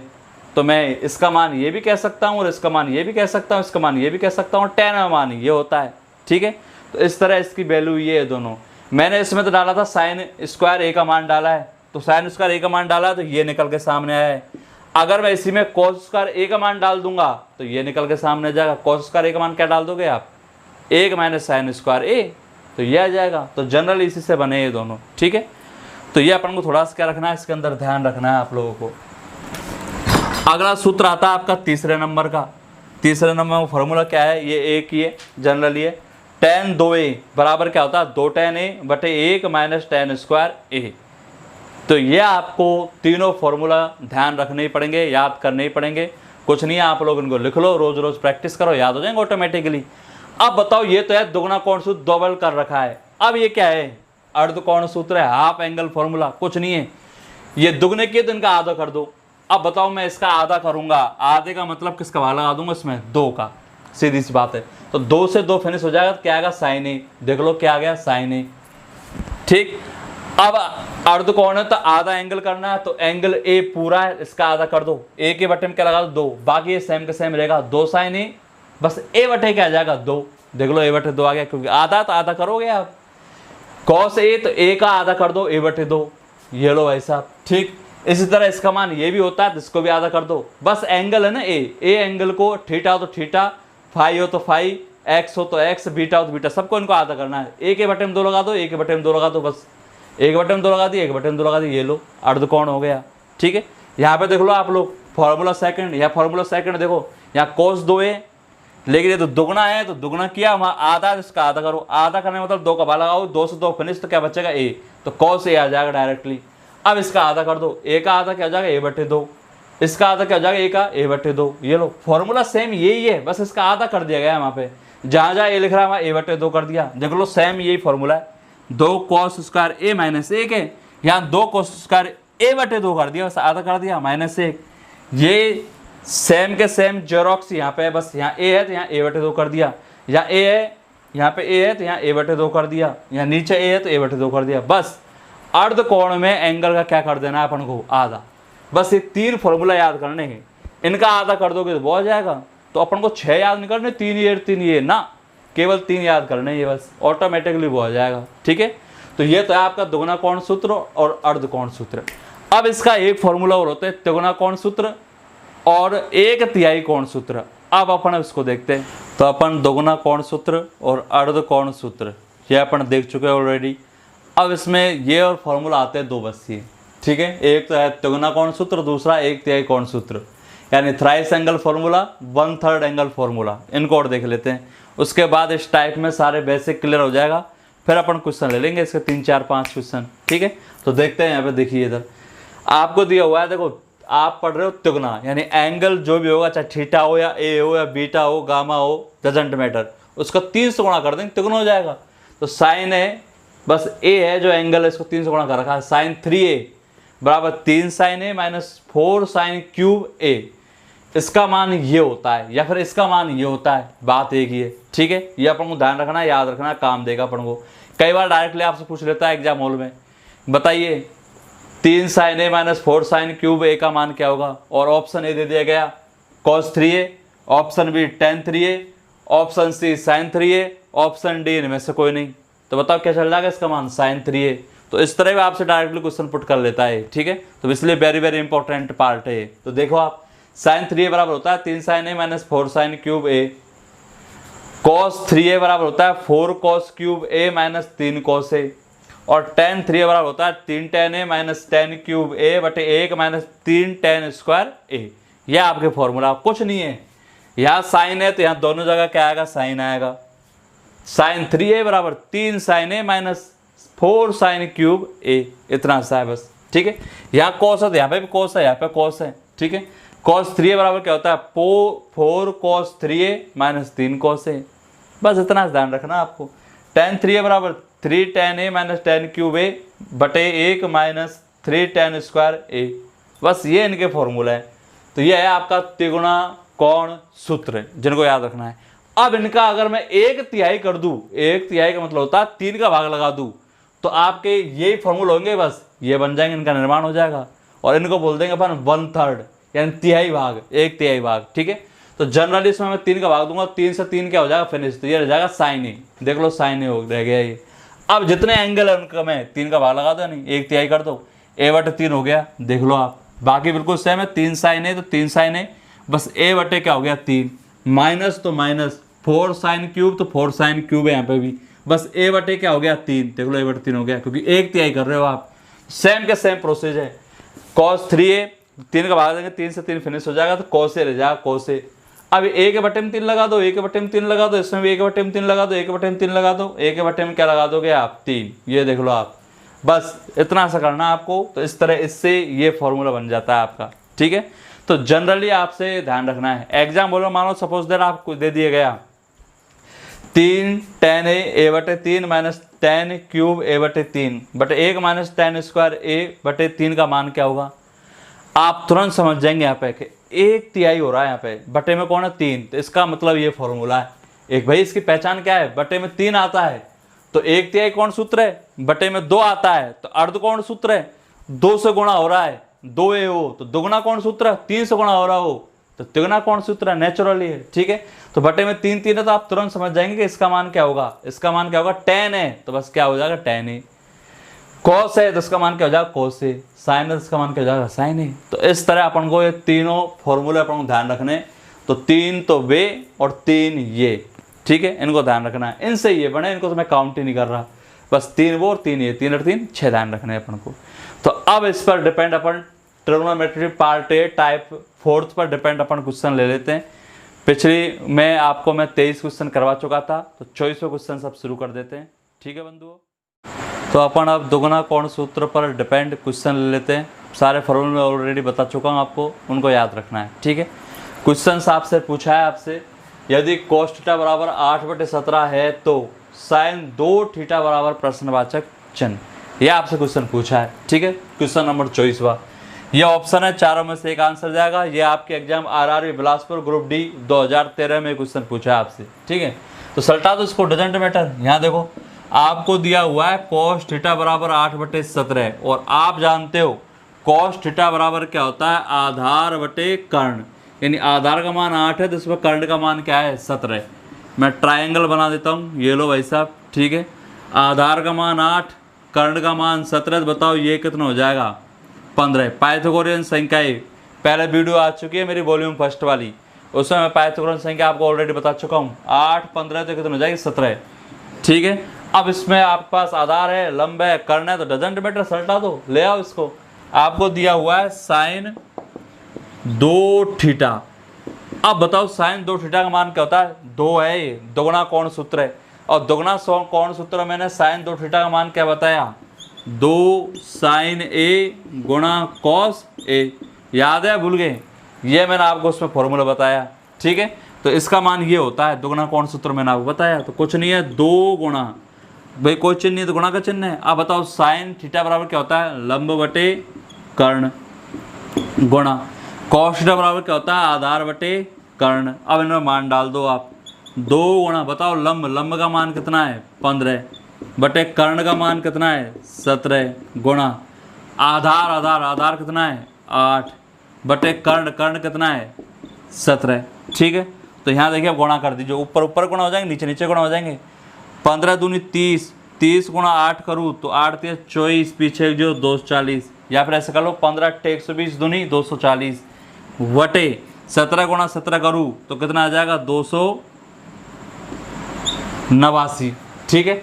S1: तो मैं इसका मान ये भी कह सकता हूँ, और इसका मान ये भी कह सकता हूँ, इसका मान ये भी कह सकता हूँ, tan का मान ये होता है, ठीक है। तो इस तरह इसकी वैल्यू ये है दोनों। मैंने इसमें तो डाला था साइन स्क्वायर ए का मान डाला है, तो साइन स्क्वायर ए का मान डाला है तो ये निकल के सामने आया है। अगर मैं इसी में कॉस स्क्वायर ए का मान डाल दूंगा तो ये निकल के सामने आ जाएगा। कॉस स्क्वायर ए का मान क्या डाल दोगे आप, 1 माइनस साइन स्क्वायर ए, तो ये आ जाएगा। तो जनरल इसी से बने ये दोनों, ठीक है। तो ये अपन को थोड़ा सा क्या रखना है, इसके अंदर ध्यान रखना है आप लोगों को। अगला सूत्र आता है आपका तीसरे नंबर का। तीसरे नंबर में फॉर्मूला क्या है, ये एक ही है, जनरल ये, tan 2a बराबर क्या होता है, 2 tan a बटे 1 माइनस tan स्क्वायर ए। तो ये आपको तीनों फॉर्मूला ध्यान रखने ही पड़ेंगे, याद करने ही पड़ेंगे, कुछ नहीं है, आप लोग इनको लिख लो, रोज रोज प्रैक्टिस करो, याद हो जाएंगे ऑटोमेटिकली। अब बताओ, ये तो है दुगना कोण सूत्र डबल कर रखा है, अब ये क्या है, अर्ध कोण सूत्र है, हाफ एंगल फॉर्मूला, कुछ नहीं है। ये दुगने किए तो इनका आधा कर दो। अब बताओ मैं इसका आधा करूंगा, आधे का मतलब किसका भाग लगा दूंगा इसमें, 2 का, सीधी सी बात है। तो 2 से 2 फिनिश हो जाएगा, तो क्या आएगा साइन ए, देख लो क्या आ गया साइन ए, ठीक। अब अर्ध कोण है तो आधा एंगल करना है, तो एंगल ए पूरा है, इसका आधा कर दो, ए के बटे में क्या लगा दो 2, बाकी ये सेम के सेम रहेगा, 2 साइन ए, बस ए बटे क्या आ जाएगा 2, देख लो ए बटे 2 आ गया, क्योंकि आधा तो आधा करोगे आप। कॉस ए तो ए का आधा कर दो, ए बटे 2, ये लो ऐसा, ठीक। इसी तरह इसका मान ये भी होता है, तो इसको भी आधा कर दो, बस एंगल है ना ए एंगल को थीटा हो तो थीटा, फाई हो तो फाई, एक्स हो तो एक्स, बीटा हो तो बीटा, सबको इनको आधा करना है। ए के बटे में 2 लगा दो, ए के बटे में 2 लगा दो, बस एक बटे में 2 लगा दी, एक बटे में 2 लगा दी, ये लो अर्धकोण हो गया, ठीक है। यहाँ पे देख लो आप लोग फॉर्मूला सेकंड, या फॉर्मूला सेकंड देखो, यहाँ cos 2a, लेकिन ये तो दुगना है, तो दुगना किया वहाँ आधा, इसका आधा करो, आधा करने मतलब 2 का भाग लगाओ, 2 से 2 फिनिश, तो क्या बचेगा ए, तो cos a आ जाएगा डायरेक्टली। अब इसका आधा कर दो, ए का आधा क्या हो जाएगा, a/2, इसका आधा क्या हो जाएगा, a का a/2। ये लो फॉर्मूला सेम यही है, बस इसका आधा कर दिया गया वहाँ पे, जहाँ जहाँ a लिख रहा है वहाँ a/2 कर दिया। देख लो सेम यही फॉर्मूला है, 2 cos स्क्वायर a माइनस 1 है, यहाँ 2 cos स्क्वायर a/2 कर दिया, बस आधा कर दिया -1। ये सेम के सेम जेरोक्स यहाँ पे है, बस यहाँ a है तो यहाँ a/2 कर दिया, यहाँ a है यहाँ पे a है तो यहाँ a/2 कर दिया, यहाँ नीचे a है तो a/2 कर दिया। बस अर्ध कोण में एंगल का क्या कर देना है अपन को, आधा। बस ये 3 फॉर्मूला याद करने हैं, इनका आधा कर दोगे तो बहुत हो जाएगा। तो अपन को 6 याद नहीं करने, 3 ये ना, केवल 3 याद करने, ये बस ऑटोमेटिकली वो हो जाएगा। ठीक है, तो ये तो है आपका दुगुना कोण सूत्र और अर्ध कोण सूत्र। अब इसका एक फॉर्मूला और होता है तिगुना कोण सूत्र और 1/3 कोण सूत्र। अब अपन इसको देखते हैं। तो अपन दुगुना कोण सूत्र और अर्ध कोण सूत्र ये अपन देख चुके हैं ऑलरेडी। अब इसमें ये और फॉर्मूला आते हैं 2 बस ये। ठीक है, एक तो है तिगुना कोण सूत्र, दूसरा 1/3 कोण सूत्र, यानी thrice angle formula, 1/3 angle formula. इनको और देख लेते हैं, उसके बाद इस टाइप में सारे बेसिक क्लियर हो जाएगा। फिर अपन क्वेश्चन ले लेंगे इसके 3 4 5 क्वेश्चन। ठीक है, तो देखते हैं। यहाँ पे देखिए, इधर आपको दिया हुआ है, देखो आप पढ़ रहे हो तिगुना, यानी एंगल जो भी होगा, चाहे थीटा हो या ए हो या बीटा हो, गामा हो, डजंट मैटर, उसका 3 से गुणा कर देंगे, तिगुना हो जाएगा। तो साइन है, बस ए है जो एंगल है, इसको 3 से गुणा कर रखा है, sin 3a बराबर 3 sin a minus 4 sin cube a। इसका मान ये होता है या फिर इसका मान ये होता है, बात एक ही है। ठीक है, ये अपन को ध्यान रखना है, याद रखना है, काम देगा अपन को। कई बार डायरेक्टली आपसे पूछ लेता है एग्जाम हॉल में, बताइए 3 sin a minus 4 sin cube a का मान क्या होगा, और ऑप्शन ए दे दिया गया cos 3a, option B tan 3a, option C sin 3a, option D इनमें से कोई नहीं। तो बताओ क्या चल जाएगा इसका मान, sin 3a। तो इस तरह भी आपसे डायरेक्टली क्वेश्चन पुट कर लेता है। ठीक है, तो इसलिए वेरी वेरी इंपॉर्टेंट पार्ट है। तो देखो आप, sin 3a बराबर होता है 3 sin a minus 4 sin cube a, cos 3a बराबर होता है 4 cos cube a minus 3 cos a, और tan 3a बराबर होता है 3 tan a minus tan cube a बटे 1 माइनस 3 tan स्क्वायर a। यह आपके फॉर्मूला, कुछ नहीं है। यहाँ साइन है तो यहाँ दोनों जगह क्या आएगा, साइन आएगा। sin 3a बराबर 3 sin a minus 4 sin cube a, इतना सा है बस। ठीक है, यहाँ cos है तो यहाँ पे भी cos है, यहाँ पे cos है। ठीक है, cos 3a बराबर क्या होता है, 4 cos 3a minus 3 cos a, बस इतना ध्यान रखना आपको। tan 3a बराबर 3 tan a minus tan cube a बटे 1 माइनस 3 tan स्क्वायर a, बस ये इनके फॉर्मूला है। तो ये है आपका तिगुना कोण सूत्र, जिनको याद रखना है। अब इनका अगर मैं 1/3 कर दूं, 1/3 का मतलब होता है 3 का भाग लगा दूं, तो आपके यही फॉर्मूला होंगे, बस ये बन जाएंगे, इनका निर्माण हो जाएगा। और इनको बोल देंगे अपन 1/3, यानी तिहाई भाग, 1/3 भाग। ठीक है, तो जनरली इसमें मैं 3 का भाग दूंगा, 3 से 3 क्या हो जाएगा, फिनिश। तो ये रह जाएगा sin a, देख लो sin a हो रह गया ये। अब जितने एंगल है उनका मैं 3 का भाग लगा दो, नहीं 1/3 कर दो, a/3 हो गया, देख लो आप। बाकी बिल्कुल सेम है, 3 sin a तो 3 sin a, बस a/ क्या हो गया 3, माइनस तो माइनस 4 sin क्यूब तो 4 sin क्यूब है यहाँ पे भी, बस a/ क्या हो गया 3, देख लो a/3 हो गया, क्योंकि 1/3 कर रहे हो आप। सेम के सेम प्रोसेस है, cos 3a 3 का भाग देंगे, 3 से 3 फिनिश हो जाएगा, तो cos a रह जाएगा cos a। अब 1/3 लगा दो, 1/3 लगा दो, इसमें भी 1/3 लगा दो, 1/3 लगा दो, 1/में क्या लगा दोगे आप 3, ये देख लो आप। बस इतना सा करना आपको। तो इस तरह इससे ये फॉर्मूला बन जाता है आपका। ठीक है, तो जनरली आपसे ध्यान रखना है। एग्जाम बोलो, मानो सपोज देर आपको दे दिया गया 3 tan a/3 minus tan cube a/3 बटे 1 माइनस tan स्क्वायर a/3 का मान क्या होगा, आप तुरंत समझ जाएंगे यहाँ पे कि 1/3 हो रहा है, यहाँ पे बटे में कौन है 3, तो इसका मतलब ये फॉर्मूला है। एक भाई इसकी पहचान क्या है, बटे में 3 आता है तो 1/3 कौन सूत्र है, बटे में 2 आता है तो अर्ध कौन सूत्र है, 2 से गुणा हो रहा है, 2a हो तो दुगुना कौन सूत्र है, 3 से गुणा हो रहा हो तो तिगुना कौन सूत्र है, नेचुरली है। ठीक है, तो बटे में 3 3 है तो आप तुरंत समझ जाएंगे कि इसका मान क्या होगा। इसका मान क्या होगा, tan है तो बस क्या हो जाएगा tan a, cos है तो इसका मान क्या हो जाएगा cos a, sin है तो इसका मान क्या हो जाएगा sin a। तो इस तरह अपन को ये तीनों फॉर्मूले अपन को ध्यान रखने। तो 3 तो वे और 3 ये, ठीक है, इनको ध्यान रखना है। इनसे ये बने, इनको तो मैं काउंट ही नहीं कर रहा, बस 3 वो और 3 ये, 3 और 3 6 ध्यान रखने अपन को। तो अब इस पर depend upon trigonometry part A type 4th पर डिपेंड अपन क्वेश्चन ले लेते हैं। पिछली में आपको मैं 23 क्वेश्चन करवा चुका था, तो 24वां क्वेश्चन सब शुरू कर देते हैं। ठीक है बंधुओं। तो अपन अब दुगुना कोण सूत्र पर डिपेंड क्वेश्चन ले लेते हैं। सारे फॉर्मूले ऑलरेडी बता चुका हूँ आपको, उनको याद रखना है, ठीक है। क्वेश्चन आपसे पूछा है आपसे यदि cos थीटा बराबर 8/17 है तो sin 2 थीटा बराबर प्रश्नवाचक चिन्ह, यह आपसे क्वेश्चन पूछा है, ठीक है। क्वेश्चन नंबर 24वां, यह ऑप्शन है, चारों में से एक आंसर जाएगा। यह आपके exam RRB Bilaspur group D 2013 में क्वेश्चन पूछा है आपसे, ठीक है। तो सल्टा तो इसको डजेंट मैटर। यहाँ देखो आपको दिया हुआ है cos थीटा बराबर 8/17 और आप जानते हो cos थीटा बराबर क्या होता है, आधार बटे कर्ण, यानी आधार का मान 8 है तो इसमें कर्ण का मान क्या है, 17। मैं ट्रायंगल बना देता हूँ, ये लो भाई साहब, ठीक है। आधार का मान 8, कर्ण का मान 17, तो बताओ ये कितना हो जाएगा, 15। पाइथागोरियन संख्याएं पहले वीडियो आ चुकी है मेरी वॉल्यूम फर्स्ट वाली, उसमें मैं पाइथागोरियन संख्या आपको ऑलरेडी बता चुका हूँ। 8 15 तो कितना हो जाएगी, 17, ठीक है। अब इसमें आपके पास आधार है, लंब है, कर्ण है, तो डजेंट मैटर, सल्टा दो, ले आओ इसको। आपको दिया हुआ है sin 2 थीटा। अब बताओ sin 2 थीटा का मान क्या होता है, 2 है, ये दोगुना कोण सूत्र है, और दोगुना कोण सूत्र मैंने sin 2 थीटा का मान क्या बताया, 2 sin A गुणा cos A। याद है, भूल गए, ये मैंने आपको उसमें फॉर्मूला बताया, ठीक है। तो इसका मान ये होता है, दोगुना कोण सूत्र मैंने आपको बताया, तो कुछ नहीं है, 2 गुणा, भाई कोई चिन्ह नहीं तो गुणा का चिन्ह है। अब बताओ sin थीटा बराबर क्या होता है, लंब बटे कर्ण, गुणा cos थीटा बराबर क्या होता है, आधार बटे कर्ण। अब इनमें मान डाल दो आप, 2 गुणा, बताओ लंब, लंब का मान कितना है, 15, बटे कर्ण का मान कितना है, 17, गुणा आधार, आधार आधार कितना है, 8, बटे कर्ण, कर्ण कितना है, 17, ठीक है। तो यहाँ देखिए आप गुणा कर दीजिए, ऊपर ऊपर गुणा हो जाएंगे, नीचे नीचे गुणा हो जाएंगे। 15 दूनी 30, 30 गुणा 8 करूँ तो 8 3 24, पीछे जो 240, या फिर ऐसे कर लो 15 8 120 दूनी 240, वटे 17 गुणा 17 करूँ तो कितना आ जाएगा, 289, ठीक है।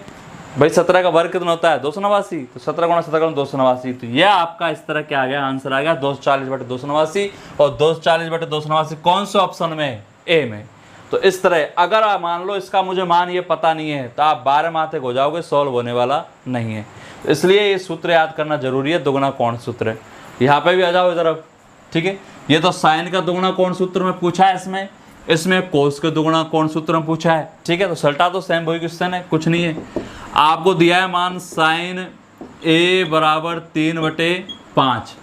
S1: भाई 17 का वर्ग कितना होता है, 289, तो 17 गुणा 17 करूँ 289, तो यह आपका इस तरह क्या आ गया, आंसर आ गया 240/289, और 240/289 कौन से ऑप्शन में, ए में। तो इस तरह अगर आप मान लो इसका मुझे मान ये पता नहीं है तो आप 12 माथे हो जाओगे, सॉल्व होने वाला नहीं है। तो इसलिए ये सूत्र याद करना जरूरी है, दुगुना कोण सूत्र। यहाँ पे भी आ जाओ इधर अब, ठीक है। ये तो साइन का दुगुना कोण सूत्र में पूछा है, इसमें कोस के दुगुना कोण सूत्र में पूछा है, ठीक है। तो सल्टा तो सेम वही क्वेश्चन है, कुछ नहीं है। आपको दिया है मान sin A बराबर 3/5,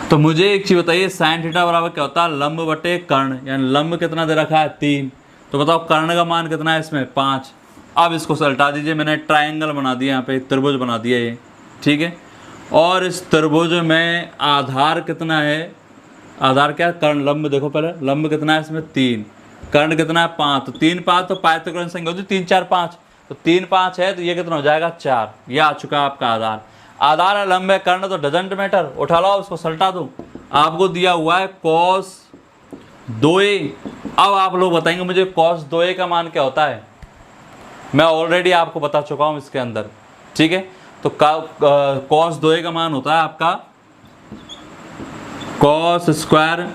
S1: तो मुझे एक चीज बताइए, sin थीटा बराबर क्या होता है, लंब बटे कर्ण, यानी लंब कितना दे रखा है, 3, तो बताओ कर्ण का मान कितना है इसमें, 5। अब इसको सल्टा दीजिए, मैंने ट्रायंगल बना दिया, यहाँ पे त्रिभुज बना दिया ये, ठीक है। और इस त्रिभुज में आधार कितना है, आधार क्या है, कर्ण, लंब देखो पहले, लंब कितना है इसमें, 3, कर्ण कितना है, 5, तो 3 5 तो पाइथागोरस संख्या होती है 3 4 5, तो 3 5 है तो ये कितना हो जाएगा, 4। ये आ चुका है आपका आधार। आधार है, लंब है, कर्ण, तो डजेंट मैटर, उठा लो उसको, सल्टा दो। आपको दिया हुआ है cos 2a। अब आप लोग बताएंगे मुझे cos 2a का मान क्या होता है, मैं ऑलरेडी आपको बता चुका हूं इसके अंदर, ठीक है। तो cos 2a का मान होता है आपका cos square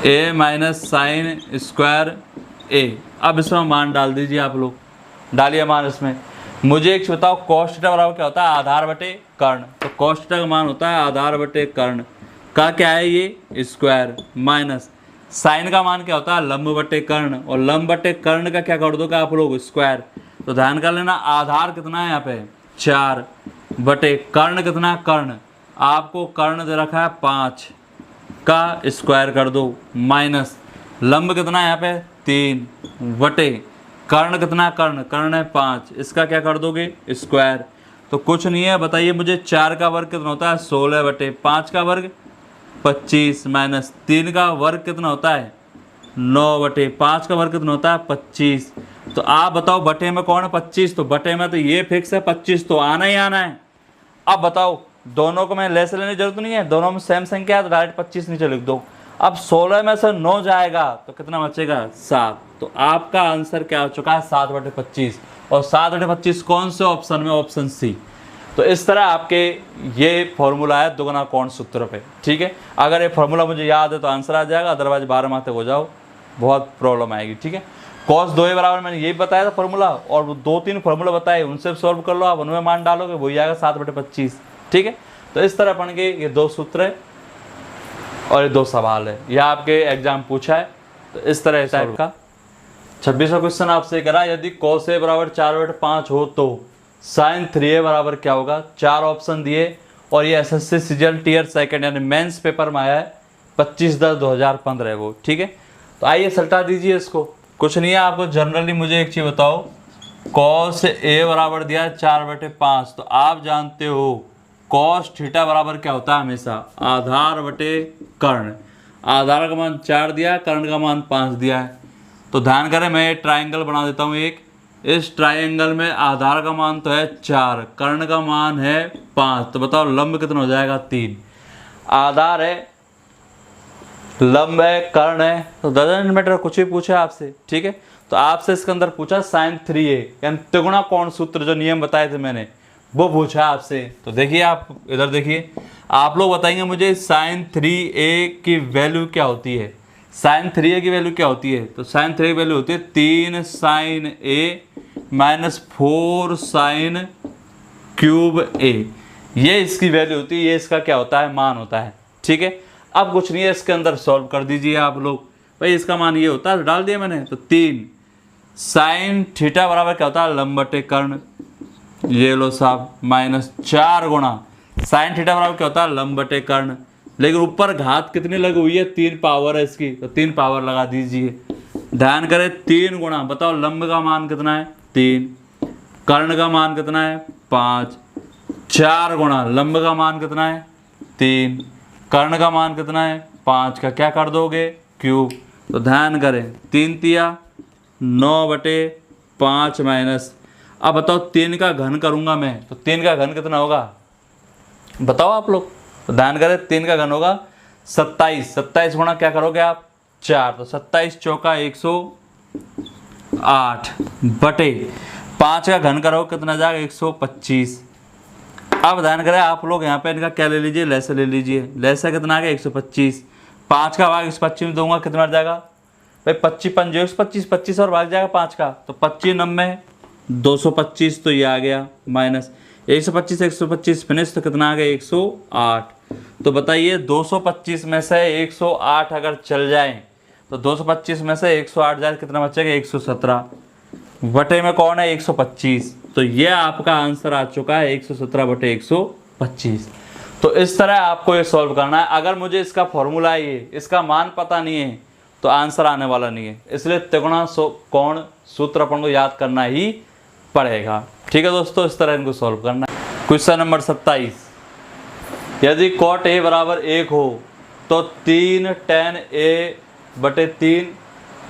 S1: a minus sine square a। अब इसमें मान डाल दीजिए, आप लोग डालिए मान इसमें। मुझे एक बताओ cos थीटा बराबर क्या होता है, आधार बटे कर्ण, तो cos थीटा का मान होता है आधार बटे कर्ण का क्या है, ये स्क्वायर, माइनस साइन का मान क्या होता है, लंब बटे कर्ण, और लंब बटे कर्ण का क्या कर दोगे आप लोग, स्क्वायर। तो ध्यान कर लेना, आधार कितना है यहाँ पे, 4, बटे कर्ण कितना, कर्ण आपको कर्ण दे रखा है 5 का स्क्वायर कर दो, माइनस लंब कितना है यहाँ पे, 3, बटे कर्ण कितना, कर्ण कर्ण है 5, इसका क्या कर दोगे, स्क्वायर। तो कुछ नहीं है, बताइए मुझे, 4 का वर्ग कितना होता है, 16, बटे 5 का वर्ग 25, माइनस 3 का वर्ग कितना होता है, 9, बटे 5 का वर्ग कितना होता है, 25। तो आप बताओ बटे में कौन है, 25, तो बटे में तो ये फिक्स है 25, तो आना ही आना है। अब बताओ, दोनों को मैं लेस लेने की जरूरत नहीं है, दोनों में सेम संख्या है, तो डायरेक्ट 25 नीचे लिख दो। अब 16 में से 9 जाएगा तो कितना बचेगा, 7। तो आपका आंसर क्या हो चुका है, 7/25, और 7/25 कौन से ऑप्शन में, ऑप्शन सी। तो इस तरह आपके ये फॉर्मूला है दुगुना कोण सूत्र पे, ठीक है। अगर ये फॉर्मूला मुझे याद है तो आंसर आ जाएगा, अदरवाइज 12 माथे हो जाओ, बहुत प्रॉब्लम आएगी, ठीक है। कॉस 2a बराबर मैंने यही बताया था फॉर्मूला, और 2-3 फॉर्मूला बताए उनसे सॉल्व कर लो आप, उनमें मान डालोगे वही आएगा 7/25। ठीक है, तो इस तरह बन के ये 2 सूत्र है और ये 2 सवाल है, यह आपके एग्जाम पूछा है। तो इस तरह टाइप का 26वां क्वेश्चन आपसे करा, यदि cos a बराबर 4/5 हो तो sin 3a बराबर क्या होगा। 4 ऑप्शन दिए और ये एसएससी सीजीएल टीयर सेकंड यानी मेंस पेपर में आया है 25/10/2015 वो। ठीक है, तो आइए सल्टा दीजिए इसको, कुछ नहीं है आपको जनरली मुझे एक चीज़ बताओ, cos a बराबर दिया है 4/5, तो आप जानते हो cos थीटा बराबर क्या होता है हमेशा आधार बटे कर्ण। आधार का मान 4 दिया है, कर्ण का मान 5 दिया है। तो ध्यान करें मैं ट्राइंगल बना देता हूँ एक, इस ट्राइंगल में आधार का मान तो है 4, कर्ण का मान है 5, तो बताओ लंब कितना हो जाएगा 3। आधार है, लंब है, कर्ण है, तो डजंट मैटर कुछ भी पूछा आपसे। ठीक है, तो आपसे इसके अंदर पूछा sin 3a यानी त्रिगुणा कोण सूत्र जो नियम बताए थे मैंने वो पूछा आपसे। तो देखिए आप इधर देखिए, आप लोग बताएंगे मुझे sin 3a की वैल्यू क्या होती है। sin 3a की वैल्यू क्या होती है, तो sin 3a की वैल्यू होती है 3 sin a - 4 sin cube a, ये इसकी वैल्यू होती है, ये इसका क्या होता है मान होता है। ठीक है, अब कुछ नहीं है, इसके अंदर सॉल्व कर दीजिए आप लोग, भाई इसका मान ये होता है, डाल दिया मैंने, तो 3 sin थीटा बराबर क्या होता है लंब बटे कर्ण, ये लो साहब, -4 गुणा sin थीटा बराबर क्या होता है लंब बटे कर्ण, लेकिन ऊपर घात कितनी लगी हुई है 3 पावर है इसकी, तो 3 पावर लगा दीजिए। ध्यान करें 3 गुणा, बताओ लंब का मान कितना है 3, कर्ण का मान कितना है 5, 4 गुणा लंब का मान कितना है 3, कर्ण का मान कितना है 5 का क्या कर दोगे क्यूब। तो ध्यान करें 3 तिया 9/5 माइनस, अब बताओ 3 का घन करूंगा मैं, तो 3 का घन कितना होगा बताओ आप लोग। तो ध्यान करें 3 का घन होगा 27, 27 गुणा क्या करोगे आप 4, तो 27 चौका 108 बटे 5 का घन करो कितना जाएगा 125। अब ध्यान करें आप लोग यहाँ पे इनका क्या ले लीजिए लैसा ले लीजिए, लैसा कितना आ गया 125, 5 का भाग 125 में दूंगा कितना जाएगा भाई 25 5 125, 25 और भाग जाएगा 5 का, तो 25 90 225, तो ये आ गया माइनस 125 125 फिनिश, तो कितना आ गया 108। तो बताइए 225 में से 108 अगर चल जाए तो 225 में से 108 जाए कितना बचेगा 117, बटे में कौन है 125, तो ये आपका आंसर आ चुका है 117/125। तो इस तरह आपको ये सॉल्व करना है। अगर मुझे इसका फॉर्मूला ये इसका मान पता नहीं है तो आंसर आने वाला नहीं है, इसलिए त्रिगुणा कोण सूत्र अपन को याद करना ही पड़ेगा। ठीक है दोस्तों, इस तरह इनको सॉल्व करना है। क्वेश्चन नंबर 27, यदि cot a बराबर 1 हो तो 3 tan a/3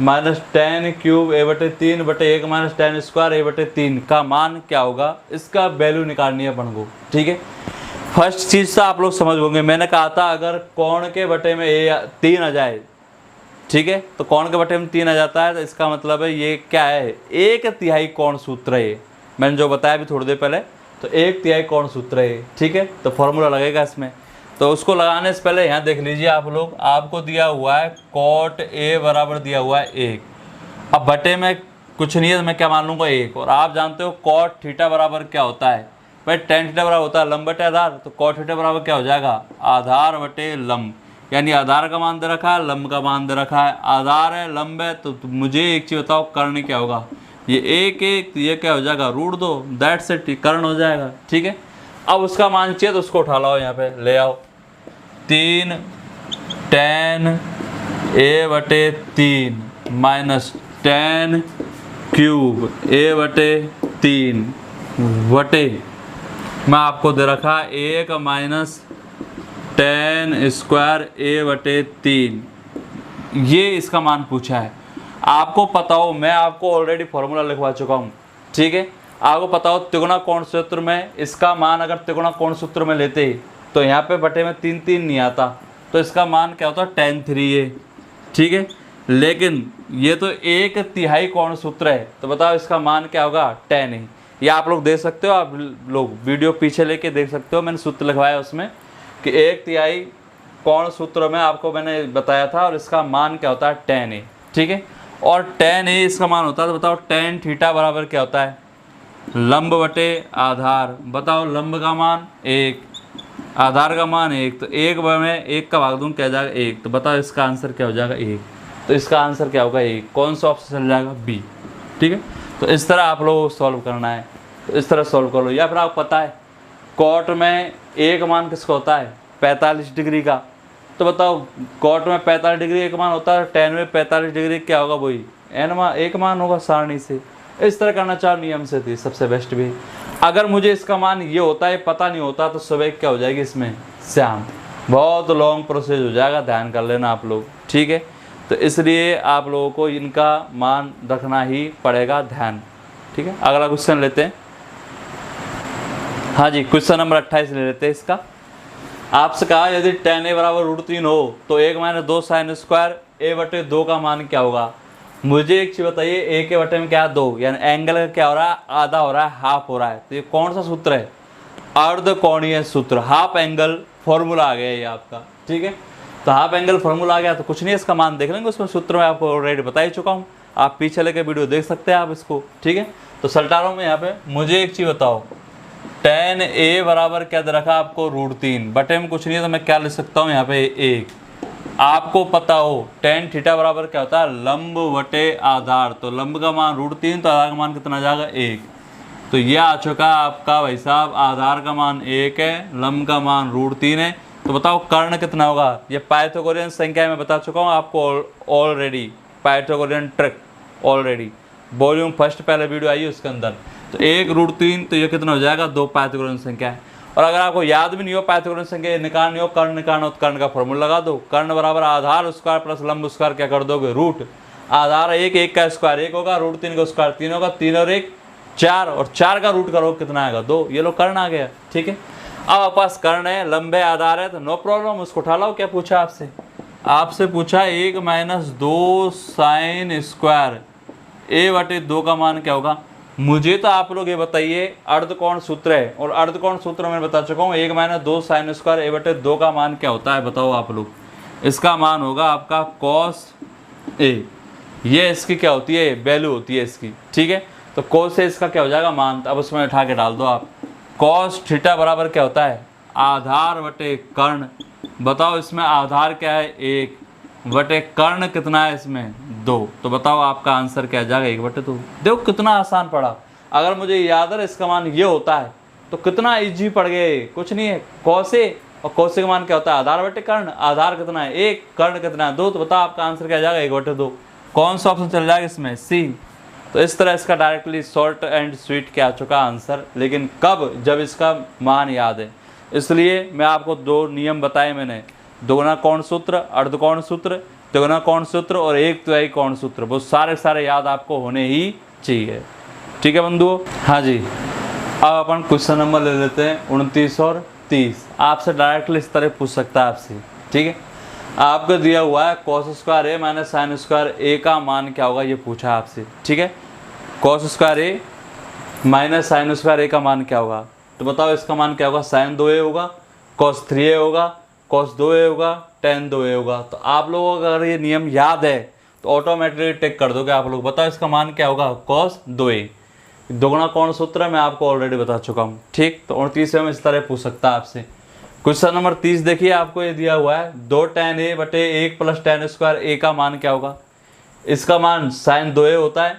S1: minus tan cube a/3 बटे 1 माइनस tan स्क्वायर a/3 का मान क्या होगा, इसका वैल्यू निकालनी है अपन को। ठीक है, फर्स्ट चीज़ से आप लोग समझ होंगे, मैंने कहा था अगर कोण के बटे में 3 आ जाए, ठीक है, तो कोण के बटे में 3 आ जाता है तो इसका मतलब है ये क्या है 1/3 कोण सूत्र है, मैंने जो बताया भी थोड़ी देर पहले, तो 1/3 कोण सूत्र है। ठीक है, तो फॉर्मूला लगेगा इसमें, तो उसको लगाने से पहले यहाँ देख लीजिए आप लोग, आपको दिया हुआ है cot a बराबर दिया हुआ है 1, अब बटे में कुछ नहीं है तो मैं क्या मान लूँगा 1, और आप जानते हो cot थीटा बराबर क्या होता है भाई tan थीटा बराबर होता है लंब बटे आधार, तो cot थीटा बराबर क्या हो जाएगा आधार बटे लंब, यानी आधार का मान दे रखा है लंब का मान दे रखा है, आधार है लंब है, तो मुझे एक चीज़ बताओ कर्ण क्या होगा, ये 1 1 ये क्या हो जाएगा √2, दैट्स इट, कर्ण हो जाएगा। ठीक है, अब उसका मान चाहिए तो उसको उठा लाओ, यहाँ पे ले आओ 3 tan a/3 minus tan cube a/3 बटे मैं आपको दे रखा 1 माइनस tan स्क्वायर a/3, ये इसका मान पूछा है। आपको पता हो मैं आपको ऑलरेडी फॉर्मूला लिखवा चुका हूँ। ठीक है, आपको पता हो त्रिगुणा कोण सूत्र में इसका मान अगर त्रिगुणा कोण सूत्र में लेते तो यहाँ पे बटे में 3 3 नहीं आता, तो इसका मान क्या होता है tan 3a। ठीक है, लेकिन ये तो 1/3 कोण सूत्र है, तो बताओ इसका मान क्या होगा tan a। ये आप लोग देख सकते हो, आप लोग वीडियो पीछे लेके देख सकते हो, मैंने सूत्र लिखवाया उसमें कि 1/3 कोण सूत्र में आपको मैंने बताया था, और इसका मान क्या होता है tan a। ठीक है, और tan a इसका मान होता है, तो बताओ tan थीटा बराबर क्या होता है, लंब बटे आधार। बताओ लंब का मान 1, आधार का मान 1, तो 1 में 1 का भाग दूँ क्या जाएगा 1, तो बताओ इसका आंसर क्या हो जाएगा 1। तो इसका आंसर क्या होगा 1। कौन सा ऑप्शन चल जाएगा बी। ठीक है, तो इस तरह आप लोगों को सॉल्व करना है, तो इस तरह सॉल्व कर लो। या फिर आपको पता है कॉट में एक मान किसका होता है 45 डिग्री का, तो बताओ कॉट में 45 डिग्री एक मान होता है, tan में 45 डिग्री क्या होगा वही n मान एक मान होगा सारणी से। इस तरह करना चाहो नियम से थी सबसे बेस्ट भी। अगर मुझे इसका मान ये होता है पता नहीं होता तो सुबह क्या हो जाएगी इसमें श्याम, बहुत लॉन्ग प्रोसेस हो जाएगा, ध्यान कर लेना आप लोग। ठीक है, तो इसलिए आप लोगों को इनका मान रखना ही पड़ेगा ध्यान। ठीक है, अगला क्वेश्चन लेते हैं। हाँ जी, क्वेश्चन नंबर 28 ले लेते हैं इसका। आपसे कहा यदि tan a बराबर √3 हो तो 1 - 2 sin स्क्वायर a बटे 2 का मान क्या होगा। मुझे एक चीज़ बताइए, a के बटे में क्या 2, यानी एंगल का क्या हो रहा है आधा हो रहा है, हाफ हो रहा है। तो ये कौन सा सूत्र है, अर्धकोणीय सूत्र, हाफ एंगल फॉर्मूला आ गया ये आपका। ठीक है, तो हाफ एंगल फॉर्मूला आ गया तो कुछ नहीं, इसका मान देख लेंगे, उसमें सूत्र में आपको ऑलरेडी बता ही चुका हूँ, आप पीछे लेके वीडियो देख सकते हैं आप इसको। ठीक है, तो सल्टा रहा हूँ मैं यहाँ पे। मुझे एक चीज़ बताओ, tan a बराबर क्या दे रखा आपको √3, बटे में कुछ नहीं है तो मैं क्या लिख सकता हूँ यहाँ पे 1। आपको पता हो tan थीटा बराबर क्या होता है लंब बटे आधार, तो लंब का मान √3, तो आधार का मान कितना जाएगा 1। तो ये आ चुका आपका भाई साहब, आधार का मान 1 है, लंब का मान √3 है। तो बताओ कर्ण कितना होगा। ये पाइथागोरियन संख्या में बता चुका हूँ आपको already, Pythagorean trick already, volume first पहले वीडियो आई है उसके अंदर। तो 1 √3, तो ये कितना हो जाएगा 2 पाइथागोरियन संख्या है। और अगर आपको याद भी नहीं हो पाइथागोरियन संख्या निकालनी हो, कर्ण निकालना हो, तो कर्ण का फॉर्मूला लगा दो। कर्ण बराबर आधार स्क्वायर प्लस लंब स्क्वायर क्या कर दोगे रूट। आधार 1, 1 का स्क्वायर 1 होगा, √3 का स्क्वायर 3 होगा, 3 और 1 4, और 4 का रूट करो कितना आएगा 2। ये लो कर्ण आ गया। ठीक है, अब आपके पास कर्ण है, लंबे आधार है, तो नो प्रॉब्लम, उसको उठा लो। क्या पूछा आपसे, आपसे पूछा 1 - 2 sin स्क्वायर a बटे 2 का मान क्या होगा। मुझे तो आप लोग ये बताइए, अर्धकोण सूत्र है, और अर्धकोण सूत्र मैं बता चुका हूँ, 1 - 2 sin स्क्वायर a बटे 2 का मान क्या होता है बताओ आप लोग। इसका मान होगा आपका cos a, ये इसकी क्या होती है वैल्यू होती है इसकी। ठीक है, तो cos a इसका क्या हो जाएगा मान, अब उसमें उठा के डाल दो आप। cos थीटा बराबर क्या होता है आधार बटे कर्ण। बताओ इसमें आधार क्या है 1 बटे कर्ण कितना है इसमें 2, तो बताओ आपका आंसर क्या जाएगा 1 बटे 2। देखो कितना आसान पड़ा। अगर मुझे याद है इसका मान ये होता है तो कितना इजी पड़ गए, कुछ नहीं है। cos a और cos a का मान क्या होता है आधार बटे कर्ण, आधार कितना है 1, कर्ण कितना है 2, तो बताओ आपका आंसर क्या जाएगा 1 बटे 2। कौन सा ऑप्शन चल जाएगा इसमें सी। तो इस तरह इसका डायरेक्टली शॉर्ट एंड स्वीट क्या आ चुका आंसर, लेकिन कब, जब इसका मान याद है। इसलिए मैं आपको 2 नियम बताए मैंने, दोगुना कोण सूत्र, अर्धकोण सूत्र, तिगुना कोण सूत्र और एक तिहाई कोण सूत्र, वो सारे याद आपको होने ही चाहिए। ठीक है बंधुओं। हाँ जी, अब अपन क्वेश्चन नंबर ले लेते हैं 29 और 30। आपसे डायरेक्टली इस तरह पूछ सकता है आपसे। ठीक है, आपको दिया हुआ है cos square a minus sine square a का मान क्या होगा, ये पूछा है आपसे। ठीक है, cos square a minus sine square a का मान क्या होगा, तो बताओ इसका मान क्या होगा sin 2a होगा, cos 3a होगा, cos 2a होगा, tan 2a होगा। तो आप लोगों को अगर ये नियम याद है तो ऑटोमेटिकली टिक कर दोगे आप लोग। बताओ इसका मान क्या होगा cos 2a, दोगुना कोण सूत्र मैं आपको ऑलरेडी बता चुका हूँ। ठीक, तो 29 में इस तरह पूछ सकता है आपसे। क्वेश्चन नंबर 30 देखिए, आपको ये दिया हुआ है 2 tan a बटे 1 प्लस tan स्क्वायर a का मान क्या होगा। इसका मान sin 2a होता है,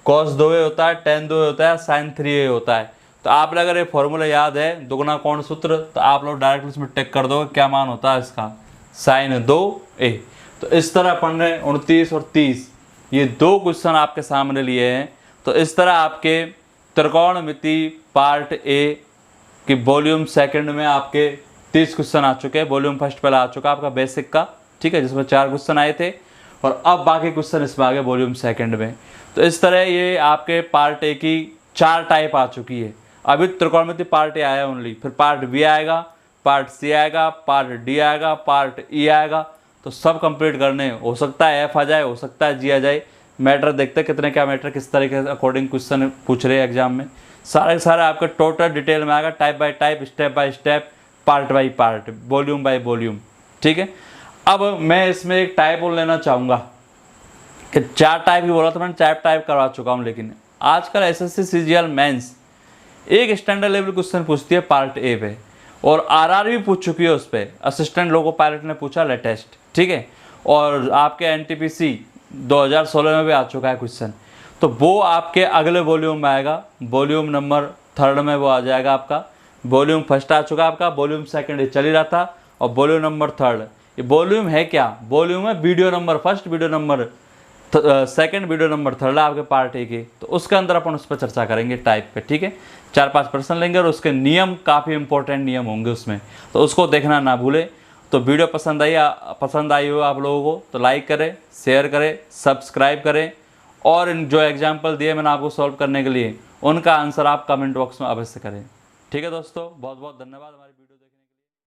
S1: cos 2a होता है, tan 2a होता है, sin 3a होता है। तो आप लोग अगर ये फॉर्मूला याद है दोगुना कोण सूत्र, तो आप लोग डायरेक्ट इसमें टिक कर दो क्या मान होता है इसका sin 2a। तो इस तरह अपन ने 29 और 30 ये 2 क्वेश्चन आपके सामने लिए हैं। तो इस तरह आपके त्रिकोणमिति पार्ट ए कि वॉल्यूम सेकंड में आपके 30 क्वेश्चन आ चुके हैं। वॉल्यूम फर्स्ट पहले आ चुका आपका बेसिक का, ठीक है, जिसमें 4 क्वेश्चन आए थे, और अब बाकी क्वेश्चन इसमें आ गए वॉल्यूम सेकंड में। तो इस तरह ये आपके पार्ट ए की 4 टाइप आ चुकी है। अभी त्रिकोणमिति पार्ट ए आया ओनली, फिर पार्ट बी आएगा, पार्ट सी आएगा, पार्ट डी आएगा, पार्ट ई आएगा। तो सब कंप्लीट करने, हो सकता है एफ आ जाए, हो सकता है जी आ जाए, मैटर देखते हैं कितने क्या मैटर किस तरीके से अकॉर्डिंग क्वेश्चन पूछ रहे हैं एग्जाम में। सारे आपके टोटल डिटेल में आएगा, type bye type, step by step, part by part, volume by volume. ठीक है, अब मैं इसमें एक टाइप और लेना चाहूँगा चार टाइप की बोला था मैंने, 4 टाइप करवा चुका हूँ। लेकिन आजकल एसएससी सीजीएल मेंस एक स्टैंडर्ड लेवल क्वेश्चन पूछती है पार्ट ए पे, और आरआर भी पूछ चुकी है उस पर, असिस्टेंट लोको पायलट ने पूछा लेटेस्ट, ठीक है। और आपके एनटीपीसी 2016 में भी आ चुका है क्वेश्चन, तो वो आपके अगले वॉल्यूम में आएगा, वॉल्यूम नंबर 3 में वो आ जाएगा आपका। वॉल्यूम फर्स्ट आ चुका है आपका, वॉल्यूम सेकंड ये चल ही रहा था, और वॉल्यूम नंबर 3 ये वॉल्यूम है क्या, वॉल्यूम है video number first, video number second, video number 3 आपके पार्ट ए की। तो उसके अंदर अपन उस पर चर्चा करेंगे टाइप पे, ठीक है। 4-5 प्रश्न लेंगे और उसके नियम काफ़ी इंपॉर्टेंट नियम होंगे उसमें, तो उसको देखना ना भूले। तो वीडियो पसंद आई हो आप लोगों को तो लाइक करें, शेयर करें, सब्सक्राइब करें, और इन जो एग्जाम्पल दिए मैंने आपको सॉल्व करने के लिए उनका आंसर आप कमेंट बॉक्स में अवश्य करें, ठीक है दोस्तों। बहुत बहुत धन्यवाद हमारी